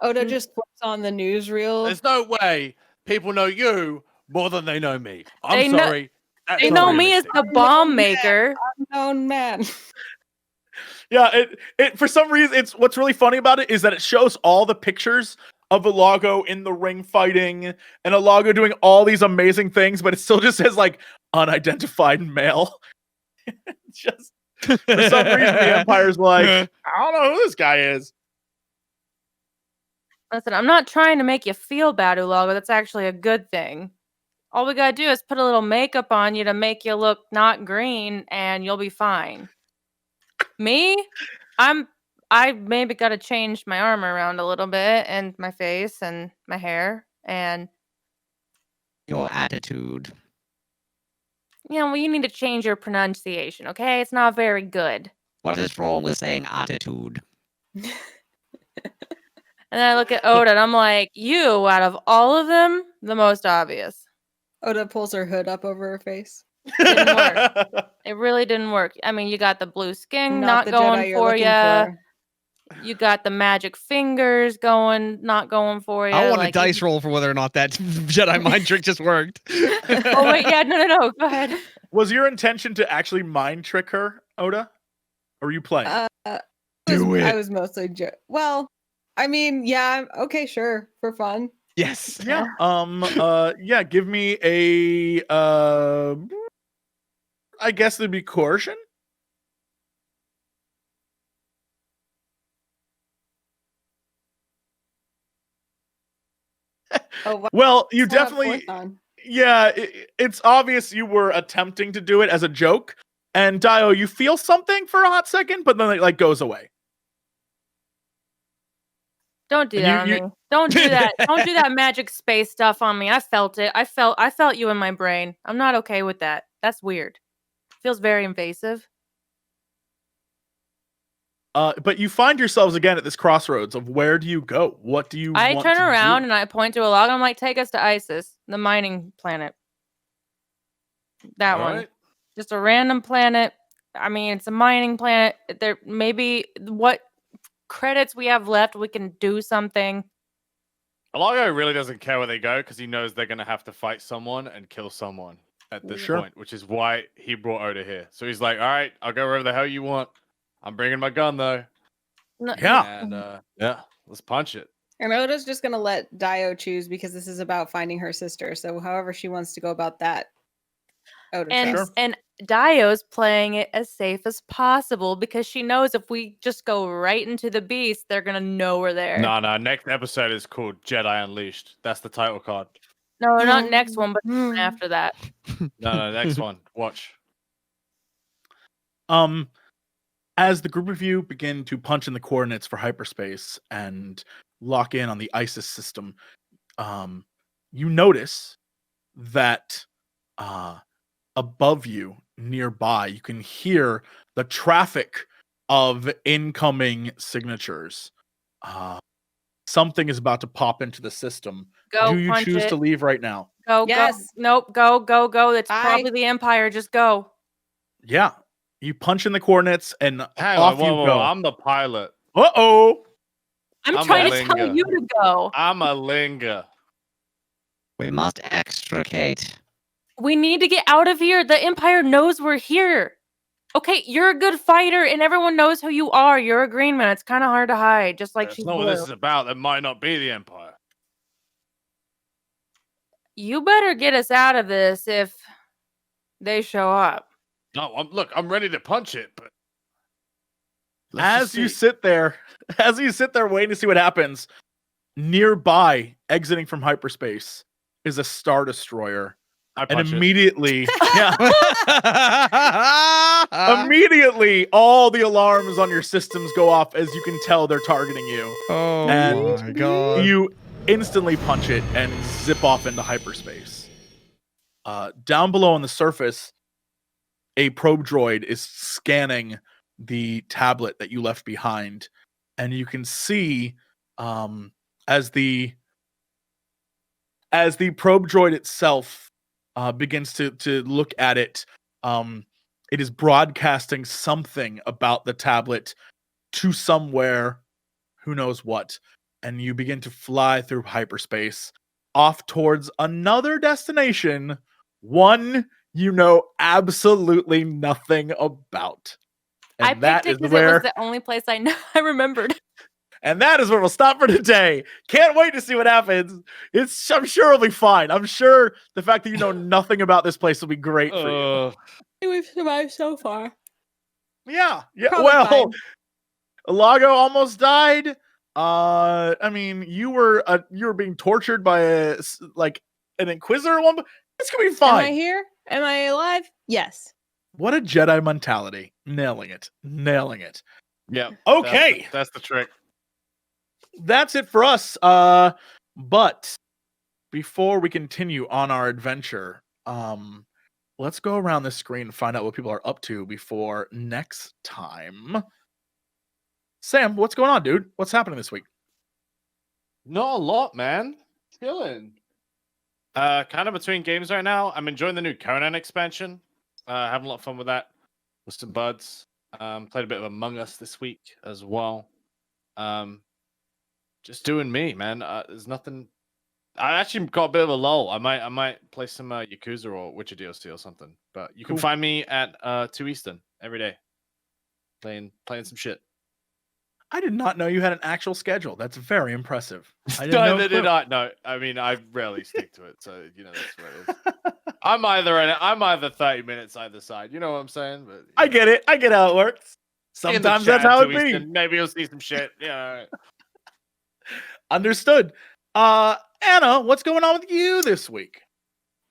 Oda just flips on the newsreel. There's no way people know you more than they know me. I'm sorry. They know me as the bomb maker. Unknown man. Yeah, it for some reason, it's what's really funny about it is that it shows all the pictures of Ulago in the ring fighting and Ulago doing all these amazing things, but it still just says like unidentified male. Just for some reason the Empire's like, I don't know who this guy is. Listen, I'm not trying to make you feel bad, Ulago. That's actually a good thing. All we gotta do is put a little makeup on you to make you look not green, and you'll be fine. Me? I maybe gotta change my armor around a little bit, and my face, and my hair, and... your attitude. Well, you need to change your pronunciation, okay? It's not very good. What is wrong with saying attitude? And then I look at Oda, and I'm like, you, out of all of them, the most obvious. Oda pulls her hood up over her face. Didn't work. It really didn't work. I mean, you got the blue skin not going for you. You got the magic fingers not going for you. I want a dice roll for whether or not that Jedi mind trick just worked. Oh wait, yeah, no. Go ahead. Was your intention to actually mind trick her, Oda? Or were you playing? Do it. I was mostly well, I mean, yeah, okay, sure, for fun. Yes. Yeah. Yeah, give me a I guess it'd be coercion. Oh, well, you definitely, yeah, it's obvious you were attempting to do it as a joke. And DAEYO, you feel something for a hot second, but then it like goes away. Don't do that on me. Don't do that. Don't do that magic space stuff on me. I felt it. I felt you in my brain. I'm not okay with that. That's weird. Feels very invasive. But you find yourselves again at this crossroads of where do you go? What do you I want turn to around do? and I point to ULAGO. I'm like, take us to Isis, the mining planet. That All one. right. Just a random planet. I mean, it's a mining planet. There maybe what credits we have left, we can do something. Alago really doesn't care where they go because he knows they're going to have to fight someone and kill someone at this Sure. point, which is why he brought Oda here. So he's like, all right, I'll go wherever the hell you want. I'm bringing my gun, though. Yeah. And yeah, let's punch it. And Oda's just gonna let DAEYO choose because this is about finding her sister. So however she wants to go about that, Oda trusts. And DAEYO's playing it as safe as possible because she knows if we just go right into the beast, they're gonna know we're there. No, next episode is called Jedi Unleashed. That's the title card. No, not next one, but the one after that. No, next one. Watch. As the group of you begin to punch in the coordinates for hyperspace and lock in on the ISIS system, you notice that above you, nearby, you can hear the traffic of incoming signatures. Something is about to pop into the system. Go Do you punch choose it. to leave right now? Go. Yes. Nope. Go. It's Bye. probably the Empire. Just go. Yeah. You punch in the coordinates and Hang off on, whoa, you whoa, go. I'm the pilot. Uh-oh. I'm I'm trying a to tell linger. you to go. I'm a linger. We must extricate. We need to get out of here. The Empire knows we're here. Okay, you're a good fighter, and everyone knows who you are. You're a green man. It's kind of hard to hide, just like That's she's not what blue. this is about. That might not be the Empire. You better get us out of this if they show up. No, I'm ready to punch it, but As you sit there waiting to see what happens, nearby, exiting from hyperspace, is a Star Destroyer. I And punch it. immediately, immediately, all the alarms on your systems go off as you can tell they're targeting you. Oh And my god. You instantly punch it and zip off into hyperspace. Down below on the surface, a probe droid is scanning the tablet that you left behind, and you can see as the probe droid itself begins to look at it, it is broadcasting something about the tablet to somewhere, who knows what, and you begin to fly through hyperspace off towards another destination, one you know absolutely nothing about. And I picked that it is because where it was the only place I know I remembered. And that is where we'll stop for today. Can't wait to see what happens. I'm sure it'll be fine. I'm sure the fact that you know nothing about this place will be great for you. We've survived so far. Yeah. Probably Well, fine. Ilago almost died. I mean, you were being tortured by an Inquisitor. It's gonna be Am fine. I here? Am I alive? Yes. What a Jedi mentality. Nailing it. Yeah. Okay. That's the trick. That's it for us. But before we continue on our adventure, let's go around the screen and find out what people are up to before next time. Sam, what's going on, dude? What's happening this week? Not a lot, man. Chilling. Kind of between games right now. I'm enjoying the new Conan expansion. Having a lot of fun with that. With some buds. Played a bit of Among Us this week as well. Just doing me, man. There's nothing. I actually got a bit of a lull. I might play some Yakuza or Witcher DLC or something. But you can find me at 2 Eastern every day, playing some shit. I did not know you had an actual schedule. That's very impressive. I No, didn't they know. did not. No, I mean I rarely stick to it, so you know that's what it is. I'm either 30 minutes either side. You know what I'm saying? But I get it. I get how it works. in the Sometimes chat that's how it 2 be. Eastern, maybe you'll see some shit. Yeah. Understood. Anna, what's going on with you this week?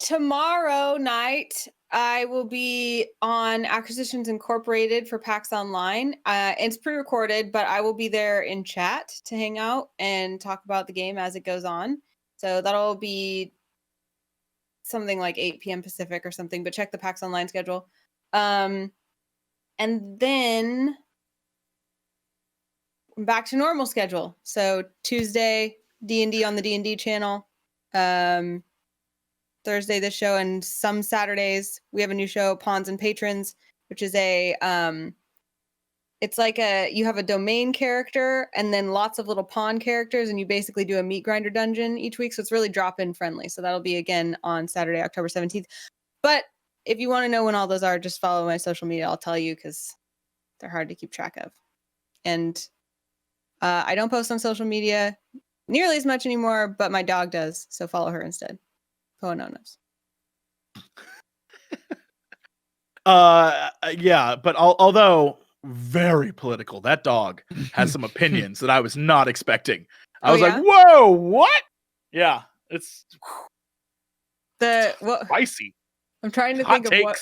Tomorrow night, I will be on Acquisitions Incorporated for PAX Online. It's pre-recorded, but I will be there in chat to hang out and talk about the game as it goes on. So that'll be something like 8 p.m. Pacific or something, but check the PAX Online schedule. And then back to normal schedule. So Tuesday D&D on the D&D channel. Thursday this show, and some Saturdays we have a new show, Pawns and Patrons, which is a it's like you have a domain character and then lots of little pawn characters, and you basically do a meat grinder dungeon each week. So it's really drop-in friendly. So that'll be again on Saturday, October 17th. But if you want to know when all those are, just follow my social media. I'll tell you because they're hard to keep track of. And I don't post on social media nearly as much anymore, but my dog does. So follow her instead. Poanonos. Yeah, but although very political, that dog has some opinions that I was not expecting. I was like, whoa, what? Yeah, it's spicy. I'm trying to think of what.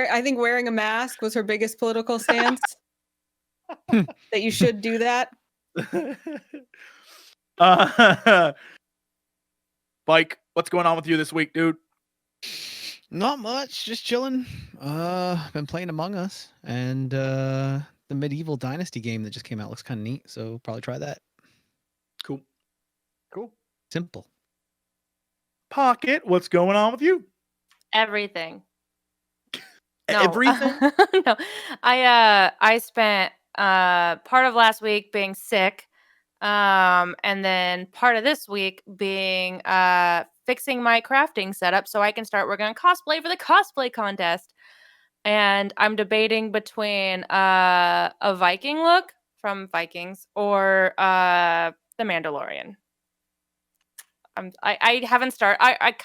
I think wearing a mask was her biggest political stance. That you should do that. Mike, what's going on with you this week, dude? Not much, just chilling. Been playing Among Us, and the Medieval Dynasty game that just came out looks kind of neat, so probably try that. Cool. Simple. Pocket, what's going on with you? Everything. Everything? No. I spent part of last week being sick, and then part of this week being fixing my crafting setup so I can start working on cosplay for the cosplay contest. And I'm debating between a Viking look from Vikings or The Mandalorian. I haven't started. I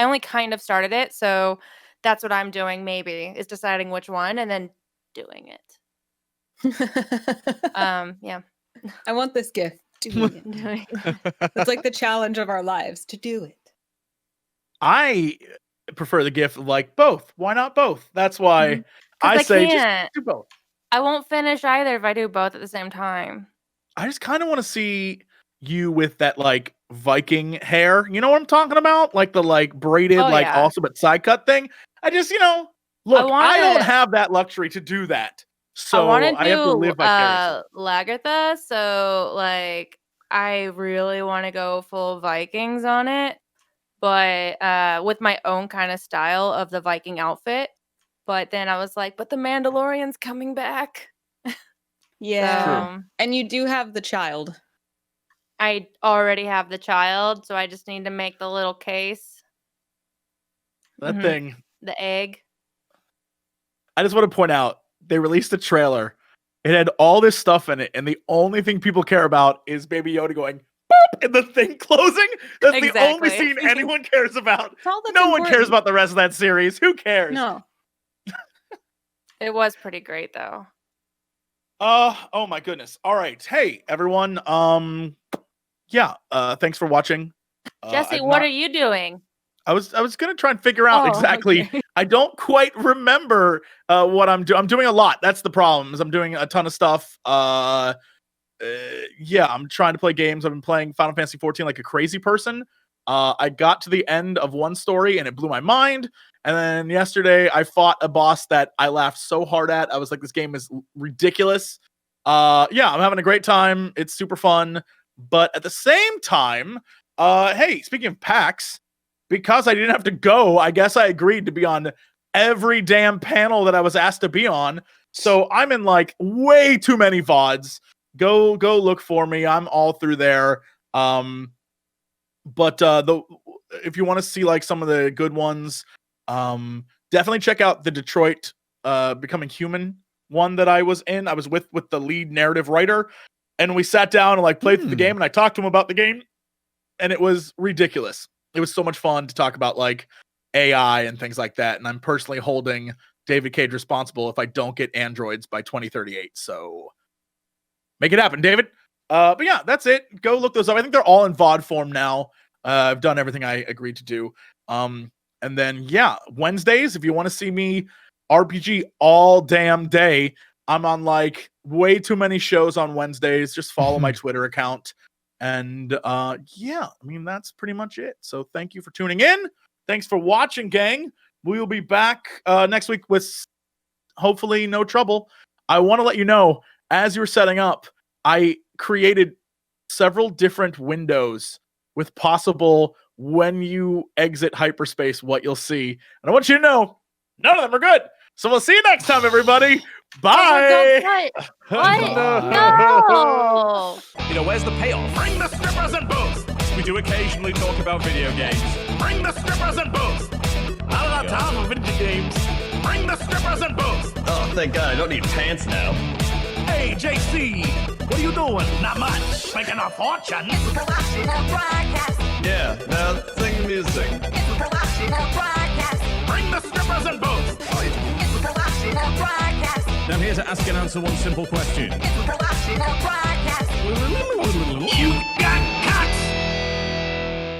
only kind of started it, so that's what I'm doing. Maybe is deciding which one and then doing it. Yeah. I want this gift. Doing it. It's like the challenge of our lives to do it. I prefer the gift of like both. Why not both? That's why I say just do both. I won't finish either if I do both at the same time. I just kind of want to see you with that like Viking hair. You know what I'm talking about? Like the like braided, also but side cut thing. I just, look, I don't have that luxury to do that. So I have to live vicariously. Lagertha, so like I really want to go full Vikings on it, but with my own kind of style of the Viking outfit. But then I was like, but the Mandalorian's coming back. Yeah. So, and you do have the child. I already have the child, so I just need to make the little case. That thing. The egg. I just want to point out, they released a trailer. It had all this stuff in it, and the only thing people care about is Baby Yoda going boop and the thing closing. That's the only scene anyone cares about. No one cares about the rest of that series. Who cares? No. It was pretty great though. Oh my goodness. All right. Hey everyone. Thanks for watching. Jesse, what are you doing? I was gonna try and figure out exactly. Okay. I don't quite remember what I'm doing. I'm doing a lot. That's the problem. Is I'm doing a ton of stuff. I'm trying to play games. I've been playing Final Fantasy 14 like a crazy person. I got to the end of one story and it blew my mind. And then yesterday I fought a boss that I laughed so hard at. I was like, this game is ridiculous. I'm having a great time. It's super fun. But at the same time, hey, speaking of PAX, because I didn't have to go, I guess I agreed to be on every damn panel that I was asked to be on. So I'm in like way too many VODs. Go look for me. I'm all through there. But if you want to see like some of the good ones, definitely check out the Detroit Becoming Human one that I was in. I was with the lead narrative writer, and we sat down and like played through the game, and I talked to him about the game, and it was ridiculous. It was so much fun to talk about like AI and things like that. And I'm personally holding David Cage responsible if I don't get androids by 2038. So make it happen, David. But yeah, that's it. Go look those up. I think they're all in VOD form now. I've done everything I agreed to do. And then Wednesdays, if you want to see me RPG all damn day, I'm on like way too many shows on Wednesdays. Just follow my Twitter account. And that's pretty much it. So thank you for tuning in. Thanks for watching, gang. We will be back next week with hopefully no trouble. I want to let you know as you were setting up, I created several different windows with possible when you exit hyperspace what you'll see. And I want you to know none of them are good. So we'll see you next time, everybody. Bye. What? No. You know, where's the payoff? Bring the strippers and booze. We do occasionally talk about video games. Bring the strippers and booze. Not enough time for video games. Bring the strippers and booze. Oh, thank God, I don't need pants now. Hey, JC, what are you doing? Not much. Making a fortune. It's a collection of broadcasts. Yeah, now sing music. It's a collection of broadcasts. Bring the strippers and booze. It's a collection of broadcasts. I'm here to ask and answer one simple question. It's a collection of broadcasts. You got